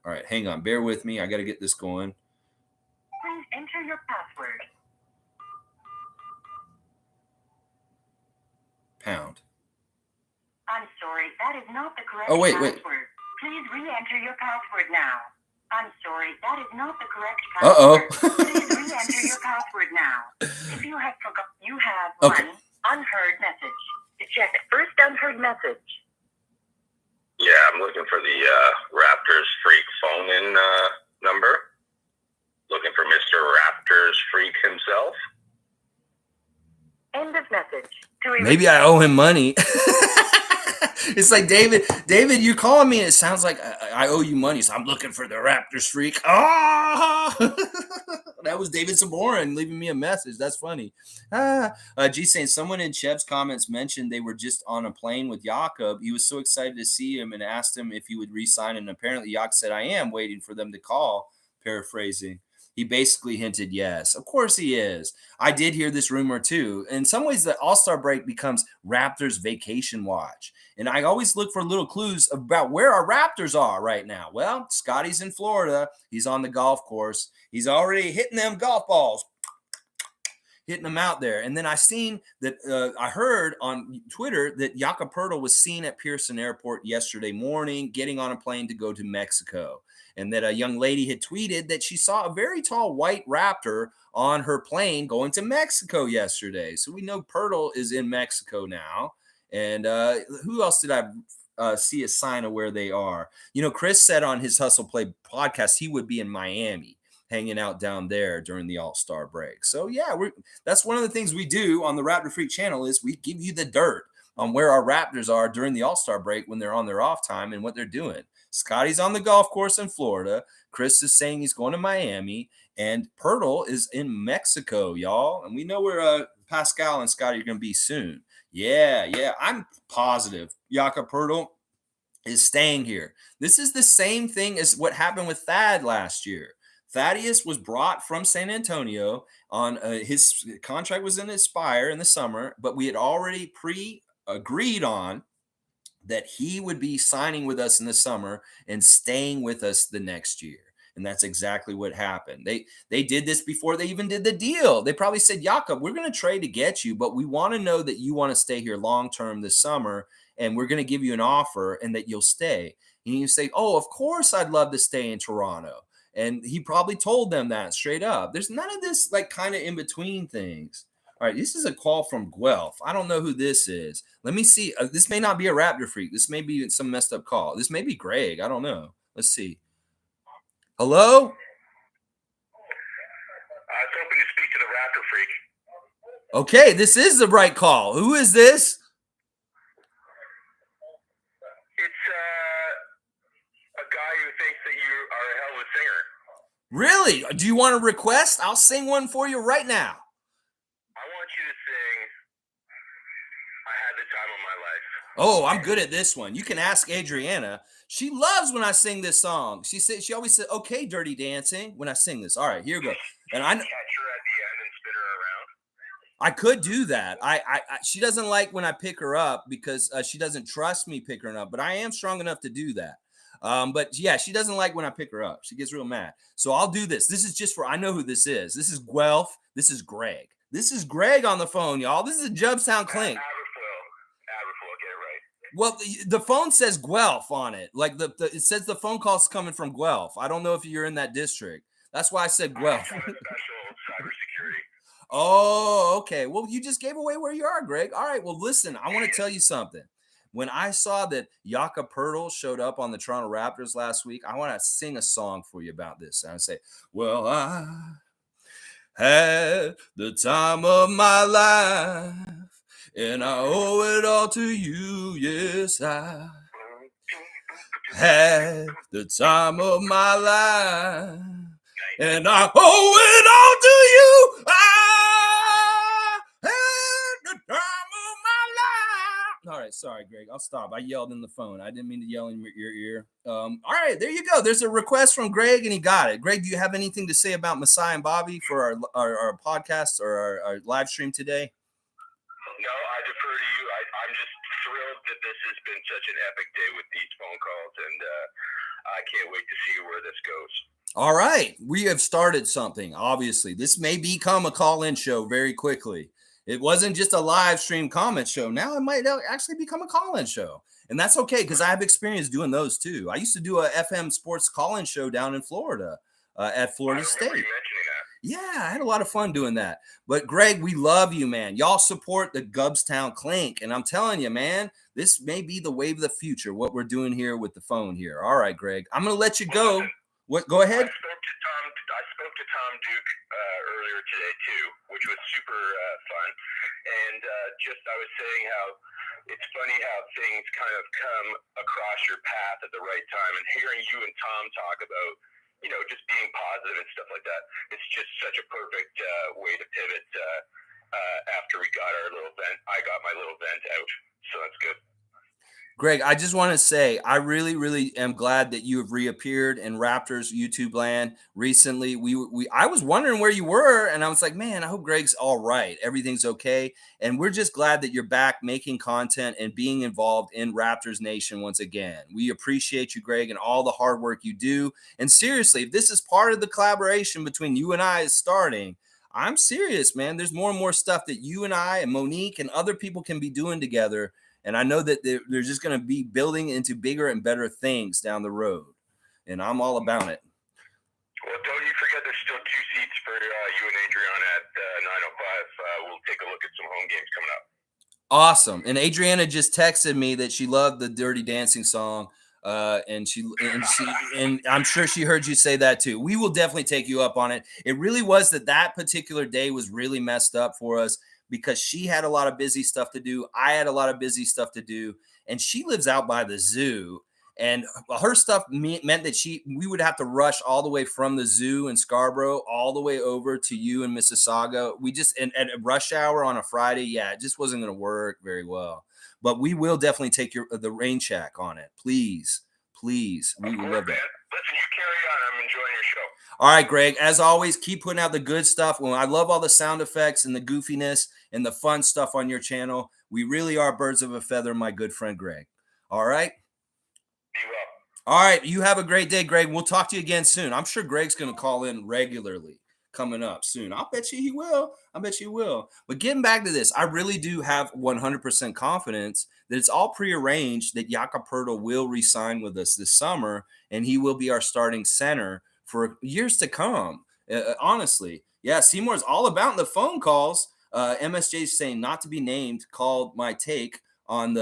All right, hang on. Bear with me. I got to get this going. Please enter your password. Pound. I'm sorry, that is not the correct wait. password. Please re-enter your password now. I'm sorry, that is not the correct password. Please re-enter your password now. If you have forgotten, you have one unheard message. To check first unheard message. Yeah, I'm looking for the Raptors Freak phone-in number. Looking for Mr. Raptors Freak himself. End of message. Maybe I owe him money. It's like, David, you're calling me and it sounds like I owe you money. So I'm looking for the Raptors Freak. That was David Saborin leaving me a message. That's funny. G saying someone in Chev's comments mentioned they were just on a plane with Jakob. He was so excited to see him and asked him if he would re-sign. And apparently Jakob said, I am waiting for them to call, paraphrasing. He basically hinted yes. Of course he is. I did hear this rumor too. In some ways, the All-Star break becomes Raptors vacation watch. And I always look for little clues about where our Raptors are right now. Well, Scotty's in Florida. He's on the golf course. He's already hitting them golf balls, hitting them out there. And then I seen that I heard on Twitter that Jakob Poetle was seen at Pearson Airport yesterday morning, getting on a plane to go to Mexico. And that a young lady had tweeted that she saw a very tall white Raptor on her plane going to Mexico yesterday. So we know Poetle is in Mexico now. And who else did I see a sign of where they are? You know, Chris said on his Hustle Play podcast he would be in Miami, hanging out down there during the All-Star break. So yeah, that's one of the things we do on the Raptor Freak channel is we give you the dirt on where our Raptors are during the All-Star break when they're on their off time and what they're doing. Scotty's on the golf course in Florida. Chris is saying he's going to Miami, and Poetle is in Mexico, y'all. And we know where Pascal and Scotty are going to be soon. Yeah, I'm positive Jakob Poetle is staying here. This is the same thing as what happened with Thad last year. Thaddeus was brought from San Antonio on his contract was going to expire in the summer, but we had already pre-agreed on that he would be signing with us in the summer and staying with us the next year. And that's exactly what happened. They did this before they even did the deal. They probably said, Jakob, we're going to trade to get you, but we want to know that you want to stay here long-term this summer, and we're going to give you an offer and that you'll stay. And you say, oh, of course I'd love to stay in Toronto. And he probably told them that straight up. There's none of this like kind of in between things. All right, this is a call from Guelph. I don't know who this is. Let me see. This may not be a Raptor Freak. This may be some messed up call. This may be Greg. I don't know. Let's see. Hello? I was hoping to speak to the Raptor Freak. Okay, this is the right call. Who is this? It's a guy who thinks that you are a hell of a singer. Really? Do you want a request? I'll sing one for you right now. I want you to sing I Had the Time of My Life. Oh, I'm good at this one. You can ask Adriana. She loves when I sing this song. She always said, okay, Dirty Dancing, when I sing this. All right, here we go. And I catch her at the end and spin her around. I could do that. She doesn't like when I pick her up because she doesn't trust me picking her up, but I am strong enough to do that. But yeah, she doesn't like when I pick her up. She gets real mad. So I'll do this. This is just I know who this is. This is Guelph. This is Greg. This is Greg on the phone, y'all. This is a Jubstown Clink. Aberfoyle, get it right. Well, the phone says Guelph on it. Like it says the phone call's coming from Guelph. I don't know if you're in that district. That's why I said Guelph. I have special cybersecurity. Oh, okay. Well, you just gave away where you are, Greg. All right. Well, listen, I want to tell you something. When I saw that Jakob Poetle showed up on the Toronto Raptors last week, I want to sing a song for you about this. And I say, well, I had the time of my life, and I owe it all to you. Yes, I had the time of my life, and I owe it all to you. I had the time of my life. All right, sorry, Greg. I'll stop. I yelled in the phone. I didn't mean to yell in your ear. All right, there you go. There's a request from Greg, and he got it. Greg, do you have anything to say about Masai and Bobby for our podcast or our live stream today? No, I defer to you. I'm just thrilled that this has been such an epic day with these phone calls, and I can't wait to see where this goes. All right. We have started something, obviously. This may become a call-in show very quickly. It wasn't just a live stream comment show. Now it might actually become a call-in show. And that's okay because I have experience doing those too. I used to do a FM sports call-in show down in Florida at Florida State. Yeah, I had a lot of fun doing that. But Greg, we love you, man. Y'all support the Gubstown Clink. And I'm telling you, man, this may be the wave of the future, what we're doing here with the phone here. All right, Greg, I'm going to let you go. What? Go ahead. I spoke to Tom Duke earlier today too, which was super fun. And I was saying how it's funny how things kind of come across your path at the right time. And hearing you and Tom talk about, just being positive and stuff like that, it's just such a perfect way to pivot. After we got our little vent, I got my little vent out, so that's good. Greg, I just want to say I really, really am glad that you have reappeared in Raptors YouTube land recently. I was wondering where you were, and I was like, man, I hope Greg's all right. Everything's okay, and we're just glad that you're back making content and being involved in Raptors Nation once again. We appreciate you, Greg, and all the hard work you do. And seriously, if this is part of the collaboration between you and I is starting, I'm serious, man. There's more and more stuff that you and I and Monique and other people can be doing together. And I know that they're just going to be building into bigger and better things down the road. And I'm all about it. Well, don't you forget there's still 2 seats for you and Adriana at 9:05. We'll take a look at some home games coming up. Awesome. And Adriana just texted me that she loved the Dirty Dancing song. And I'm sure she heard you say that too. We will definitely take you up on it. It really was that particular day was really messed up for us, because she had a lot of busy stuff to do. I had a lot of busy stuff to do. And she lives out by the zoo. And her stuff meant that we would have to rush all the way from the zoo in Scarborough all the way over to you in Mississauga. And at a rush hour on a Friday, yeah, it just wasn't going to work very well. But we will definitely take the rain check on it. Please. We would love that. Listen, you carry on. I'm enjoying your show. All right, Greg, as always, keep putting out the good stuff. Well, I love all the sound effects and the goofiness and the fun stuff on your channel. We really are birds of a feather, my good friend Greg. All right? Be well. All right, you have a great day, Greg. We'll talk to you again soon. I'm sure Greg's going to call in regularly coming up soon. I'll bet you he will. But getting back to this, I really do have 100% confidence that it's all prearranged that Jakob Poetle will re-sign with us this summer, and he will be our starting center for years to come. Honestly, yeah, Seymour's all about the phone calls. MSJ saying not to be named called my take on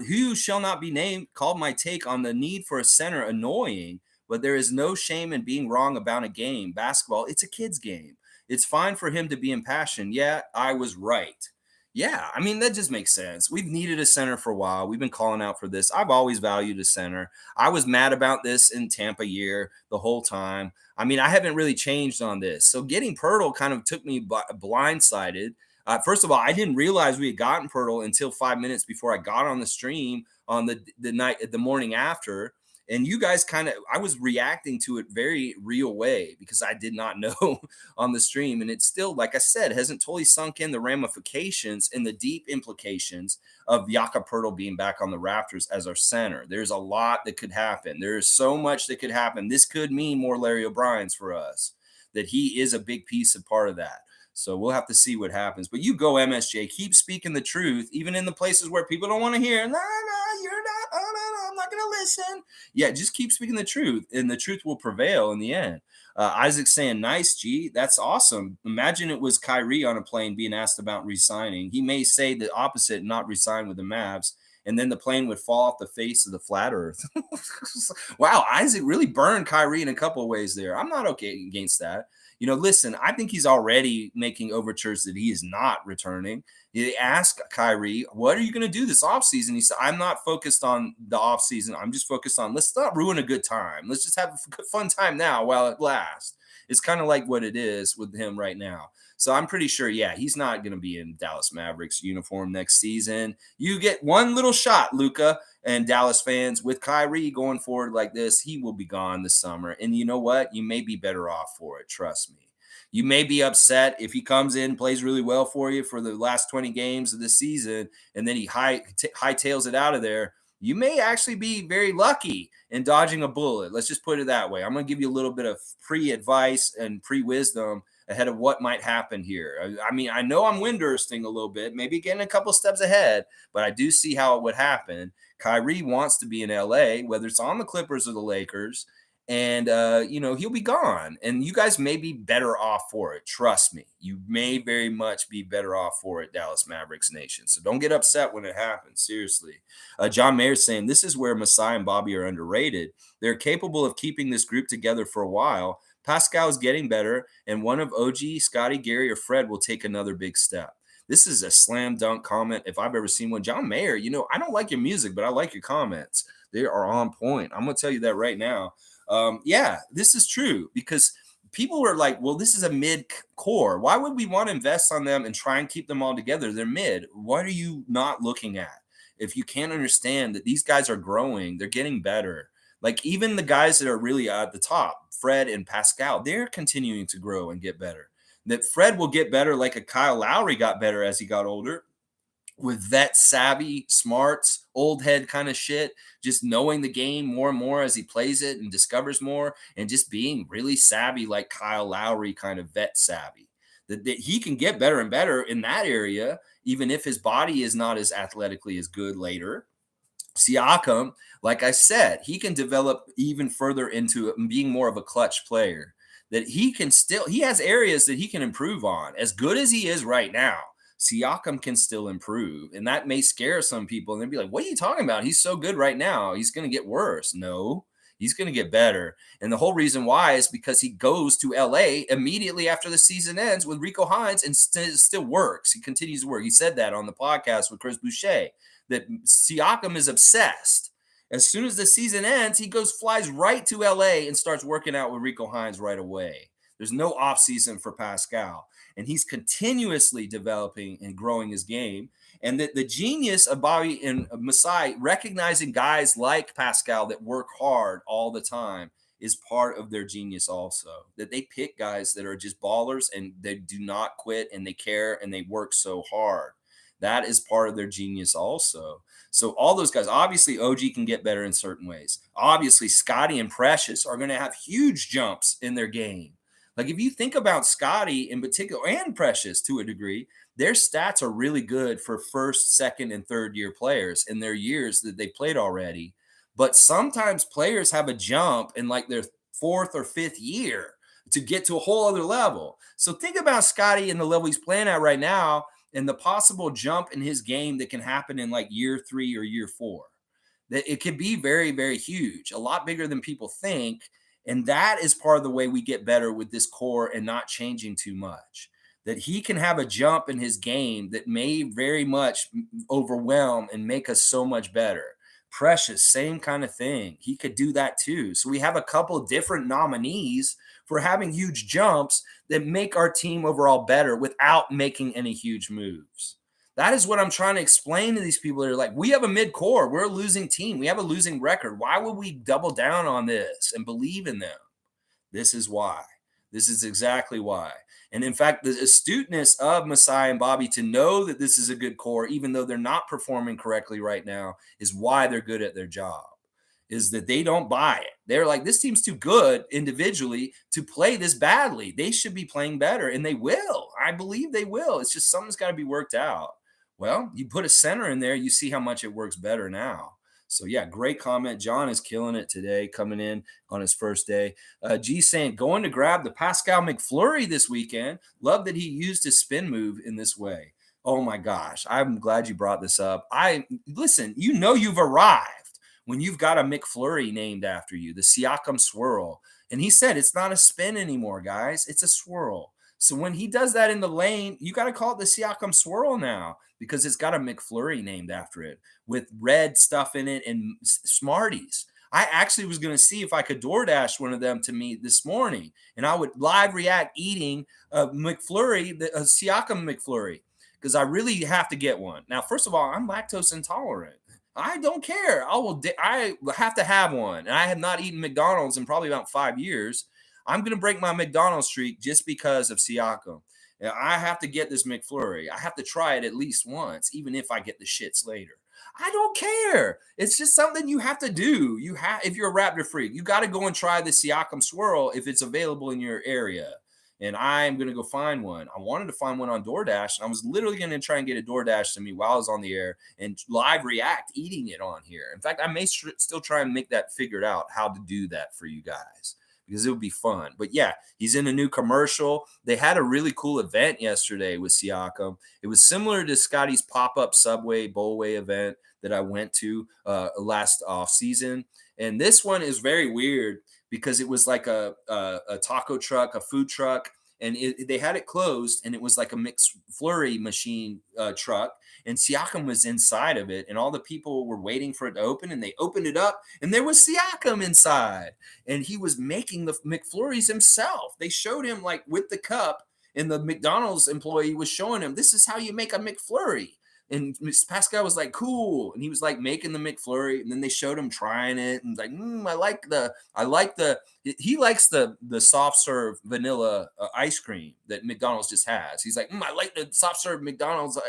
who shall not be named called my take on the need for a center annoying, but there is no shame in being wrong about a game. Basketball, it's a kid's game. It's fine for him to be impassioned. Yeah, I was right. Yeah, I mean, that just makes sense. We've needed a center for a while. We've been calling out for this. I've always valued a center. I was mad about this in Tampa year the whole time. I mean, I haven't really changed on this. So getting Poetle kind of took me blindsided. First of all, I didn't realize we had gotten Poetle until 5 minutes before I got on the stream on the morning after. And you guys I was reacting to it very real way because I did not know on the stream. And it's still, like I said, hasn't totally sunk in the ramifications and the deep implications of Jakob Poetle being back on the Raptors as our center. There's a lot that could happen. There is so much that could happen. This could mean more Larry O'Brien's for us, that he is a big piece of part of that. So we'll have to see what happens. But you go, MSJ. Keep speaking the truth, even in the places where people don't want to hear. No, you're not. Oh, no, I'm not going to listen. Yeah, just keep speaking the truth, and the truth will prevail in the end. Isaac's saying, nice, G. That's awesome. Imagine it was Kyrie on a plane being asked about re-signing. He may say the opposite, not re-sign with the Mavs, and then the plane would fall off the face of the flat earth. Wow, Isaac really burned Kyrie in a couple of ways there. I'm not okay against that. Listen, I think he's already making overtures that he is not returning. They asked Kyrie, what are you going to do this offseason? He said, I'm not focused on the offseason. I'm just focused on, let's not ruin a good time. Let's just have a fun time now while it lasts. It's kind of like what it is with him right now. So I'm pretty sure, yeah, he's not going to be in Dallas Mavericks uniform next season. You get one little shot, Luka and Dallas fans, with Kyrie going forward like this, he will be gone this summer. And you know what? You may be better off for it. Trust me. You may be upset if he comes in, plays really well for you for the last 20 games of the season, and then he hightails it out of there. You may actually be very lucky in dodging a bullet. Let's just put it that way. I'm going to give you a little bit of pre-advice and pre-wisdom ahead of what might happen here. I mean, I know I'm windbursting a little bit, maybe getting a couple steps ahead, but I do see how it would happen. Kyrie wants to be in LA, whether it's on the Clippers or the Lakers, and he'll be gone. And you guys may be better off for it. Trust me, you may very much be better off for it, Dallas Mavericks Nation. So don't get upset when it happens. Seriously. John Mayer's saying this is where Masai and Bobby are underrated. They're capable of keeping this group together for a while. Pascal is getting better, and one of OG, Scotty, Gary, or Fred will take another big step. This is a slam dunk comment if I've ever seen one. John Mayer, I don't like your music, but I like your comments. They are on point. I'm going to tell you that right now. Yeah, this is true because people were like, well, this is a mid-core. Why would we want to invest on them and try and keep them all together? They're mid. What are you not looking at? if you can't understand that these guys are growing, they're getting better. Like even the guys that are really at the top, Fred and Pascal, they're continuing to grow and get better. That Fred will get better like a Kyle Lowry got better as he got older, with vet savvy, smarts, old head kind of shit, just knowing the game more and more as he plays it and discovers more, and just being really savvy like Kyle Lowry kind of vet savvy. That he can get better and better in that area, even if his body is not as athletically as good later. Siakam, like I said, he can develop even further into being more of a clutch player. That he has areas that he can improve on. As good as he is right now, Siakam can still improve. And that may scare some people. And they'll be like, what are you talking about? He's so good right now. He's going to get worse. No, he's going to get better. And the whole reason why is because he goes to LA immediately after the season ends with Rico Hines and still works. He continues to work. He said that on the podcast with Chris Boucher, that Siakam is obsessed. As soon as the season ends, he flies right to LA and starts working out with Rico Hines right away. There's no off season for Pascal, and he's continuously developing and growing his game. And the genius of Bobby and Masai recognizing guys like Pascal that work hard all the time is part of their genius also. That they pick guys that are just ballers and they do not quit and they care and they work so hard. That is part of their genius also. So all those guys, obviously OG can get better in certain ways. Obviously Scotty and Precious are going to have huge jumps in their game. Like if you think about Scotty in particular and Precious to a degree, their stats are really good for first, second, and third year players in their years that they played already. But sometimes players have a jump in like their fourth or fifth year to get to a whole other level. So think about Scotty and the level he's playing at right now and the possible jump in his game that can happen in like year 3 or year 4. That it could be very, very huge, a lot bigger than people think. And that is part of the way we get better with this core and not changing too much. That he can have a jump in his game that may very much overwhelm and make us so much better. Precious, same kind of thing. He could do that too. So we have a couple different nominees for having huge jumps that make our team overall better without making any huge moves. That is what I'm trying to explain to these people that are like, we have a mid-core. We're a losing team. We have a losing record. Why would we double down on this and believe in them? This is why. This is exactly why. And in fact, the astuteness of Masai and Bobby to know that this is a good core, even though they're not performing correctly right now, is why they're good at their job. Is that they don't buy it. They're like, this team's too good individually to play this badly. They should be playing better, and they will. I believe they will. It's just something's got to be worked out. Well, you put a center in there, you see how much it works better now. So, yeah, great comment. John is killing it today, coming in on his first day. G saying, going to grab the Pascal McFlurry this weekend. Love that he used his spin move in this way. Oh, my gosh. I'm glad you brought this up. Listen, you know you've arrived when you've got a McFlurry named after you, the Siakam swirl. And he said it's not a spin anymore, guys. It's a swirl. So when he does that in the lane, you got to call it the Siakam swirl now because it's got a McFlurry named after it with red stuff in it and Smarties. I actually was going to see if I could DoorDash one of them to me this morning, and I would live react eating a McFlurry, a Siakam McFlurry, because I really have to get one. Now, first of all, I'm lactose intolerant. I don't care. I have to have one. And I have not eaten McDonald's in probably about 5 years. I'm going to break my McDonald's streak just because of Siakam. I have to get this McFlurry. I have to try it at least once, even if I get the shits later. I don't care. It's just something you have to do. If you're a Raptor freak, you got to go and try the Siakam swirl if it's available in your area. And I'm going to go find one. I wanted to find one on DoorDash, and I was literally going to try and get a DoorDash to me while I was on the air and live react eating it on here. In fact, I may still try and make that figured out how to do that for you guys, because it would be fun. But yeah, he's in a new commercial. They had a really cool event yesterday with Siakam. It was similar to Scotty's pop-up Subway Bowlway event that I went to last off season. And this one is very weird because it was like a taco truck, a food truck, and they had it closed, and it was like a McFlurry machine truck, and Siakam was inside of it, and all the people were waiting for it to open, and they opened it up, and there was Siakam inside, and he was making the McFlurries himself. They showed him like with the cup, and the McDonald's employee was showing him, this is how you make a McFlurry. And Pascal was like, cool. And he was like making the McFlurry. And then they showed him trying it. And like, he likes the soft serve vanilla ice cream that McDonald's just has. He's like, I like the soft serve McDonald's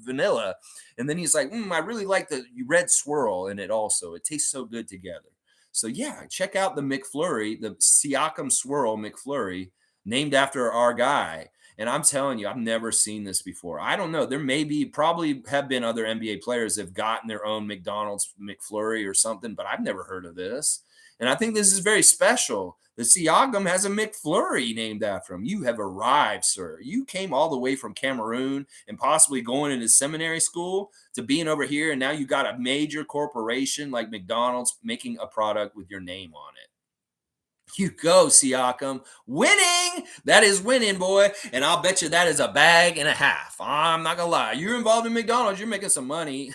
vanilla. And then he's like, I really like the red swirl in it also. It tastes so good together. So yeah, check out the McFlurry, the Siakam Swirl McFlurry, named after our guy. And I'm telling you, I've never seen this before. I don't know. There probably have been other NBA players that have gotten their own McDonald's McFlurry or something, but I've never heard of this. And I think this is very special. The Siakam has a McFlurry named after him. You have arrived, sir. You came all the way from Cameroon and possibly going into seminary school to being over here, and now you got a major corporation like McDonald's making a product with your name on it. You go, Siakam. Winning! That is winning, boy. And I'll bet you that is a bag and a half. I'm not going to lie. You're involved in McDonald's. You're making some money.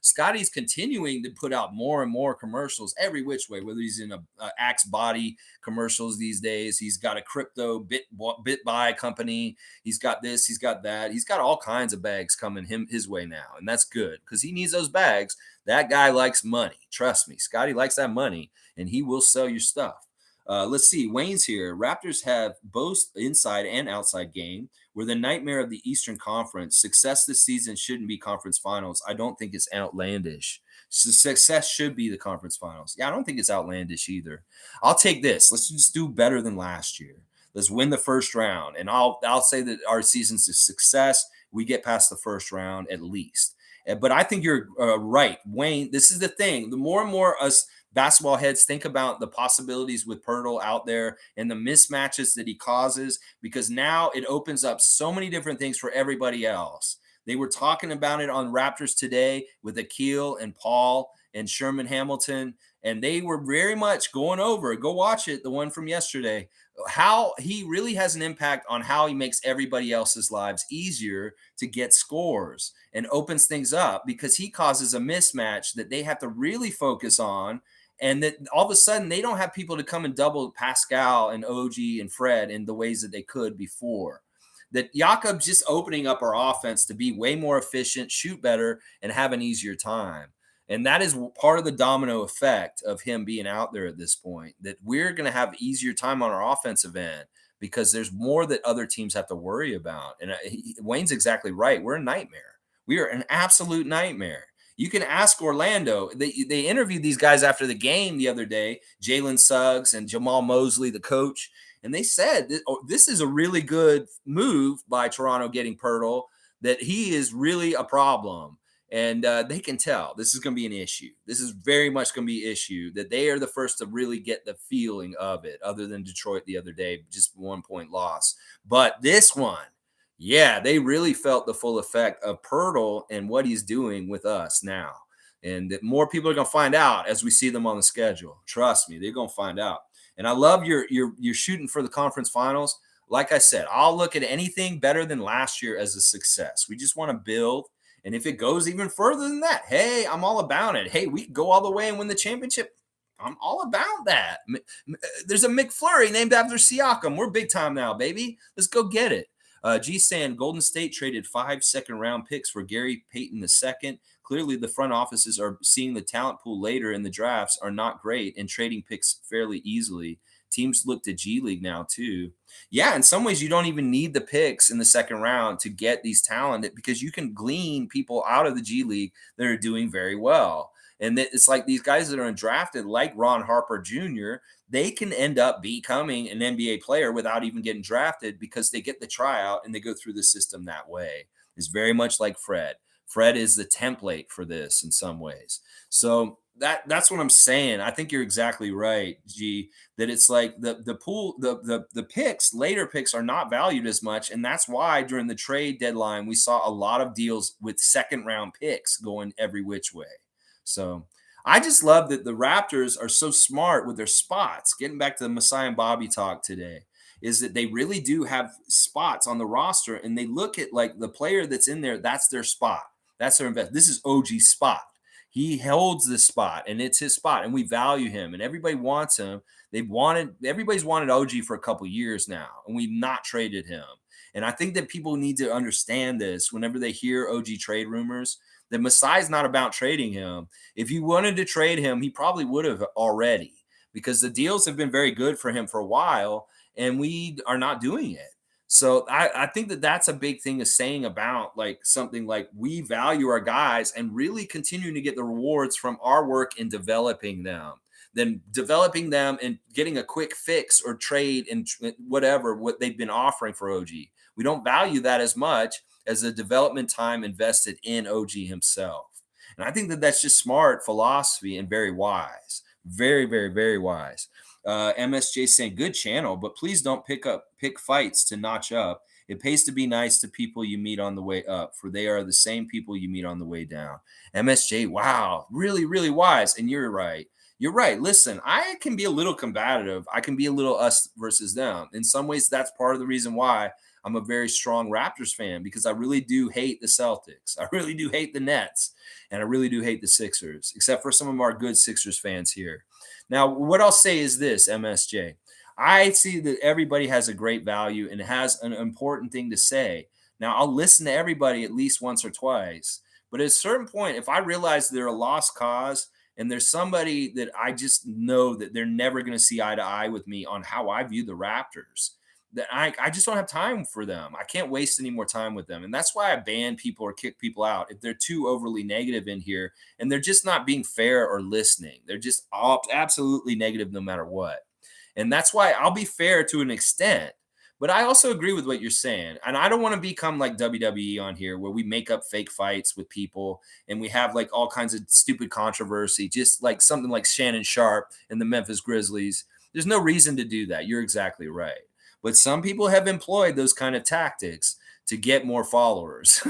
Scotty's continuing to put out more and more commercials every which way, whether he's in a Axe Body commercials these days. He's got a crypto BitBuy company. He's got this. He's got that. He's got all kinds of bags coming his way now. And that's good because he needs those bags. That guy likes money. Trust me. Scotty likes that money. And he will sell your stuff. Let's see. Wayne's here. Raptors have both inside and outside game. We're the nightmare of the Eastern Conference. Success this season shouldn't be conference finals. I don't think it's outlandish. Success should be the conference finals. Yeah, I don't think it's outlandish either. I'll take this. Let's just do better than last year. Let's win the first round. And I'll say that our season's a success. We get past the first round at least. But I think you're right, Wayne. This is the thing. The more and more us basketball heads think about the possibilities with Poetle out there and the mismatches that he causes, because now it opens up so many different things for everybody else. They were talking about it on Raptors Today with Akil and Paul and Sherman Hamilton, and they were very much going over, go watch it, the one from yesterday, how he really has an impact on how he makes everybody else's lives easier to get scores and opens things up because he causes a mismatch that they have to really focus on. And that all of a sudden they don't have people to come and double Pascal and O.G. and Fred in the ways that they could before. That Jakob's just opening up our offense to be way more efficient, shoot better, and have an easier time. And that is part of the domino effect of him being out there at this point, that we're going to have easier time on our offensive end because there's more that other teams have to worry about. And Wayne's exactly right. We're a nightmare. We are an absolute nightmare. You can ask Orlando. They interviewed these guys after the game the other day, Jalen Suggs and Jamal Mosley, the coach, and they said this is a really good move by Toronto getting Poetle, that he is really a problem. And they can tell this is going to be an issue. This is very much going to be an issue, that they are the first to really get the feeling of it, other than Detroit the other day, just 1 point loss. But this one, yeah, they really felt the full effect of Poetle and what he's doing with us now. And that more people are going to find out as we see them on the schedule. Trust me, they're going to find out. And I love you're shooting for the conference finals. Like I said, I'll look at anything better than last year as a success. We just want to build. And if it goes even further than that, hey, I'm all about it. Hey, we can go all the way and win the championship. I'm all about that. There's a McFlurry named after Siakam. We're big time now, baby. Let's go get it. G saying Golden State traded 5 second-round picks for Gary Payton II. Clearly, the front offices are seeing the talent pool later in the drafts are not great and trading picks fairly easily. Teams look to G League now, too. Yeah, in some ways, you don't even need the picks in the second round to get these talented because you can glean people out of the G League that are doing very well. And it's like these guys that are undrafted, like Ron Harper Jr., they can end up becoming an NBA player without even getting drafted because they get the tryout and they go through the system that way. It's very much like Fred. Fred is the template for this in some ways. So that's what I'm saying. I think you're exactly right, G, that it's like the pool, the picks, later picks are not valued as much. And that's why during the trade deadline, we saw a lot of deals with second round picks going every which way. So I just love that the Raptors are so smart with their spots. Getting back to the Masai and Bobby talk today, is that they really do have spots on the roster, and they look at like the player that's in there, that's their spot. That's their investment. This is OG's spot. He holds this spot, and it's his spot, and we value him, and everybody wants him. Everybody's wanted OG for a couple years now, and we've not traded him. And I think that people need to understand this whenever they hear OG trade rumors, that Masai's not about trading him. If you wanted to trade him, he probably would have already, because the deals have been very good for him for a while, and we are not doing it. So I think that that's a big thing of saying about like something like we value our guys and really continuing to get the rewards from our work in developing them, than developing them and getting a quick fix or trade and whatever what they've been offering for OG. We don't value that as much as the development time invested in OG himself. And I think that that's just smart philosophy and very wise. Very, very, very wise. MSJ saying, good channel, but please don't pick fights to notch up. It pays to be nice to people you meet on the way up, for they are the same people you meet on the way down. MSJ, wow, really, really wise. And you're right. You're right. Listen, I can be a little combative. I can be a little us versus them. In some ways, that's part of the reason why I'm a very strong Raptors fan, because I really do hate the Celtics. I really do hate the Nets. And I really do hate the Sixers, except for some of our good Sixers fans here. Now, what I'll say is this, MSJ. I see that everybody has a great value and has an important thing to say. Now, I'll listen to everybody at least once or twice. But at a certain point, if I realize they're a lost cause and there's somebody that I just know that they're never going to see eye to eye with me on how I view the Raptors, that I just don't have time for them. I can't waste any more time with them. And that's why I ban people or kick people out if they're too overly negative in here and they're just not being fair or listening. They're just absolutely negative no matter what. And that's why I'll be fair to an extent. But I also agree with what you're saying. And I don't want to become like WWE on here where we make up fake fights with people and we have like all kinds of stupid controversy, just like something like Shannon Sharp and the Memphis Grizzlies. There's no reason to do that. You're exactly right. But some people have employed those kind of tactics to get more followers.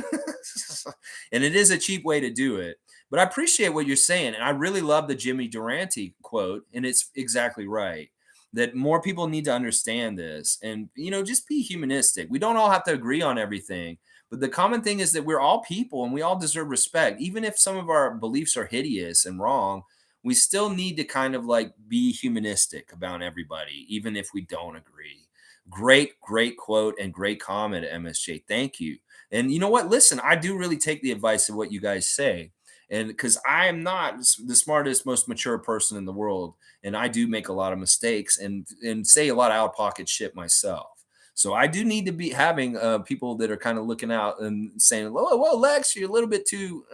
And it is a cheap way to do it. But I appreciate what you're saying. And I really love the Jimmy Durante quote. And it's exactly right, that more people need to understand this and, just be humanistic. We don't all have to agree on everything. But the common thing is that we're all people and we all deserve respect. Even if some of our beliefs are hideous and wrong, we still need to kind of like be humanistic about everybody, even if we don't agree. Great quote and great comment, MSJ. Thank you. And you know what? Listen, I do really take the advice of what you guys say. And because I am not the smartest, most mature person in the world, and I do make a lot of mistakes and say a lot of out of pocket shit myself. So I do need to be having people that are kind of looking out and saying, "Whoa, Lex, you're a little bit too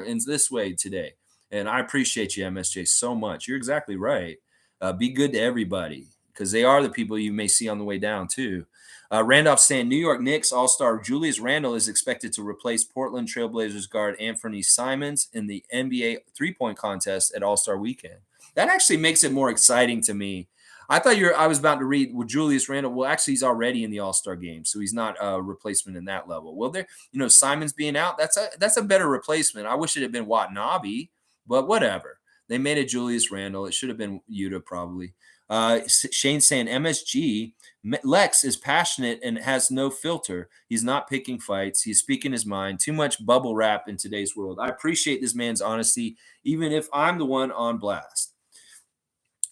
in this way today." And I appreciate you, MSJ, so much. You're exactly right. Be good to everybody, because they are the people you may see on the way down too. Randolph saying New York Knicks All-Star Julius Randle is expected to replace Portland Trailblazers guard Anthony Simons in the NBA three-point contest at All-Star Weekend. That actually makes it more exciting to me. I was about to read with Julius Randle. Well, actually, he's already in the All-Star game, so he's not a replacement in that level. Well, Simons being out, that's a better replacement. I wish it had been Watanabe, but whatever. They made it Julius Randle. It should have been Yuta probably. Shane saying MSG Lex is passionate and has no filter. He's not picking fights. He's speaking his mind. Too much bubble wrap in today's world. I appreciate this man's honesty, even if I'm the one on blast.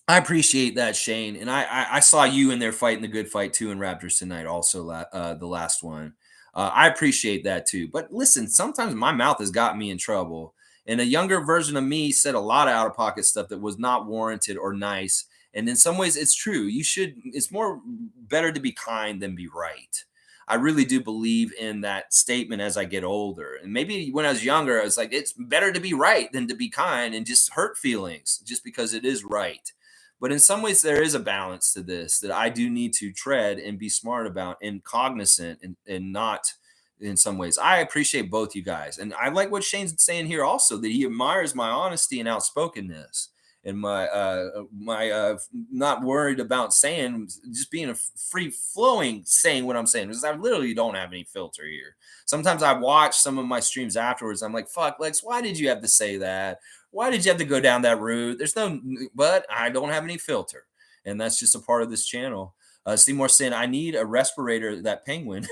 I appreciate that, Shane. And I saw you in there fighting the good fight too in Raptors tonight. Also, the last one. I appreciate that too. But listen, sometimes my mouth has gotten me in trouble. And a younger version of me said a lot of out of pocket stuff that was not warranted or nice. And in some ways, it's true. It's more better to be kind than be right. I really do believe in that statement as I get older. And maybe when I was younger, I was like, it's better to be right than to be kind and just hurt feelings just because it is right. But in some ways, there is a balance to this that I do need to tread and be smart about and cognizant and not in some ways. I appreciate both you guys. And I like what Shane's saying here also, that he admires my honesty and outspokenness. And my not worried about saying, just being a free flowing, saying what I'm saying, because I literally don't have any filter here. Sometimes I watch some of my streams afterwards. I'm like, fuck, Lex, why did you have to say that? Why did you have to go down that route? But I don't have any filter. And that's just a part of this channel. Seymour saying, I need a respirator. That penguin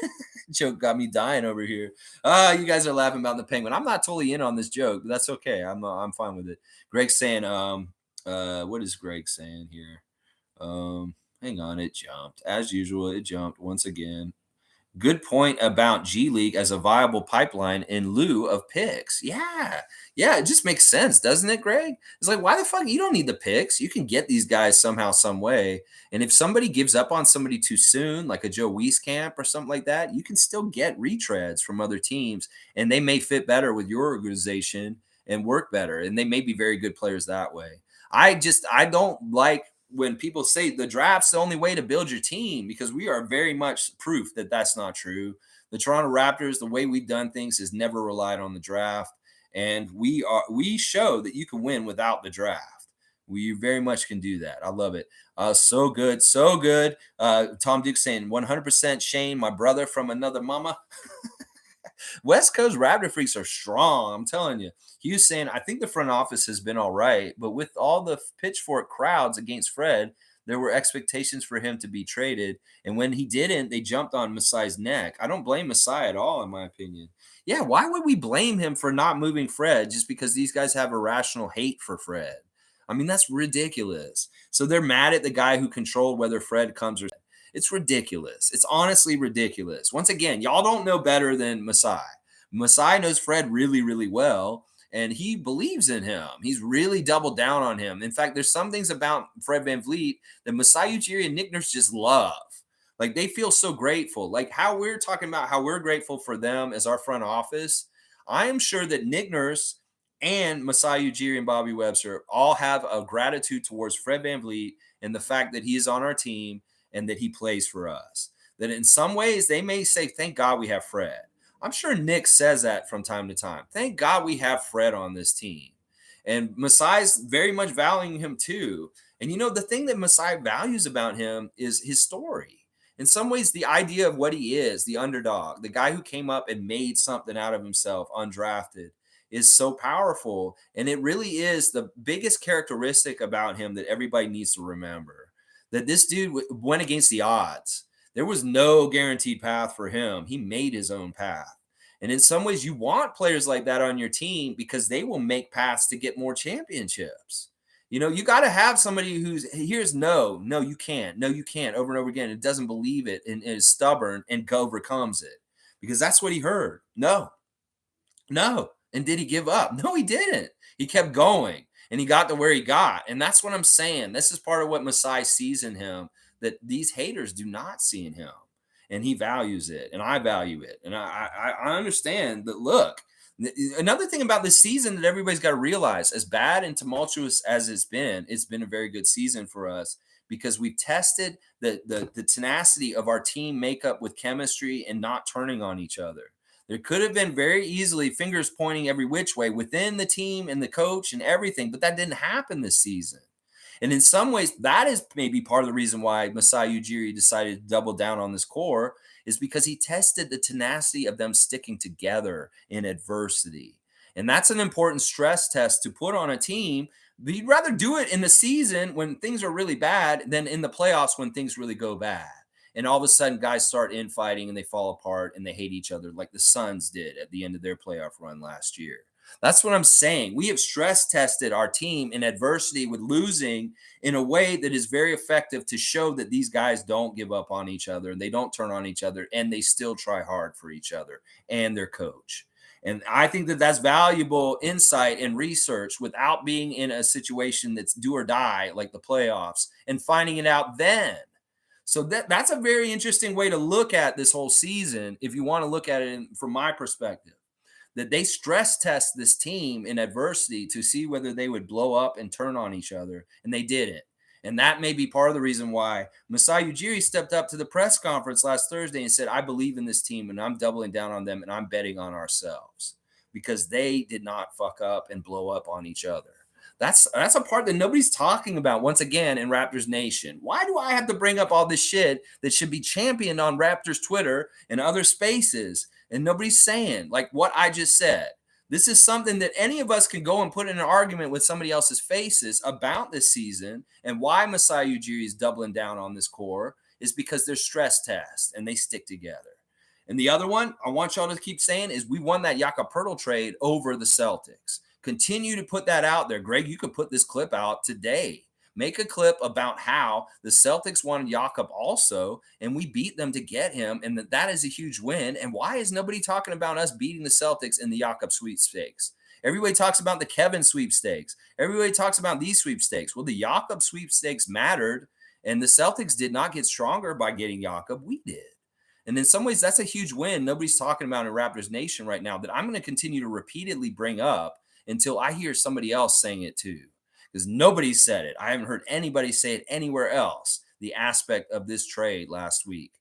joke got me dying over here. You guys are laughing about the penguin. I'm not totally in on this joke, but that's okay. I'm fine with it. Greg's saying, what is Greg saying here? Hang on, it jumped. As usual, it jumped once again. Good point about G League as a viable pipeline in lieu of picks. Yeah, it just makes sense, doesn't it, Greg? It's like, why the fuck? You don't need the picks. You can get these guys somehow, some way. And if somebody gives up on somebody too soon, like a Joe Wieskamp or something like that, you can still get retreads from other teams, and they may fit better with your organization and work better, and they may be very good players that way. I don't like when people say the draft's the only way to build your team, because we are very much proof that that's not true. The Toronto Raptors, the way we've done things, has never relied on the draft, and we show that you can win without the draft. We very much can do that. I love it. So good, so good. Tom Duke saying 100% Shane, my brother from another mama. West Coast Raptor freaks are strong. I'm telling you. Hughes saying, I think the front office has been all right, but with all the pitchfork crowds against Fred, there were expectations for him to be traded. And when he didn't, they jumped on Masai's neck. I don't blame Masai at all, in my opinion. Yeah, why would we blame him for not moving Fred just because these guys have irrational hate for Fred? I mean, that's ridiculous. So they're mad at the guy who controlled whether Fred comes or it's ridiculous. It's honestly ridiculous. Once again, y'all don't know better than Masai. Masai knows Fred really, really well, and he believes in him. He's really doubled down on him. In fact, there's some things about Fred VanVleet that Masai Ujiri and Nick Nurse just love. Like, they feel so grateful. Like how we're talking about how we're grateful for them as our front office. I am sure that Nick Nurse and Masai Ujiri and Bobby Webster all have a gratitude towards Fred VanVleet and the fact that he is on our team and that he plays for us. That in some ways they may say, thank God we have Fred. I'm sure Nick says that from time to time. Thank God we have Fred on this team. And Masai's very much valuing him too. And you know, the thing that Masai values about him is his story. In some ways, the idea of what he is, the underdog, the guy who came up and made something out of himself undrafted, is so powerful. And it really is the biggest characteristic about him that everybody needs to remember. That this dude went against the odds. There was no guaranteed path for him. He made his own path. And in some ways, you want players like that on your team because they will make paths to get more championships. You know, you got to have somebody who's here's no, you can't, over and over again. It doesn't believe it and is stubborn and overcomes it, because that's what he heard. No. And did he give up? No, he didn't. He kept going. And he got to where he got. And that's what I'm saying. This is part of what Masai sees in him that these haters do not see in him. And he values it. And I value it. And I understand that, look, another thing about this season that everybody's got to realize, as bad and tumultuous as it's been a very good season for us because we've tested the tenacity of our team makeup with chemistry and not turning on each other. There could have been very easily fingers pointing every which way within the team and the coach and everything, but that didn't happen this season. And in some ways, that is maybe part of the reason why Masai Ujiri decided to double down on this core, is because he tested the tenacity of them sticking together in adversity. And that's an important stress test to put on a team. But you'd rather do it in the season when things are really bad than in the playoffs when things really go bad. And all of a sudden, guys start infighting and they fall apart and they hate each other like the Suns did at the end of their playoff run last year. That's what I'm saying. We have stress tested our team in adversity with losing in a way that is very effective to show that these guys don't give up on each other and they don't turn on each other and they still try hard for each other and their coach. And I think that that's valuable insight and research without being in a situation that's do or die like the playoffs and finding it out then. So that's a very interesting way to look at this whole season, if you want to look at it from my perspective, that they stress test this team in adversity to see whether they would blow up and turn on each other, and they didn't. And that may be part of the reason why Masai Ujiri stepped up to the press conference last Thursday and said, I believe in this team, and I'm doubling down on them, and I'm betting on ourselves, because they did not fuck up and blow up on each other. That's a part that nobody's talking about once again in Raptors Nation. Why do I have to bring up all this shit that should be championed on Raptors Twitter and other spaces, and nobody's saying like what I just said? This is something that any of us can go and put in an argument with somebody else's faces about this season and why Masai Ujiri is doubling down on this core is because they're stress tests and they stick together. And the other one I want y'all to keep saying is we won that Poetle trade over the Celtics. Continue to put that out there. Greg, you could put this clip out today. Make a clip about how the Celtics wanted Jakob also, and we beat them to get him, and that is a huge win. And why is nobody talking about us beating the Celtics in the Jakob sweepstakes? Everybody talks about the Kevin sweepstakes. Everybody talks about these sweepstakes. Well, the Jakob sweepstakes mattered, and the Celtics did not get stronger by getting Jakob. We did. And in some ways, that's a huge win nobody's talking about in Raptors Nation right now that I'm going to continue to repeatedly bring up until I hear somebody else saying it too. Because nobody said it. I haven't heard anybody say it anywhere else, the aspect of this trade last week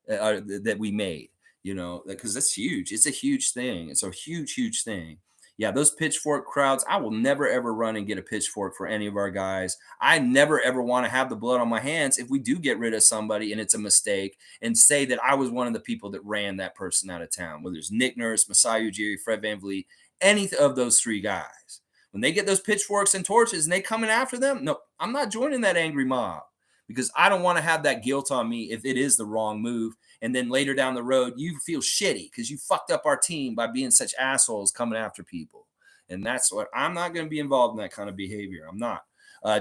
that we made, because that's huge. It's a huge thing. It's a huge, huge thing. Yeah, those pitchfork crowds, I will never, ever run and get a pitchfork for any of our guys. I never, ever want to have the blood on my hands if we do get rid of somebody and it's a mistake and say that I was one of the people that ran that person out of town, whether it's Nick Nurse, Masai Ujiri, Fred VanVleet, any of those three guys. When they get those pitchforks and torches and they coming after them, no, I'm not joining that angry mob because I don't want to have that guilt on me if it is the wrong move. And then later down the road, you feel shitty because you fucked up our team by being such assholes coming after people. And that's what I'm not going to be involved in that kind of behavior. I'm not.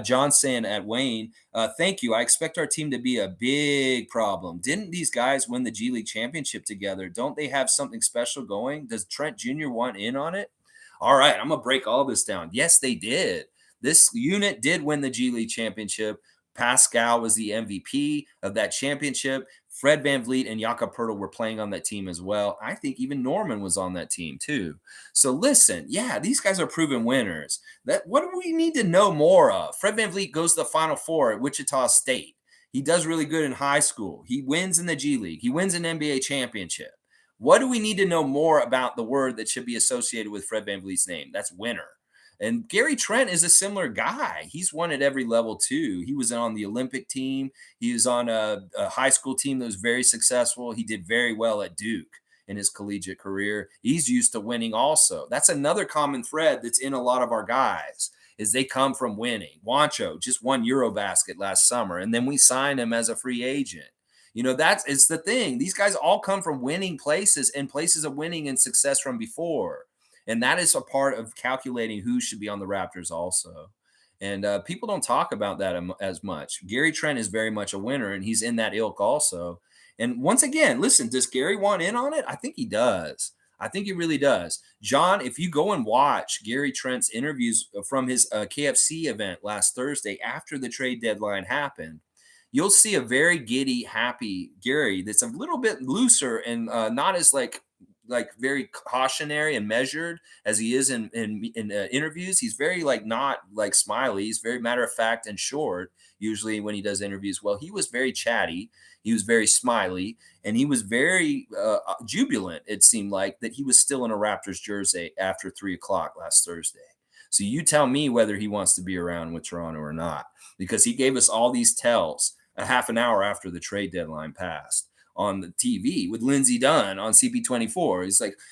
John saying at Wayne, thank you. I expect our team to be a big problem. Didn't these guys win the G League championship together? Don't they have something special going? Does Trent Jr. want in on it? All right, I'm going to break all this down. Yes, they did. This unit did win the G League championship. Pascal was the MVP of that championship. Fred VanVleet and Jakob Poetle were playing on that team as well. I think even Norman was on that team too. So listen, yeah, these guys are proven winners. What do we need to know more of? Fred VanVleet goes to the Final Four at Wichita State. He does really good in high school. He wins in the G League. He wins an NBA championship. What do we need to know more about the word that should be associated with Fred VanVleet's name? That's winner. And Gary Trent is a similar guy. He's won at every level too. He was on the Olympic team. He was on a high school team that was very successful. He did very well at Duke in his collegiate career. He's used to winning also. That's another common thread that's in a lot of our guys is they come from winning. Juancho just won Eurobasket last summer, and then we signed him as a free agent. It's the thing. These guys all come from winning places and places of winning and success from before. And that is a part of calculating who should be on the Raptors also. And people don't talk about that as much. Gary Trent is very much a winner, and he's in that ilk also. And once again, listen, does Gary want in on it? I think he does. I think he really does. John, if you go and watch Gary Trent's interviews from his KFC event last Thursday after the trade deadline happened, you'll see a very giddy, happy Gary that's a little bit looser and not as like very cautionary and measured as he is in interviews. He's very not smiley. He's very matter of fact and short usually when he does interviews. Well, he was very chatty. He was very smiley, and he was very jubilant. It seemed like that he was still in a Raptors jersey after 3:00 last Thursday. So you tell me whether he wants to be around with Toronto or not, because he gave us all these tells a half an hour after the trade deadline passed on the TV with Lindsey Dunn on CP24.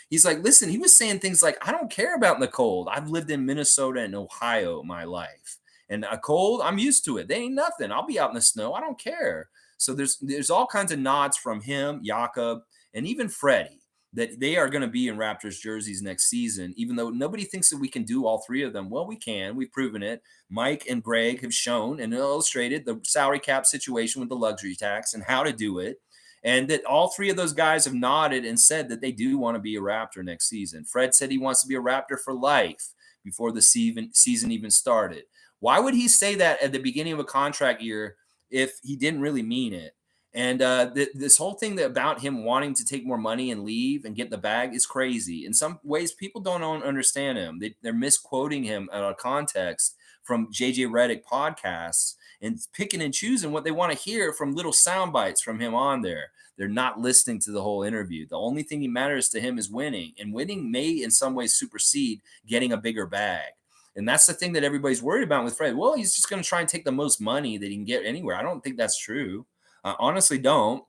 He's like, listen, he was saying things like, I don't care about the cold. I've lived in Minnesota and Ohio my life. And a cold, I'm used to it. They ain't nothing. I'll be out in the snow. I don't care. So there's all kinds of nods from him, Jakob, and even Freddie that they are going to be in Raptors jerseys next season, even though nobody thinks that we can do all three of them. Well, we can. We've proven it. Mike and Greg have shown and illustrated the salary cap situation with the luxury tax and how to do it. And that all three of those guys have nodded and said that they do want to be a Raptor next season. Fred said he wants to be a Raptor for life before the season even started. Why would he say that at the beginning of a contract year if he didn't really mean it? And this whole thing about him wanting to take more money and leave and get the bag is crazy. In some ways, people don't understand him. They're misquoting him out of context from JJ Redick podcasts and picking and choosing what they want to hear from little sound bites from him on there. They're not listening to the whole interview. The only thing that matters to him is winning, and winning may in some ways supersede getting a bigger bag. And that's the thing that everybody's worried about with Fred. Well, he's just going to try and take the most money that he can get anywhere. I don't think that's true. I honestly don't.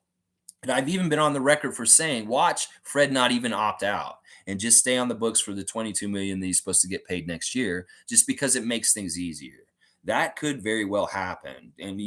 And I've even been on the record for saying, watch Fred not even opt out and just stay on the books for the $22 million that he's supposed to get paid next year, just because it makes things easier. That could very well happen. And,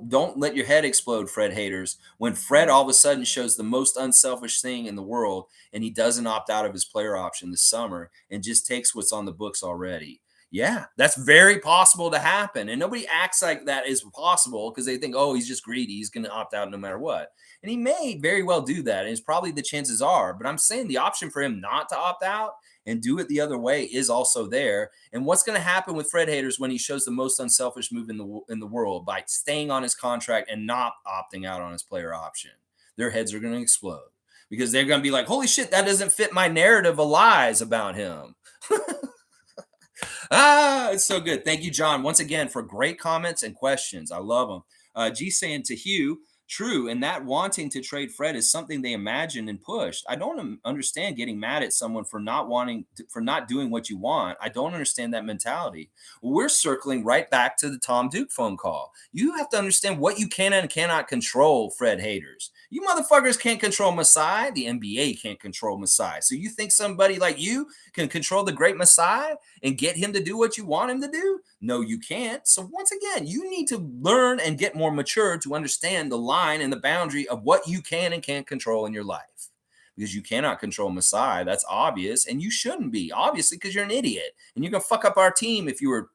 don't let your head explode, Fred haters. When Fred all of a sudden shows the most unselfish thing in the world and he doesn't opt out of his player option this summer and just takes what's on the books already. Yeah, that's very possible to happen. And nobody acts like that is possible because they think, oh, he's just greedy. He's going to opt out no matter what. And he may very well do that. And it's probably the chances are. But I'm saying the option for him not to opt out and do it the other way is also there. And what's going to happen with Fred haters when he shows the most unselfish move in the world by staying on his contract and not opting out on his player option? Their heads are going to explode because they're going to be like, holy shit, that doesn't fit my narrative of lies about him. It's so good. Thank you, John, once again for great comments and questions. I love them. G saying to Hugh, true, and that wanting to trade Fred is something they imagined and pushed. I don't understand getting mad at someone for not doing what you want. I don't understand that mentality. We're circling right back to the Tom Duke phone call. You have to understand what you can and cannot control, Fred haters. You motherfuckers can't control Masai. The NBA can't control Masai. So you think somebody like you can control the great Masai and get him to do what you want him to do? No, you can't. So once again, you need to learn and get more mature to understand the line and the boundary of what you can and can't control in your life. Because you cannot control Masai. That's obvious. And you shouldn't be, obviously, because you're an idiot. And you're going to fuck up our team if you were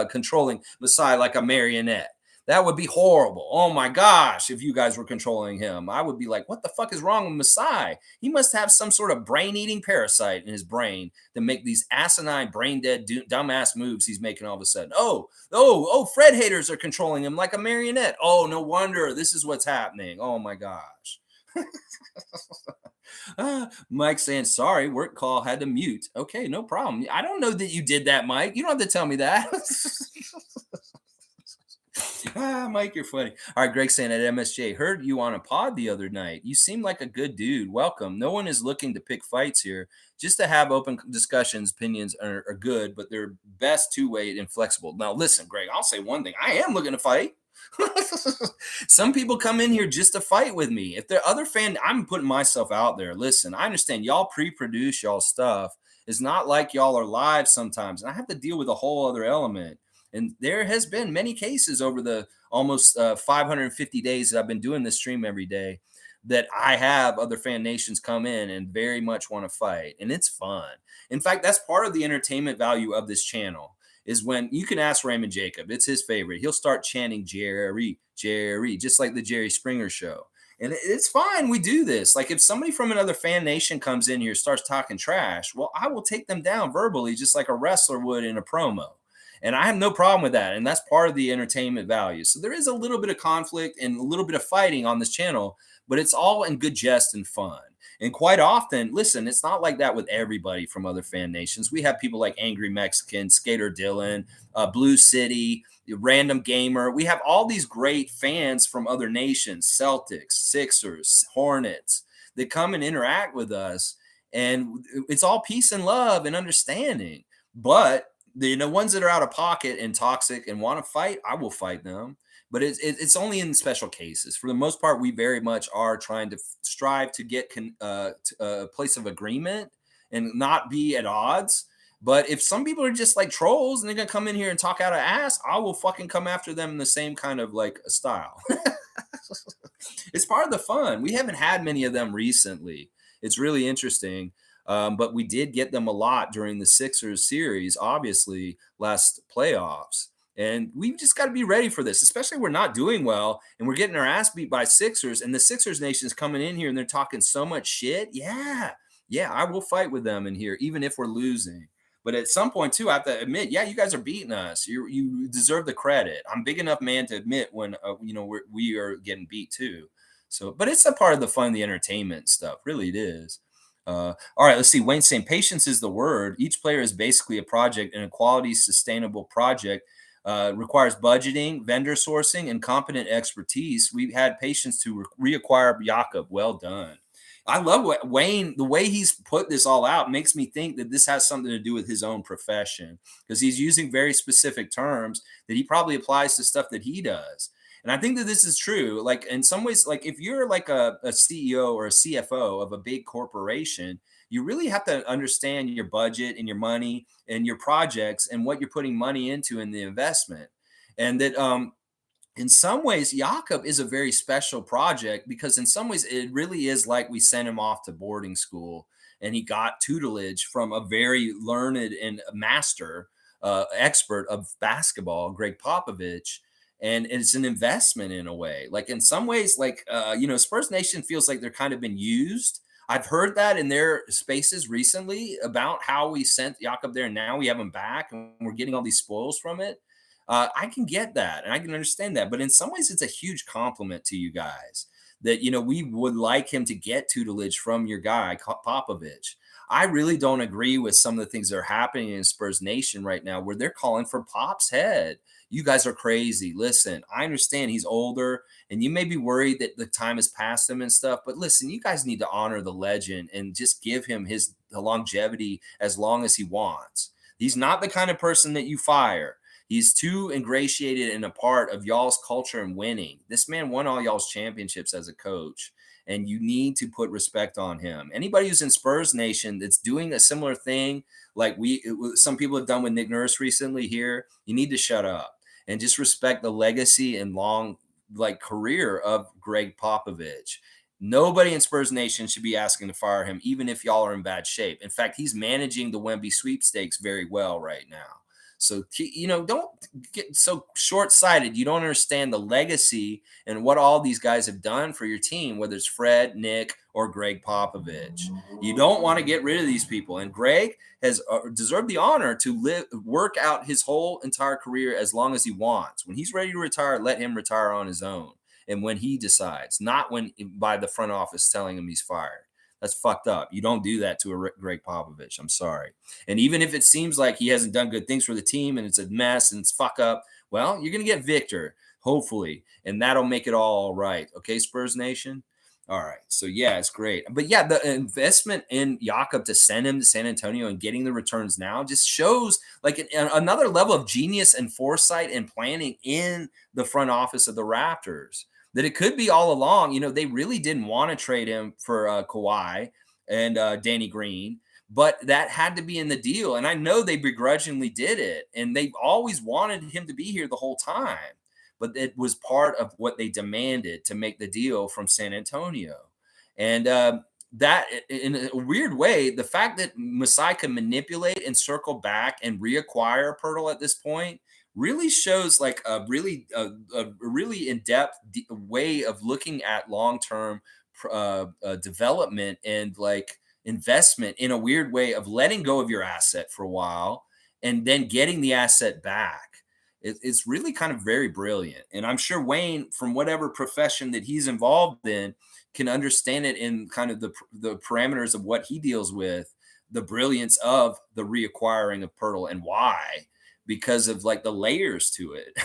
controlling Masai like a marionette. That would be horrible. Oh my gosh, if you guys were controlling him, I would be like, what the fuck is wrong with Masai? He must have some sort of brain-eating parasite in his brain to make these asinine, brain-dead, dumbass moves he's making all of a sudden. Oh, Fred haters are controlling him like a marionette. Oh, no wonder this is what's happening. Oh my gosh. Mike saying, sorry, work call, had to mute. Okay, no problem. I don't know that you did that, Mike. You don't have to tell me that. Mike, you're funny. All right, Greg saying at MSJ, heard you on a pod the other night. You seem like a good dude. Welcome. No one is looking to pick fights here. Just to have open discussions. Opinions are good, but they're best two-way and flexible. Now, listen, Greg, I'll say one thing. I am looking to fight. Some people come in here just to fight with me. If they're other fan, I'm putting myself out there. Listen, I understand y'all pre-produce y'all stuff. It's not like y'all are live sometimes. And I have to deal with a whole other element. And there has been many cases over the almost 550 days that I've been doing this stream every day that I have other fan nations come in and very much want to fight. And it's fun. In fact, that's part of the entertainment value of this channel is when you can ask Raymond Jacob. It's his favorite. He'll start chanting Jerry, Jerry, just like the Jerry Springer show. And it's fine. We do this. Like if somebody from another fan nation comes in here, starts talking trash, well, I will take them down verbally, just like a wrestler would in a promo. And I have no problem with that. And that's part of the entertainment value. So there is a little bit of conflict and a little bit of fighting on this channel, but it's all in good jest and fun. And quite often, listen, it's not like that with everybody from other fan nations. We have people like Angry Mexican, Skater Dylan, Blue City, Random Gamer. We have all these great fans from other nations, Celtics, Sixers, Hornets, that come and interact with us. And it's all peace and love and understanding. But the ones that are out of pocket and toxic and want to fight, I will fight them. But it's only in special cases. For the most part, we very much are trying to strive to get to a place of agreement and not be at odds. But if some people are just like trolls and they're going to come in here and talk out of ass, I will fucking come after them in the same kind of like style. It's part of the fun. We haven't had many of them recently. It's really interesting. But we did get them a lot during the Sixers series, obviously, last playoffs. And we've just got to be ready for this, especially we're not doing well and we're getting our ass beat by Sixers. And the Sixers nation's coming in here and they're talking so much shit. Yeah, I will fight with them in here, even if we're losing. But at some point, too, I have to admit, yeah, you guys are beating us. You deserve the credit. I'm big enough man to admit when, we are getting beat, too. So, but it's a part of the fun, the entertainment stuff. Really, it is. All right, let's see. Wayne saying patience is the word. Each player is basically a project, and a quality, sustainable project requires budgeting, vendor sourcing, and competent expertise. We've had patience to reacquire Jakob. Well done. I love what Wayne, the way he's put this all out makes me think that this has something to do with his own profession because he's using very specific terms that he probably applies to stuff that he does. And I think that this is true. Like in some ways, like if you're like a CEO or a CFO of a big corporation, you really have to understand your budget and your money and your projects and what you're putting money into in the investment. And that in some ways, Jakob is a very special project because in some ways it really is like we sent him off to boarding school and he got tutelage from a very learned and master expert of basketball, Greg Popovich. And it's an investment in a way. Like in some ways, like, Spurs Nation feels like they're kind of been used. I've heard that in their spaces recently about how we sent Jakob there and now we have him back and we're getting all these spoils from it. I can get that and I can understand that. But in some ways, it's a huge compliment to you guys that, we would like him to get tutelage from your guy, Popovich. I really don't agree with some of the things that are happening in Spurs Nation right now where they're calling for Pop's head. You guys are crazy. Listen, I understand he's older and you may be worried that the time has passed him and stuff. But listen, you guys need to honor the legend and just give him the longevity as long as he wants. He's not the kind of person that you fire. He's too ingratiated and a part of y'all's culture and winning. This man won all y'all's championships as a coach, and you need to put respect on him. Anybody who's in Spurs Nation that's doing a similar thing, like some people have done with Nick Nurse recently here, you need to shut up and just respect the legacy and long career of Greg Popovich. Nobody in Spurs Nation should be asking to fire him, even if y'all are in bad shape. In fact, he's managing the Wemby sweepstakes very well right now. So, don't get so short-sighted. You don't understand the legacy and what all these guys have done for your team, whether it's Fred, Nick, or Greg Popovich. You don't want to get rid of these people. And Greg has deserved the honor to work out his whole entire career as long as he wants. When he's ready to retire, let him retire on his own. And when he decides, not when by the front office telling him he's fired. That's fucked up. You don't do that to a Greg Popovich. I'm sorry. And even if it seems like he hasn't done good things for the team and it's a mess and it's fuck up, well, you're going to get Victor, hopefully, and that'll make it all right. Okay, Spurs Nation? All right. So, yeah, it's great. But, yeah, the investment in Jakob to send him to San Antonio and getting the returns now just shows like another level of genius and foresight and planning in the front office of the Raptors. That it could be all along. They really didn't want to trade him for Kawhi and Danny Green, but that had to be in the deal. And I know they begrudgingly did it, and they always wanted him to be here the whole time. But it was part of what they demanded to make the deal from San Antonio. And that, in a weird way, the fact that Masai can manipulate and circle back and reacquire Poetle at this point really shows like a really in-depth way of looking at long-term development and like investment in a weird way of letting go of your asset for a while and then getting the asset back. It's really kind of very brilliant. And I'm sure Wayne, from whatever profession that he's involved in, can understand it in kind of the parameters of what he deals with, the brilliance of the reacquiring of Poetle and why. Because of like the layers to it.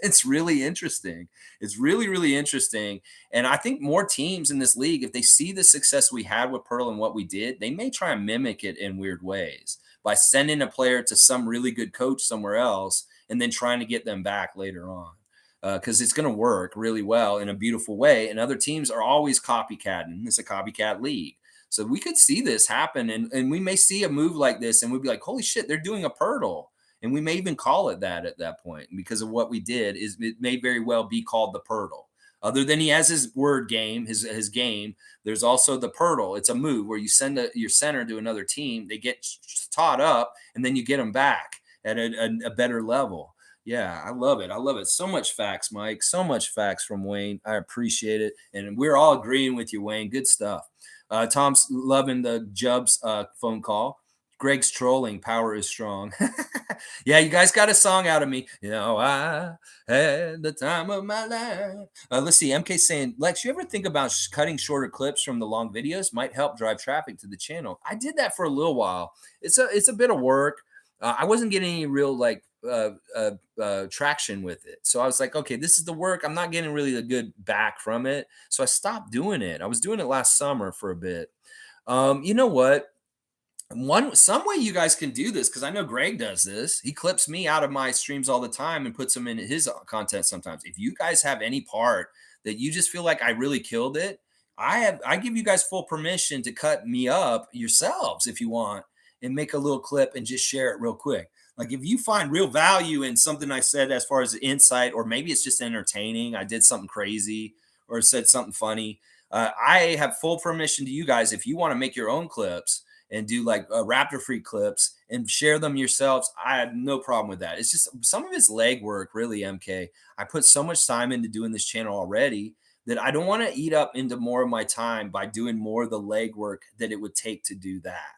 It's really interesting. It's really, really interesting. And I think more teams in this league, if they see the success we had with Poetle and what we did, they may try and mimic it in weird ways by sending a player to some really good coach somewhere else and then trying to get them back later on. Because it's going to work really well in a beautiful way. And other teams are always copycatting. It's a copycat league. So we could see this happen. And we may see a move like this and we'd be like, holy shit, they're doing a Poetle. And we may even call it that at that point because of what we did. It may very well be called the Poetle. Other than he has his word game, his game, there's also the Poetle. It's a move where you send your center to another team. They get taught up, and then you get them back at a better level. Yeah, I love it. I love it. So much facts, Mike. So much facts from Wayne. I appreciate it. And we're all agreeing with you, Wayne. Good stuff. Tom's loving the Jubs phone call. Greg's trolling. Power is strong. Yeah, you guys got a song out of me. I had the time of my life. Let's see. MK saying, Lex, you ever think about cutting shorter clips from the long videos? Might help drive traffic to the channel. I did that for a little while. It's a bit of work. I wasn't getting any real traction with it. So I was like, okay, this is the work. I'm not getting really a good back from it. So I stopped doing it. I was doing it last summer for a bit. You know what? Some way you guys can do this, because I know Greg does this. He clips me out of my streams all the time and puts them in his content sometimes. If you guys have any part that you just feel like I really killed it, I give you guys full permission to cut me up yourselves if you want and make a little clip and just share it real quick. Like if you find real value in something I said as far as insight, or maybe it's just entertaining, I did something crazy or said something funny, I have full permission to you guys. If you want to make your own clips and do like Raptorfreak clips and share them yourselves, I have no problem with that. It's just some of his leg work, really, MK. I put so much time into doing this channel already that I don't want to eat up into more of my time by doing more of the leg work that it would take to do that.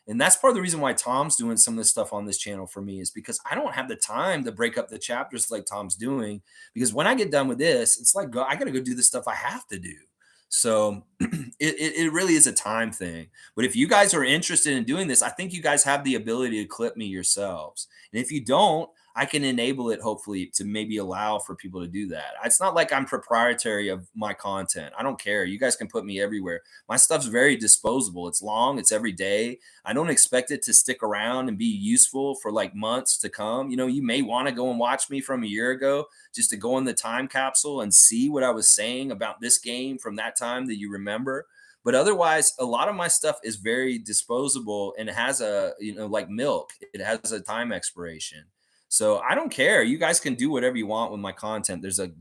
And that's part of the reason why Tom's doing some of this stuff on this channel for me, is because I don't have the time to break up the chapters like Tom's doing. Because when I get done with this, it's like, I got to go do the stuff I have to do. So it really is a time thing. But if you guys are interested in doing this, I think you guys have the ability to clip me yourselves. And if you don't, I can enable it, hopefully, to maybe allow for people to do that. It's not like I'm proprietary of my content. I don't care. You guys can put me everywhere. My stuff's very disposable. It's long. It's every day. I don't expect it to stick around and be useful for like months to come. You know, you may want to go and watch me from a year ago just to go in the time capsule and see what I was saying about this game from that time that you remember. But otherwise, a lot of my stuff is very disposable, and it has a, like milk, it has a time expiration. So I don't care. You guys can do whatever you want with my content. There's a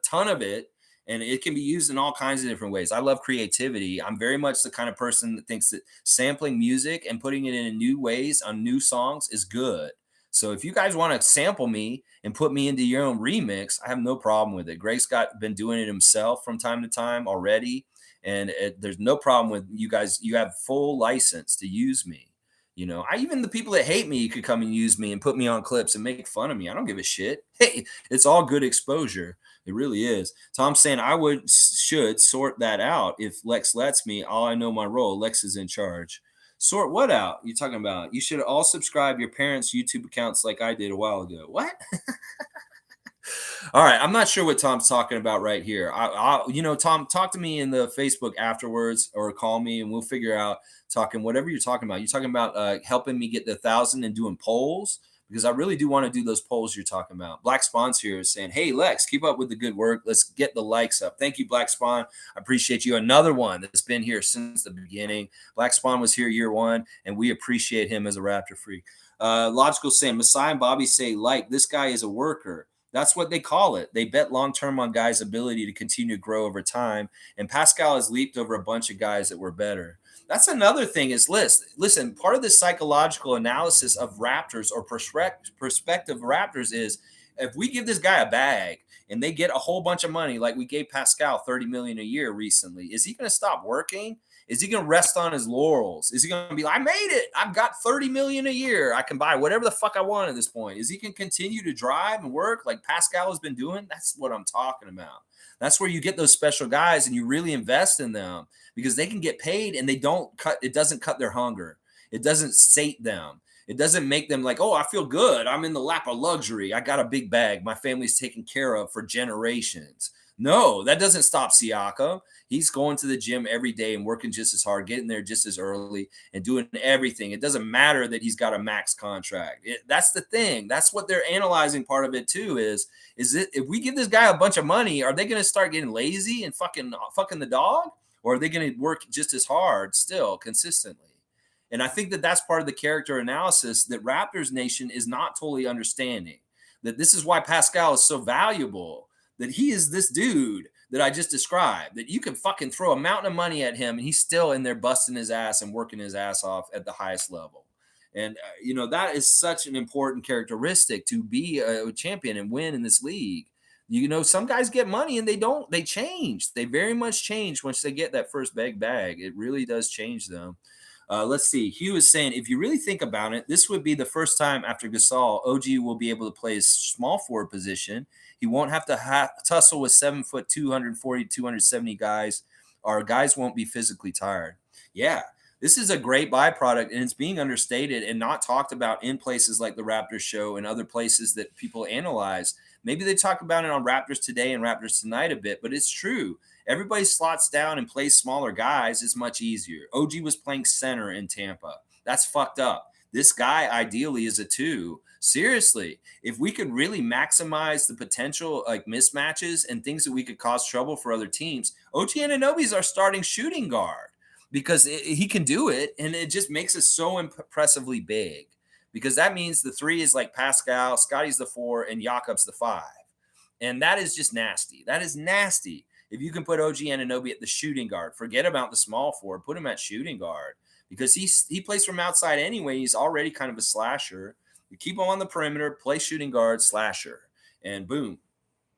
ton of it, and it can be used in all kinds of different ways. I love creativity. I'm very much the kind of person that thinks that sampling music and putting it in new ways on new songs is good. So if you guys want to sample me and put me into your own remix, I have no problem with it. Greg's been doing it himself from time to time already, and there's no problem with you guys. You have full license to use me. Even the people that hate me could come and use me and put me on clips and make fun of me. I don't give a shit. Hey, it's all good exposure. It really is. Tom's saying should sort that out if Lex lets me. All I know my role. Lex is in charge. Sort what out? You talking about? You should all subscribe your parents' YouTube accounts like I did a while ago. What? All right, I'm not sure what Tom's talking about right here. Tom, talk to me in the Facebook afterwards, or call me and we'll figure out talking whatever you're talking about. You're talking about helping me get the 1,000 and doing polls, because I really do want to do those polls you're talking about. Black Spawn's here is saying, "Hey Lex, keep up with the good work. Let's get the likes up." Thank you, Black Spawn. I appreciate you. Another one that's been here since the beginning. Black Spawn was here year one, and we appreciate him as a Raptor freak. Logical saying, Masai and Bobby say, this guy is a worker. That's what they call it. They bet long-term on guys' ability to continue to grow over time. And Pascal has leaped over a bunch of guys that were better. That's another thing is listen, part of the psychological analysis of Raptors, or perspective of Raptors, is if we give this guy a bag and they get a whole bunch of money, like we gave Pascal $30 million a year recently, is he going to stop working? Is he going to rest on his laurels? Is he going to be like, I made it. I've got $30 million a year. I can buy whatever the fuck I want at this point. Is he going to continue to drive and work like Pascal has been doing? That's what I'm talking about. That's where you get those special guys and you really invest in them, because they can get paid and it doesn't cut their hunger. It doesn't sate them. It doesn't make them like, oh, I feel good. I'm in the lap of luxury. I got a big bag. My family's taken care of for generations. No, that doesn't stop Siakam. He's going to the gym every day and working just as hard, getting there just as early and doing everything. It doesn't matter that he's got a max contract. That's the thing. That's what they're analyzing. Part of it too is it, if we give this guy a bunch of money, are they going to start getting lazy and fucking the dog? Or are they going to work just as hard still consistently? And I think that that's part of the character analysis that Raptors Nation is not totally understanding. That this is why Pascal is so valuable. That he is this dude that I just described, that you can fucking throw a mountain of money at him and he's still in there busting his ass and working his ass off at the highest level. And, that is such an important characteristic to be a champion and win in this league. Some guys get money and they change. They very much change once they get that first bag. It really does change them. Let's see. Hugh is saying, if you really think about it, this would be the first time after Gasol, OG will be able to play his small forward position. He won't have to tussle with 7 foot, 240, 270 guys. Our guys won't be physically tired. Yeah, this is a great byproduct, and it's being understated and not talked about in places like the Raptors Show and other places that people analyze. Maybe they talk about it on Raptors Today and Raptors Tonight a bit, but it's true. Everybody slots down and plays smaller guys. It's much easier. OG was playing center in Tampa. That's fucked up. This guy ideally is a 2. Seriously, if we could really maximize the potential like mismatches and things that we could cause trouble for other teams, OG Anunoby's our starting shooting guard, because he can do it, and it just makes us so impressively big. because that means the 3 is like Pascal, Scotty's the 4, and Jakob's the 5. And that is just nasty. That is nasty. If you can put OG Anunoby at the shooting guard, forget about the small forward, put him at shooting guard, because he plays from outside anyway. He's already kind of a slasher. You keep him on the perimeter, play shooting guard, slasher, and boom,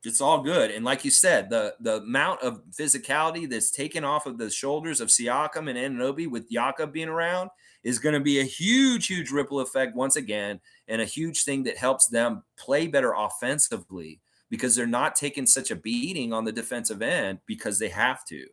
it's all good. And like you said, the amount of physicality that's taken off of the shoulders of Siakam and Anunoby with Jakob being around is going to be a huge, huge ripple effect once again, and a huge thing that helps them play better offensively, because they're not taking such a beating on the defensive end because they have to.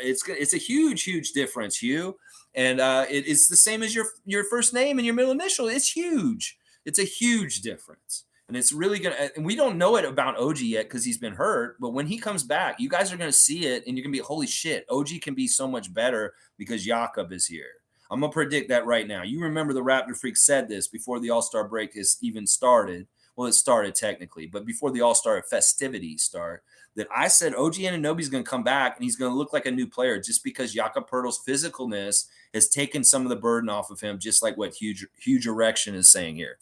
It's a huge, huge difference, Hugh. And it's the same as your first name and your middle initial. It's huge. It's a huge difference. And it's really going to – and we don't know it about OG yet because he's been hurt. But when he comes back, you guys are going to see it, and you're going to be, holy shit, OG can be so much better because Jakob is here. I'm going to predict that right now. You remember the Raptor Freak said this before the All-Star break has even started. Well, it started technically, but before the All-Star festivities start, that I said OG Anunoby is going to come back and he's going to look like a new player just because Jakob Poeltle's physicalness has taken some of the burden off of him, just like what Huge Erection is saying here.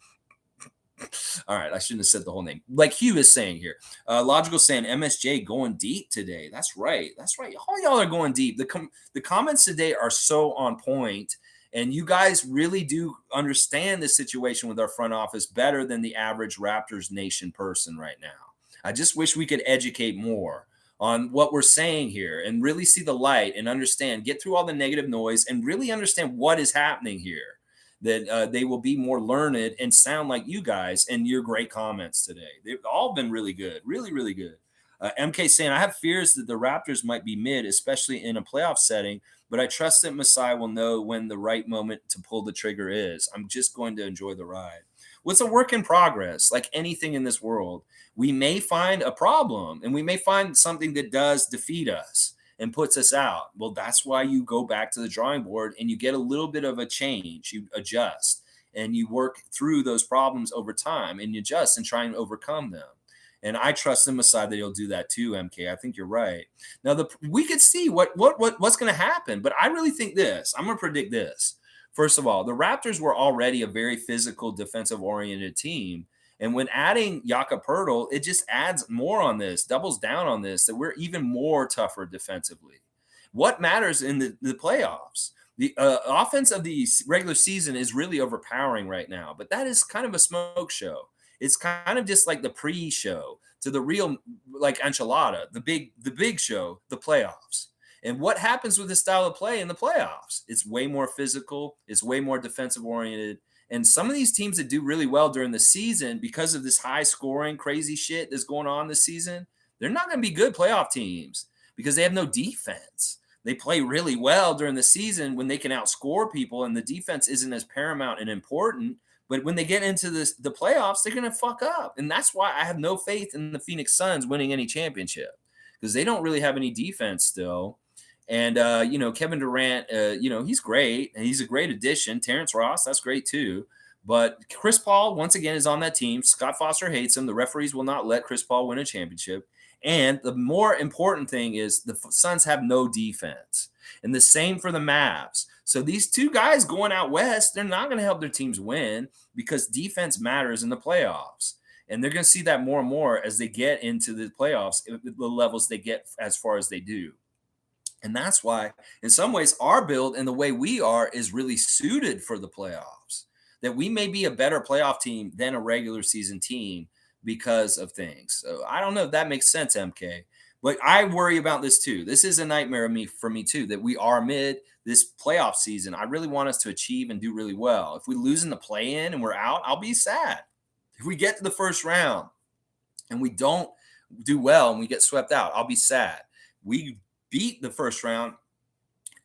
All right, I shouldn't have said the whole name. Like Hugh is saying here. Logical saying MSJ going deep today. That's right. That's right. All y'all are going deep. The comments today are so on point. And you guys really do understand the situation with our front office better than the average Raptors Nation person right now. I just wish we could educate more on what we're saying here and really see the light and understand, get through all the negative noise and really understand what is happening here. That they will be more learned and sound like you guys and your great comments today. They've all been really good, really, really good. MK saying, I have fears that the Raptors might be mid, especially in a playoff setting, but I trust that Masai will know when the right moment to pull the trigger is. I'm just going to enjoy the ride. Well, it's a work in progress, like anything in this world. We may find a problem, and we may find something that does defeat us and puts us out. Well, that's why you go back to the drawing board and you get a little bit of a change. You adjust and you work through those problems over time and you adjust and try and overcome them. And I trust in Masai that he'll do that too, MK. I think you're right. Now, we could see what's going to happen, but I really think this. I'm going to predict this. First of all, the Raptors were already a very physical, defensive-oriented team. And when adding Jakob Poeltle, it just adds more on this, doubles down on this, that we're even more tougher defensively. What matters in the playoffs? The offense of the regular season is really overpowering right now, but that is kind of a smoke show. It's kind of just like the pre-show to the real, like enchilada, the big show, the playoffs. And what happens with this style of play in the playoffs? It's way more physical. It's way more defensive-oriented. And some of these teams that do really well during the season, because of this high scoring, crazy shit that's going on this season, they're not going to be good playoff teams because they have no defense. They play really well during the season when they can outscore people and the defense isn't as paramount and important. But when they get into the playoffs, they're going to fuck up. And that's why I have no faith in the Phoenix Suns winning any championship, because they don't really have any defense still. And, Kevin Durant, he's great, and he's a great addition. Terrence Ross, that's great too. But Chris Paul, once again, is on that team. Scott Foster hates him. The referees will not let Chris Paul win a championship. And the more important thing is the Suns have no defense. And the same for the Mavs. So these two guys going out west, they're not going to help their teams win because defense matters in the playoffs. And they're going to see that more and more as they get into the playoffs, the levels they get as far as they do. And that's why, in some ways, our build and the way we are is really suited for the playoffs. That we may be a better playoff team than a regular season team because of things. So I don't know if that makes sense, MK. But I worry about this too. This is a nightmare for me too, that we are mid this playoff season. I really want us to achieve and do really well. If we lose in the play-in and we're out, I'll be sad. If we get to the first round and we don't do well and we get swept out, I'll be sad. We beat the first round.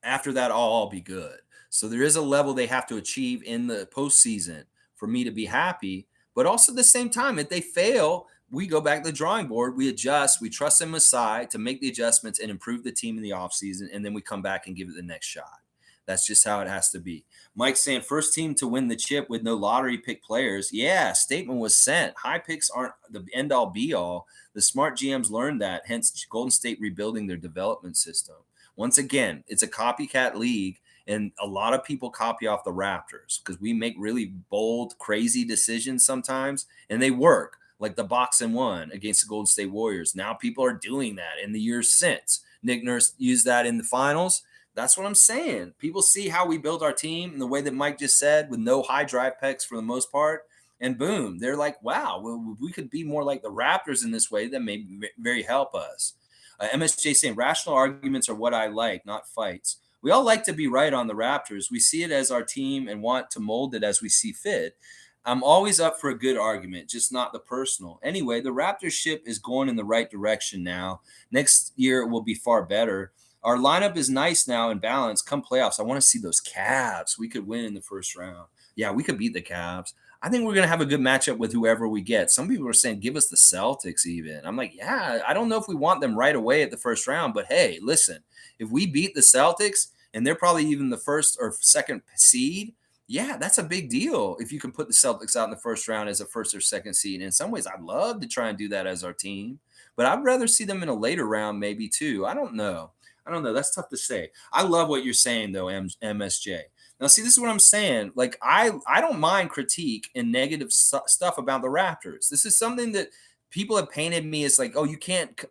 After that, I'll be good. So there is a level they have to achieve in the postseason for me to be happy. But also at the same time, if they fail, we go back to the drawing board, we adjust, we trust in Masai to make the adjustments and improve the team in the offseason, and then we come back and give it the next shot. That's just how it has to be. Mike saying, first team to win the chip with no lottery pick players. Yeah, statement was sent. High picks aren't the end-all, be-all. The smart GMs learned that, hence Golden State rebuilding their development system. Once again, it's a copycat league, And a lot of people copy off the Raptors because we make really bold, crazy decisions sometimes, and they work, like the box and one against the Golden State Warriors. Now people are doing that in the years since. Nick Nurse used that in the finals. That's what I'm saying. People see how we build our team and the way that Mike just said, with no high drive picks for the most part. And boom, they're like, wow, well, we could be more like the Raptors in this way. That may very help us. MSJ saying rational arguments are what I like, not fights. We all like to be right on the Raptors. We see it as our team and want to mold it as we see fit. I'm always up for a good argument, just not the personal. Anyway, the Raptors ship is going in the right direction now. Next year it will be far better. Our lineup is nice now and balanced. Come playoffs, I want to see those Cavs. We could win in the first round. Yeah, we could beat the Cavs. I think we're going to have a good matchup with whoever we get. Some people are saying, give us the Celtics even. I'm like, yeah, I don't know if we want them right away at the first round. But hey, listen, if we beat the Celtics and they're probably even the first or second seed, yeah, that's a big deal if you can put the Celtics out in the first round as a first or second seed. In some ways, I'd love to try and do that as our team. But I'd rather see them in a later round maybe too. I don't know. That's tough to say. I love what you're saying, though, MSJ. Now, see, this is what I'm saying. Like, I don't mind critique and negative stuff about the Raptors. This is something that people have painted me as like, oh, you can't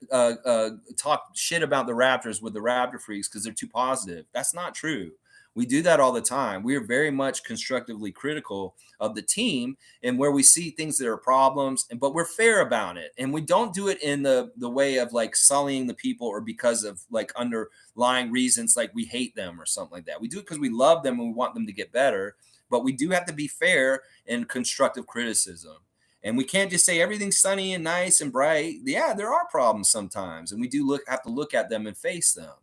talk shit about the Raptors with the Raptor freaks because they're too positive. That's not true. We do that all the time. We are very much constructively critical of the team and where we see things that are problems, but we're fair about it. And we don't do it in the way of like sullying the people or because of like underlying reasons like we hate them or something like that. We do it because we love them and we want them to get better, but we do have to be fair in constructive criticism. And we can't just say everything's sunny and nice and bright. Yeah, there are problems sometimes, and we do have to look at them and face them.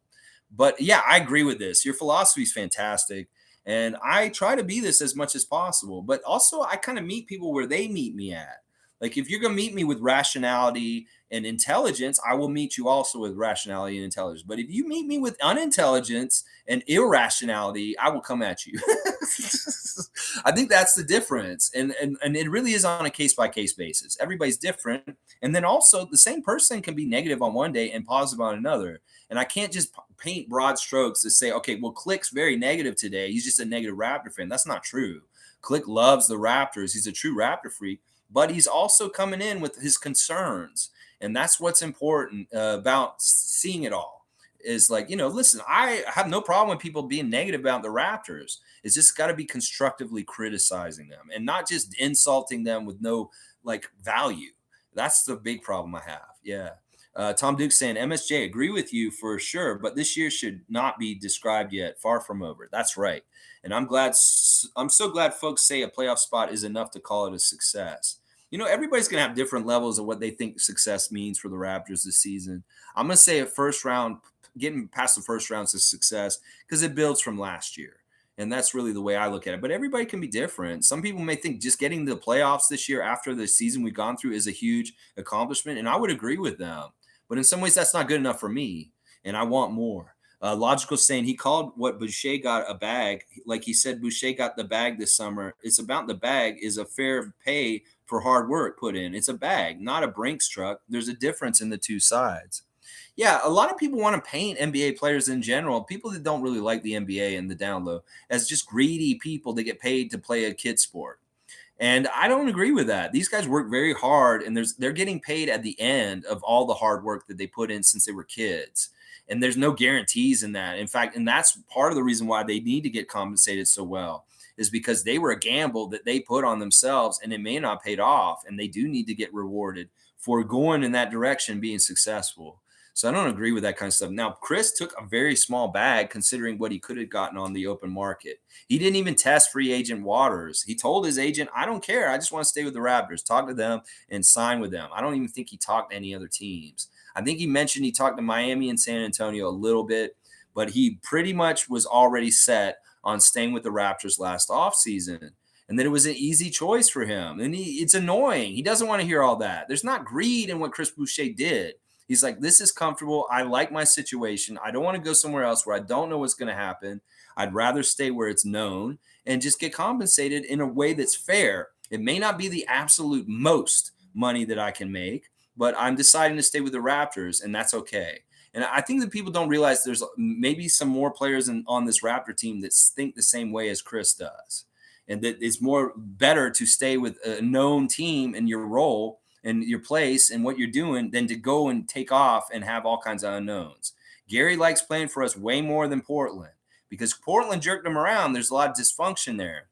But yeah, I agree with this. Your philosophy is fantastic. And I try to be this as much as possible. But also, I kind of meet people where they meet me at. Like, if you're going to meet me with rationality and intelligence, I will meet you also with rationality and intelligence. But if you meet me with unintelligence and irrationality, I will come at you. I think that's the difference. And it really is on a case-by-case basis. Everybody's different. And then also, the same person can be negative on one day and positive on another. And I can't just paint broad strokes to say, okay, well, Click's very negative today. He's just a negative Raptor fan. That's not true. Click loves the Raptors. He's a true Raptor freak, but he's also coming in with his concerns. And that's what's important about seeing it all is like, listen, I have no problem with people being negative about the Raptors. It's just got to be constructively criticizing them and not just insulting them with no like value. That's the big problem I have. Yeah. Tom Duke saying, MSJ, agree with you for sure, but this year should not be described yet. Far from over. That's right. And I'm so glad folks say a playoff spot is enough to call it a success. Everybody's going to have different levels of what they think success means for the Raptors this season. I'm going to say a first round, getting past the first round is a success because it builds from last year. And that's really the way I look at it. But everybody can be different. Some people may think just getting to the playoffs this year after the season we've gone through is a huge accomplishment. And I would agree with them. But in some ways, that's not good enough for me. And I want more. Logical saying he called what Boucher got a bag. Like he said, Boucher got the bag this summer. It's about the bag is a fair pay for hard work put in. It's a bag, not a Brinks truck. There's a difference in the two sides. Yeah, a lot of people want to paint NBA players in general, people that don't really like the NBA and the down low, as just greedy people that get paid to play a kid sport. And I don't agree with that. These guys work very hard, and they're getting paid at the end of all the hard work that they put in since they were kids. And there's no guarantees in that. In fact, and that's part of the reason why they need to get compensated so well, is because they were a gamble that they put on themselves, and it may not paid off, and they do need to get rewarded for going in that direction, being successful. So I don't agree with that kind of stuff. Now, Chris took a very small bag considering what he could have gotten on the open market. He didn't even test free agent waters. He told his agent, I don't care. I just want to stay with the Raptors, talk to them, and sign with them. I don't even think he talked to any other teams. I think he mentioned he talked to Miami and San Antonio a little bit, but he pretty much was already set on staying with the Raptors last offseason. And then it was an easy choice for him. And it's annoying. He doesn't want to hear all that. There's not greed in what Chris Boucher did. He's like, this is comfortable. I like my situation. I don't want to go somewhere else where I don't know what's going to happen. I'd rather stay where it's known and just get compensated in a way that's fair. It may not be the absolute most money that I can make, but I'm deciding to stay with the Raptors, and that's okay. And I think that people don't realize there's maybe some more players on this Raptor team that think the same way as Chris does. And that it's more better to stay with a known team in your role and your place and what you're doing than to go and take off and have all kinds of unknowns. Gary likes playing for us way more than Portland because Portland jerked him around. There's a lot of dysfunction there.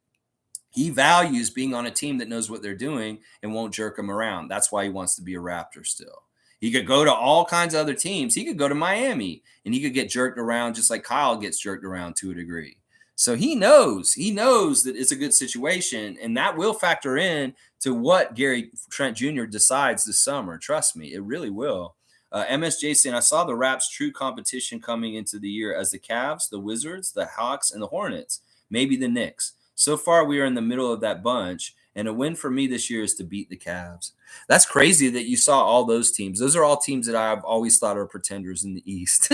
He values being on a team that knows what they're doing and won't jerk him around. That's why he wants to be a Raptor still. He could go to all kinds of other teams. He could go to Miami and he could get jerked around just like Kyle gets jerked around to a degree. So he knows that it's a good situation, and that will factor in to what Gary Trent Jr. decides this summer. Trust me, it really will. MSJ saying, I saw the Raps' true competition coming into the year as the Cavs, the Wizards, the Hawks, and the Hornets, maybe the Knicks. So far, we are in the middle of that bunch, and a win for me this year is to beat the Cavs. That's crazy that you saw all those teams. Those are all teams that I've always thought are pretenders in the East.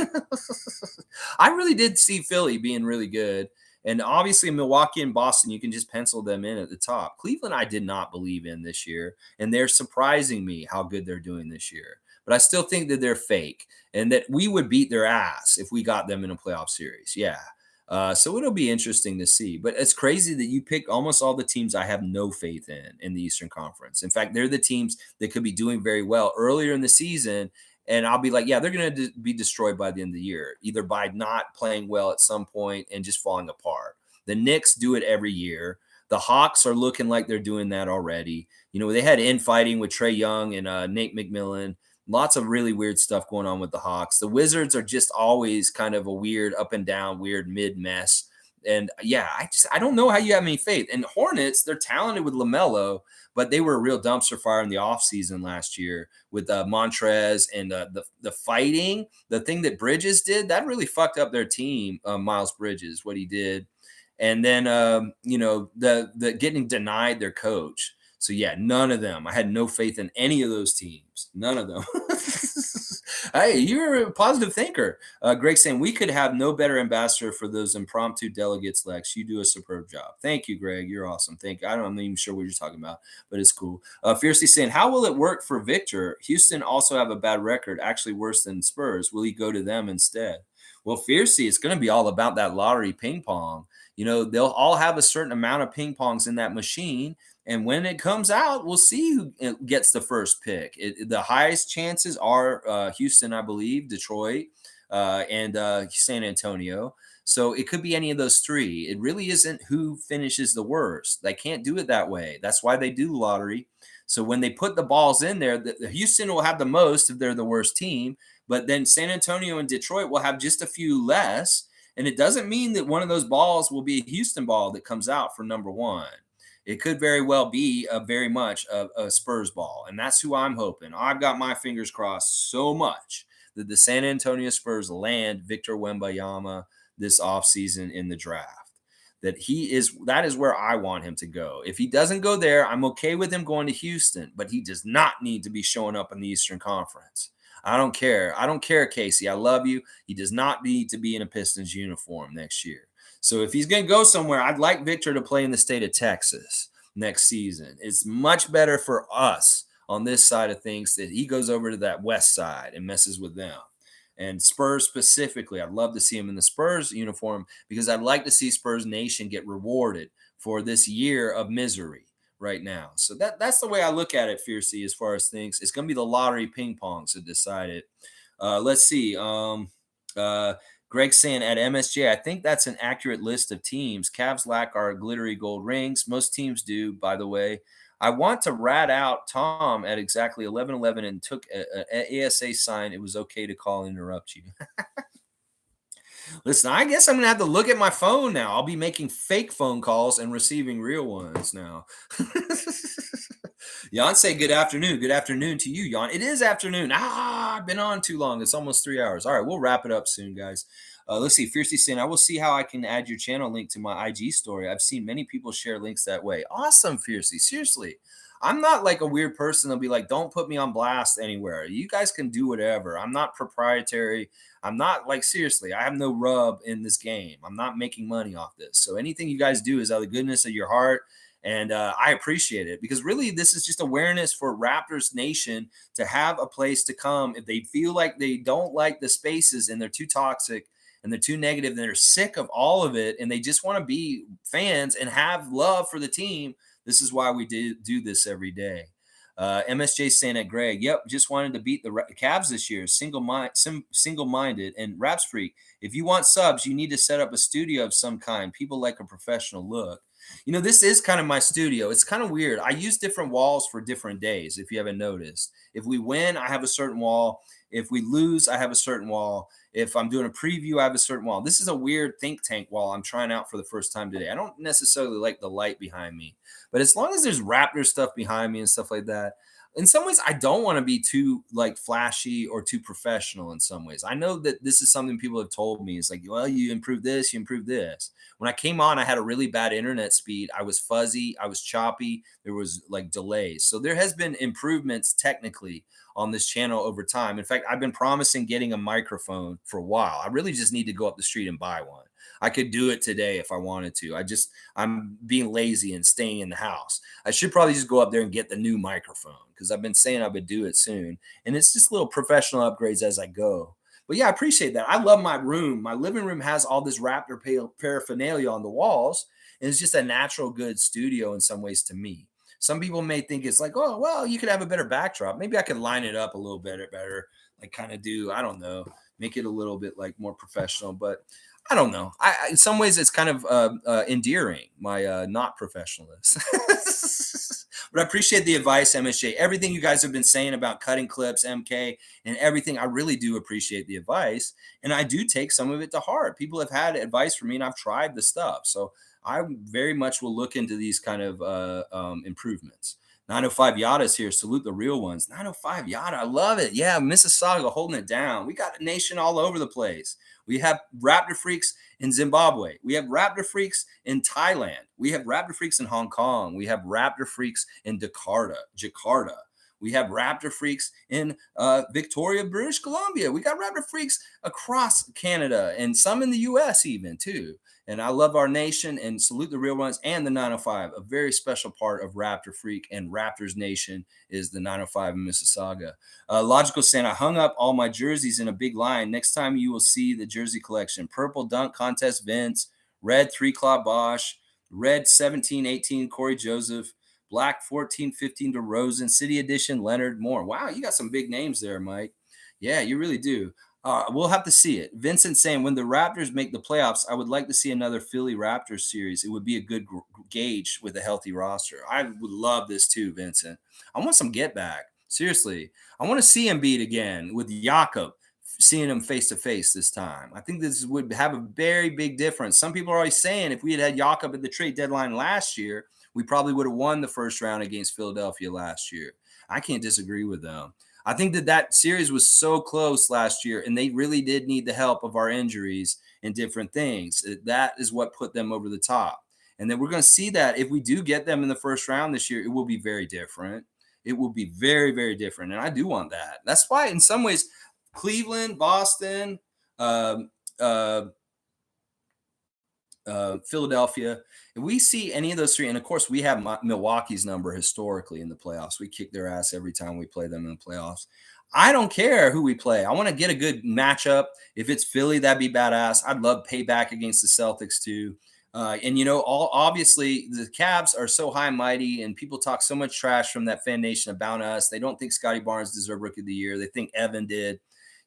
I really did see Philly being really good. And obviously, Milwaukee and Boston, you can just pencil them in at the top. Cleveland, I did not believe in this year, and they're surprising me how good they're doing this year. But I still think that they're fake and that we would beat their ass if we got them in a playoff series. Yeah. So it'll be interesting to see. But it's crazy that you pick almost all the teams I have no faith in the Eastern Conference. In fact, they're the teams that could be doing very well earlier in the season. And I'll be like, yeah, they're going to be destroyed by the end of the year, either by not playing well at some point and just falling apart. The Knicks do it every year. The Hawks are looking like they're doing that already. You know, they had infighting with Trae Young and Nate McMillan. Lots of really weird stuff going on with the Hawks. The Wizards are just always kind of a weird up and down, weird mid mess. And yeah, I don't know how you have any faith. And Hornets, they're talented with LaMelo, but they were a real dumpster fire in the offseason last year with Montrez and the fighting. The thing that Bridges did, that really fucked up their team, Miles Bridges, what he did. And then, the getting denied their coach. So, yeah, none of them. I had no faith in any of those teams. None of them. Hey, you're a positive thinker. Greg saying, we could have no better ambassador for those impromptu delegates, Lex. You do a superb job. Thank you, Greg. You're awesome. Thank you. I'm not even sure what you're talking about, but it's cool. Fiercely saying, how will it work for Victor? Houston also have a bad record, actually worse than Spurs. Will he go to them instead? Well, Fiercely, it's going to be all about that lottery ping pong. You know, they'll all have a certain amount of ping pongs in that machine. And when it comes out, we'll see who gets the first pick. The highest chances are Houston, I believe, Detroit, and San Antonio. So it could be any of those three. It really isn't who finishes the worst. They can't do it that way. That's why they do lottery. So when they put the balls in there, the Houston will have the most if they're the worst team. But then San Antonio and Detroit will have just a few less. And it doesn't mean that one of those balls will be a Houston ball that comes out for number one. It could very well be very much a Spurs ball. And that's who I'm hoping. I've got my fingers crossed so much that the San Antonio Spurs land Victor Wembanyama this offseason in the draft. That is where I want him to go. If he doesn't go there, I'm okay with him going to Houston, but he does not need to be showing up in the Eastern Conference. I don't care. I don't care, Casey. I love you. He does not need to be in a Pistons uniform next year. So if he's going to go somewhere, I'd like Victor to play in the state of Texas next season. It's much better for us on this side of things that he goes over to that west side and messes with them. And Spurs specifically, I'd love to see him in the Spurs uniform because I'd like to see Spurs Nation get rewarded for this year of misery right now. So that's the way I look at it, Fiercey, as far as things. It's going to be the lottery ping pongs to decide it. Let's see. Greg saying at MSJ, I think that's an accurate list of teams. Cavs lack our glittery gold rings. Most teams do, by the way. I want to rat out Tom at exactly 11:11 and took an ASA sign. It was okay to call and interrupt you. Listen, I guess I'm going to have to look at my phone now. I'll be making fake phone calls and receiving real ones now. Jan say good afternoon. Good afternoon to you, Jan. It is afternoon. I've been on too long. It's almost 3 hours. All right, we'll wrap it up soon, guys. Let's see. Fiercely saying, I will see how I can add your channel link to my IG story. I've seen many people share links that way. Awesome, Fiercely. Seriously. I'm not like a weird person that'll be like, don't put me on blast anywhere. You guys can do whatever. I'm not proprietary. I'm not like, seriously, I have no rub in this game. I'm not making money off this. So anything you guys do is out of the goodness of your heart. And I appreciate it because really this is just awareness for Raptors Nation to have a place to come if they feel like they don't like the spaces and they're too toxic and they're too negative and they're sick of all of it and they just want to be fans and have love for the team. This is why we do this every day. MSJ saying at Greg, yep, just wanted to beat the Cavs this year, single-minded, and Raptorsfreak. If you want subs, you need to set up a studio of some kind. People like a professional look. You know, this is kind of my studio. It's kind of weird. I use different walls for different days, if you haven't noticed. If we win, I have a certain wall. If we lose, I have a certain wall. If I'm doing a preview, I have a certain wall. This is a weird think tank wall I'm trying out for the first time today. I don't necessarily like the light behind me, but as long as there's Raptor stuff behind me and stuff like that, in some ways, I don't want to be too like flashy or too professional in some ways. I know that this is something people have told me. It's like, well, you improve this, you improve this. When I came on, I had a really bad internet speed. I was fuzzy. I was choppy. There was like delays. So there has been improvements technically on this channel over time. In fact, I've been promising getting a microphone for a while. I really just need to go up the street and buy one. I could do it today if I wanted to. I'm being lazy and staying in the house. I should probably just go up there and get the new microphone because I've been saying I would do it soon. And it's just little professional upgrades as I go. But yeah, I appreciate that. I love my room. My living room has all this Raptor paraphernalia on the walls. And it's just a natural good studio in some ways to me. Some people may think it's like, oh, well, you could have a better backdrop. Maybe I could line it up a little better, like kind of do, I don't know, make it a little bit like more professional. But I don't know. In some ways, it's kind of endearing, my not professionalness. But I appreciate the advice, MSJ. Everything you guys have been saying about cutting clips, MK, and everything, I really do appreciate the advice. And I do take some of it to heart. People have had advice from me, and I've tried the stuff. So I very much will look into these kind of improvements. 905 Yada's here. Salute the real ones. 905 Yada. I love it. Yeah, Mississauga holding it down. We got a nation all over the place. We have Raptor freaks in Zimbabwe. We have Raptor freaks in Thailand. We have Raptor freaks in Hong Kong. We have Raptor freaks in Jakarta. We have Raptor freaks in Victoria, British Columbia. We got Raptor freaks across Canada and some in the U.S. even too. And I love our nation and salute the real ones and the 905. A very special part of Raptor Freak and Raptors Nation is the 905 in Mississauga. Logical saying, I hung up all my jerseys in a big line. Next time you will see the jersey collection. Purple Dunk Contest Vince, red 3 Claw Bosch, red 17-18 Corey Joseph, black 14-15 DeRozan, City Edition Leonard Moore. Wow, you got some big names there, Mike. Yeah, you really do. We'll have to see it. Vincent saying, when the Raptors make the playoffs, I would like to see another Philly Raptors series. It would be a good gauge with a healthy roster. I would love this too, Vincent. I want some get back. Seriously. I want to see Embiid again with Jakob, seeing him face to face this time. I think this would have a very big difference. Some people are always saying if we had Jakob at the trade deadline last year, we probably would have won the first round against Philadelphia last year. I can't disagree with them. I think that series was so close last year, and they really did need the help of our injuries and different things. That is what put them over the top. And then we're going to see that if we do get them in the first round this year, it will be very different. It will be very, very different. And I do want that. That's why, in some ways, Cleveland, Boston, Philadelphia, if we see any of those three, and of course we have Milwaukee's number historically in the playoffs. We kick their ass every time we play them in the playoffs. I don't care who we play. I want to get a good matchup. If it's Philly, that'd be badass. I'd love payback against the Celtics too. And you know, obviously the Cavs are so high and mighty, and people talk so much trash from that fan nation about us. They don't think Scotty Barnes deserved Rookie of the Year. They think Evan did.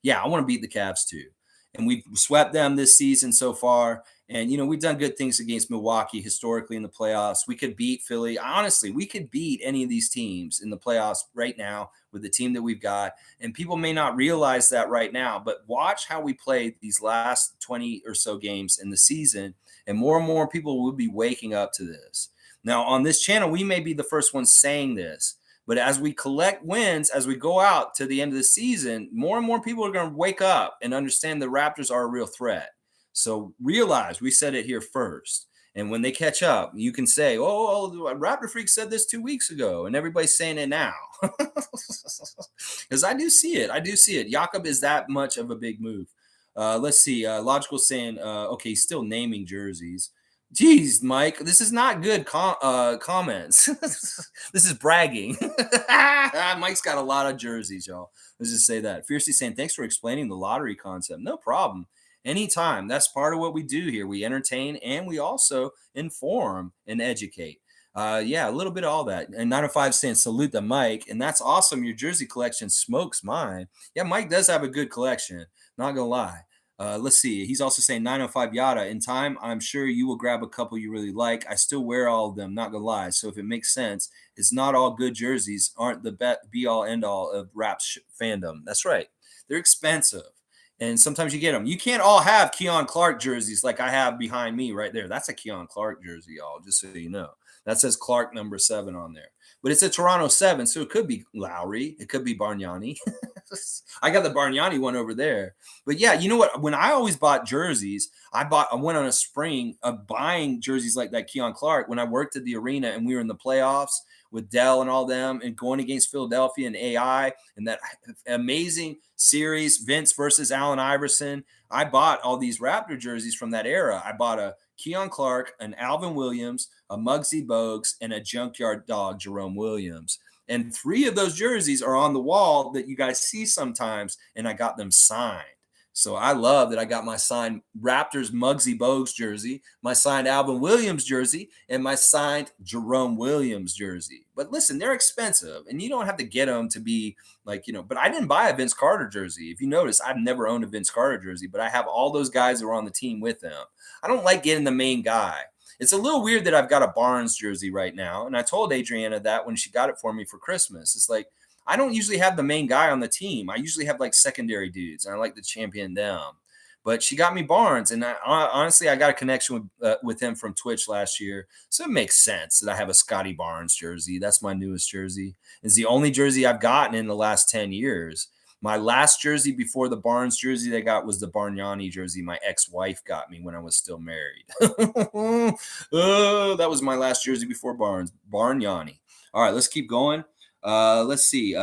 Yeah, I want to beat the Cavs too. And we've swept them this season so far. And, you know, we've done good things against Milwaukee historically in the playoffs. We could beat Philly. Honestly, we could beat any of these teams in the playoffs right now with the team that we've got. And people may not realize that right now, but watch how we played these last 20 or so games in the season. And more people will be waking up to this. Now, on this channel, we may be the first ones saying this. But as we collect wins, as we go out to the end of the season, more and more people are going to wake up and understand the Raptors are a real threat. So realize we said it here first. And when they catch up, you can say, oh, Raptor Freak said this 2 weeks ago, and everybody's saying it now. Because I do see it. I do see it. Jakob is that much of a big move. Let's see. Logical saying, okay, he's still naming jerseys. Jeez, Mike, this is not good comments. This is bragging. Mike's got a lot of jerseys, y'all. Let's just say that. Fiercely saying, thanks for explaining the lottery concept. No problem. Anytime. That's part of what we do here. We entertain and we also inform and educate. Yeah, a little bit of all that. And 905 saying salute to Mike. And that's awesome. Your jersey collection smokes mine. Yeah, Mike does have a good collection. Not gonna lie. Let's see. He's also saying 905 Yada. In time, I'm sure you will grab a couple you really like. I still wear all of them, not gonna lie. So if it makes sense, it's not all good jerseys aren't the be all end all of Raps fandom. That's right. They're expensive. And sometimes you get them. You can't all have Keon Clark jerseys like I have behind me right there. That's a Keon Clark jersey, y'all, just so you know. That says Clark number 7 on there. But it's a Toronto 7, so it could be Lowry. It could be Bargnani. I got the Bargnani one over there. But yeah, you know what? When I always bought jerseys, I went on a spring of buying jerseys like that Keon Clark when I worked at the arena and we were in the playoffs with Dell and all them and going against Philadelphia and AI and that amazing series, Vince versus Allen Iverson. I bought all these Raptor jerseys from that era. I bought a Keon Clark, an Alvin Williams, a Muggsy Bogues, and a Junkyard Dog, Jerome Williams. And 3 of those jerseys are on the wall that you guys see sometimes, and I got them signed. So I love that I got my signed Raptors Muggsy Bogues jersey, my signed Alvin Williams jersey, and my signed Jerome Williams jersey. But listen, they're expensive, and you don't have to get them to be like, but I didn't buy a Vince Carter jersey. If you notice, I've never owned a Vince Carter jersey, but I have all those guys that were on the team with them. I don't like getting the main guy. It's a little weird that I've got a Barnes jersey right now. And I told Adriana that when she got it for me for Christmas. It's like, I don't usually have the main guy on the team. I usually have like secondary dudes, and I like to champion them. But she got me Barnes, and honestly, I got a connection with him from Twitch last year. So it makes sense that I have a Scotty Barnes jersey. That's my newest jersey. It's the only jersey I've gotten in the last 10 years. My last jersey before the Barnes jersey they got was the Bargnani jersey my ex-wife got me when I was still married. Oh, that was my last jersey before Barnes. Bargnani. All right, let's keep going. Let's see.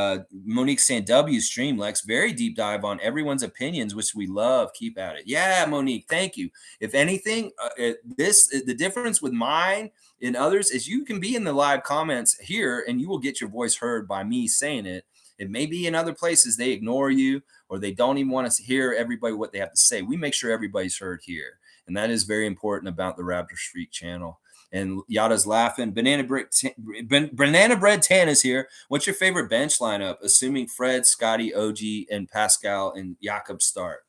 Monique saying W stream, Lex. Very deep dive on everyone's opinions, which we love. Keep at it. Yeah, Monique, thank you. If anything, the difference with mine and others is you can be in the live comments here and you will get your voice heard by me saying it. It may be in other places they ignore you or they don't even want to hear everybody what they have to say. We make sure everybody's heard here. And that is very important about the Raptorsfreak channel. And Yada's laughing. Banana Bread Tan is here. What's your favorite bench lineup? Assuming Fred, Scotty, OG, and Pascal and Jakob start.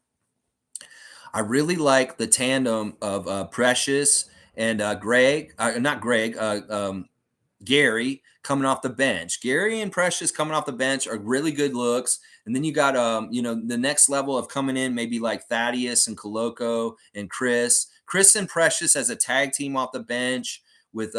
I really like the tandem of Precious and Gary coming off the bench. Gary and Precious coming off the bench are really good looks. And then you got, the next level of coming in, maybe like Thaddeus and Coloco and Chris and Precious as a tag team off the bench with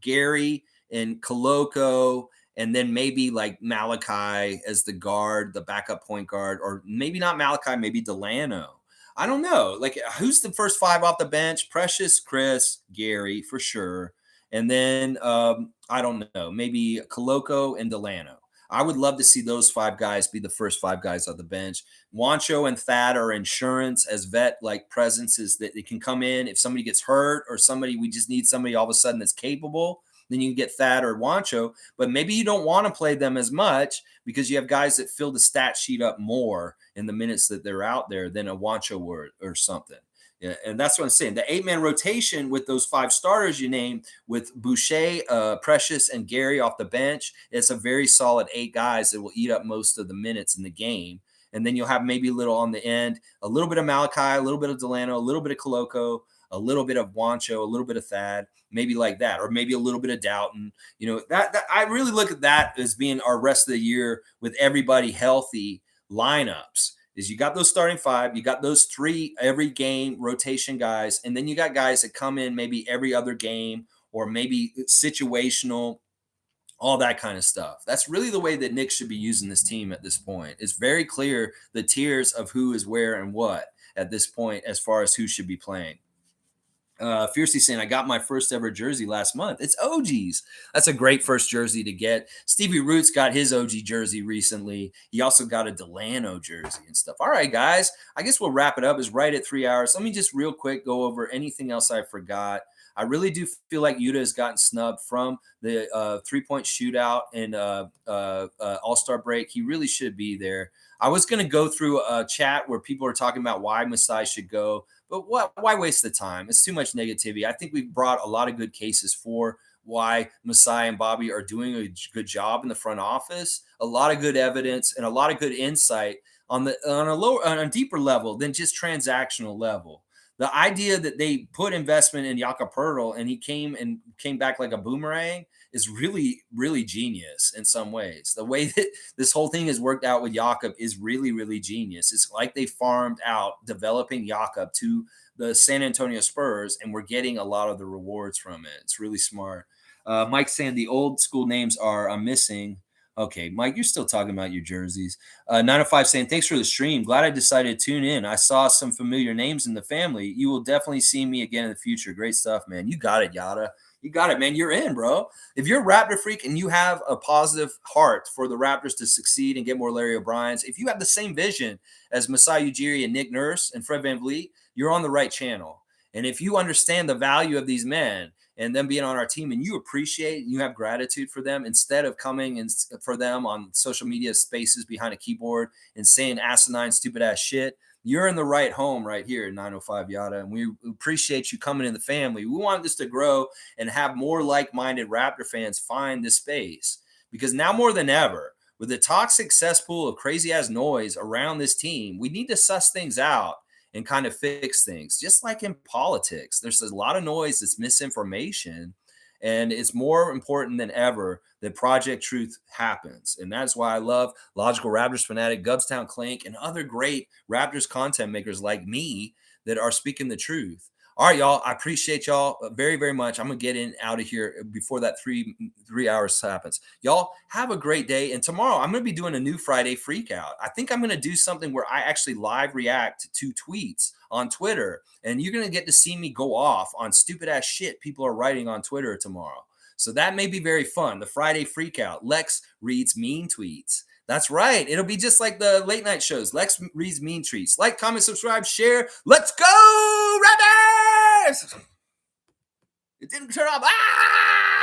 Gary and Coloco, and then maybe like Malachi as the guard, the backup point guard, or maybe not Malachi, maybe Delano. I don't know. Like, who's the first 5 off the bench? Precious, Chris, Gary for sure. And then I don't know, maybe Coloco and Delano. I would love to see those 5 guys be the first 5 guys on the bench. Wancho and Thad are insurance as vet like presences that they can come in if somebody gets hurt or we just need somebody all of a sudden that's capable. Then you can get Thad or Wancho, but maybe you don't want to play them as much because you have guys that fill the stat sheet up more in the minutes that they're out there than a Wancho or something. Yeah, and that's what I'm saying. The 8-man rotation with those 5 starters you named with Boucher, Precious, and Gary off the bench, it's a very solid 8 guys that will eat up most of the minutes in the game. And then you'll have maybe a little on the end, a little bit of Malachi, a little bit of Delano, a little bit of Coloco, a little bit of Wancho, a little bit of Thad, maybe like that, or maybe a little bit of Doughton. That I really look at that as being our rest of the year with everybody healthy lineups. Is you got those starting 5, you got those 3 every game rotation guys, and then you got guys that come in maybe every other game or maybe situational, all that kind of stuff. That's really the way that Nick should be using this team at this point. It's very clear the tiers of who is where and what at this point as far as who should be playing. Fiercely saying, I got my first ever jersey last month. It's OG's. That's a great first jersey to get. Stevie Roots got his OG jersey recently. He also got a Delano jersey and stuff. All right, guys. I guess we'll wrap it up. It's right at 3 hours. Let me just real quick go over anything else I forgot. I really do feel like Yuta has gotten snubbed from the 3-point shootout and All-Star break. He really should be there. I was going to go through a chat where people are talking about why Masai should go. But why waste the time? It's too much negativity. I think we've brought a lot of good cases for why Masai and Bobby are doing a good job in the front office. A lot of good evidence and a lot of good insight on a deeper level than just transactional level. The idea that they put investment in Jakob Poetle and he came back like a boomerang is really, really genius in some ways. The way that this whole thing has worked out with Jakob is really, really genius. It's like they farmed out developing Jakob to the San Antonio Spurs, and we're getting a lot of the rewards from it. It's really smart. Mike saying the old school names I'm missing. Okay, Mike, you're still talking about your jerseys. 905 saying, thanks for the stream. Glad I decided to tune in. I saw some familiar names in the family. You will definitely see me again in the future. Great stuff, man. You got it, Yada. You got it, man. You're in, bro. If you're a Raptor freak and you have a positive heart for the Raptors to succeed and get more Larry O'Briens, if you have the same vision as Masai Ujiri and Nick Nurse and Fred VanVleet, you're on the right channel. And if you understand the value of these men and them being on our team and you appreciate and you have gratitude for them instead of coming and for them on social media spaces behind a keyboard and saying asinine, stupid ass shit, you're in the right home right here at 905 Yada. And we appreciate you coming in the family. We want this to grow and have more like-minded Raptor fans find this space because now more than ever, with the toxic cesspool of crazy ass noise around this team, we need to suss things out and kind of fix things. Just like in politics, there's a lot of noise that's misinformation, and it's more important than ever that Project Truth happens. And that's why I love Logical Raptors Fanatic, Gubstown Clink, and other great Raptors content makers like me that are speaking the truth. All right, y'all. I appreciate y'all very, very much. I'm gonna get in out of here before that three hours happens. Y'all have a great day. And tomorrow I'm gonna be doing a new Friday freak out. I think I'm gonna do something where I actually live react to tweets on Twitter, and you're gonna get to see me go off on stupid ass shit people are writing on Twitter tomorrow. So that may be very fun. The Friday freak out. Lex reads mean tweets. That's right. It'll be just like the late night shows. Lex reads mean tweets. Like, comment, subscribe, share. Let's go, Raptors! It didn't turn off. Ah!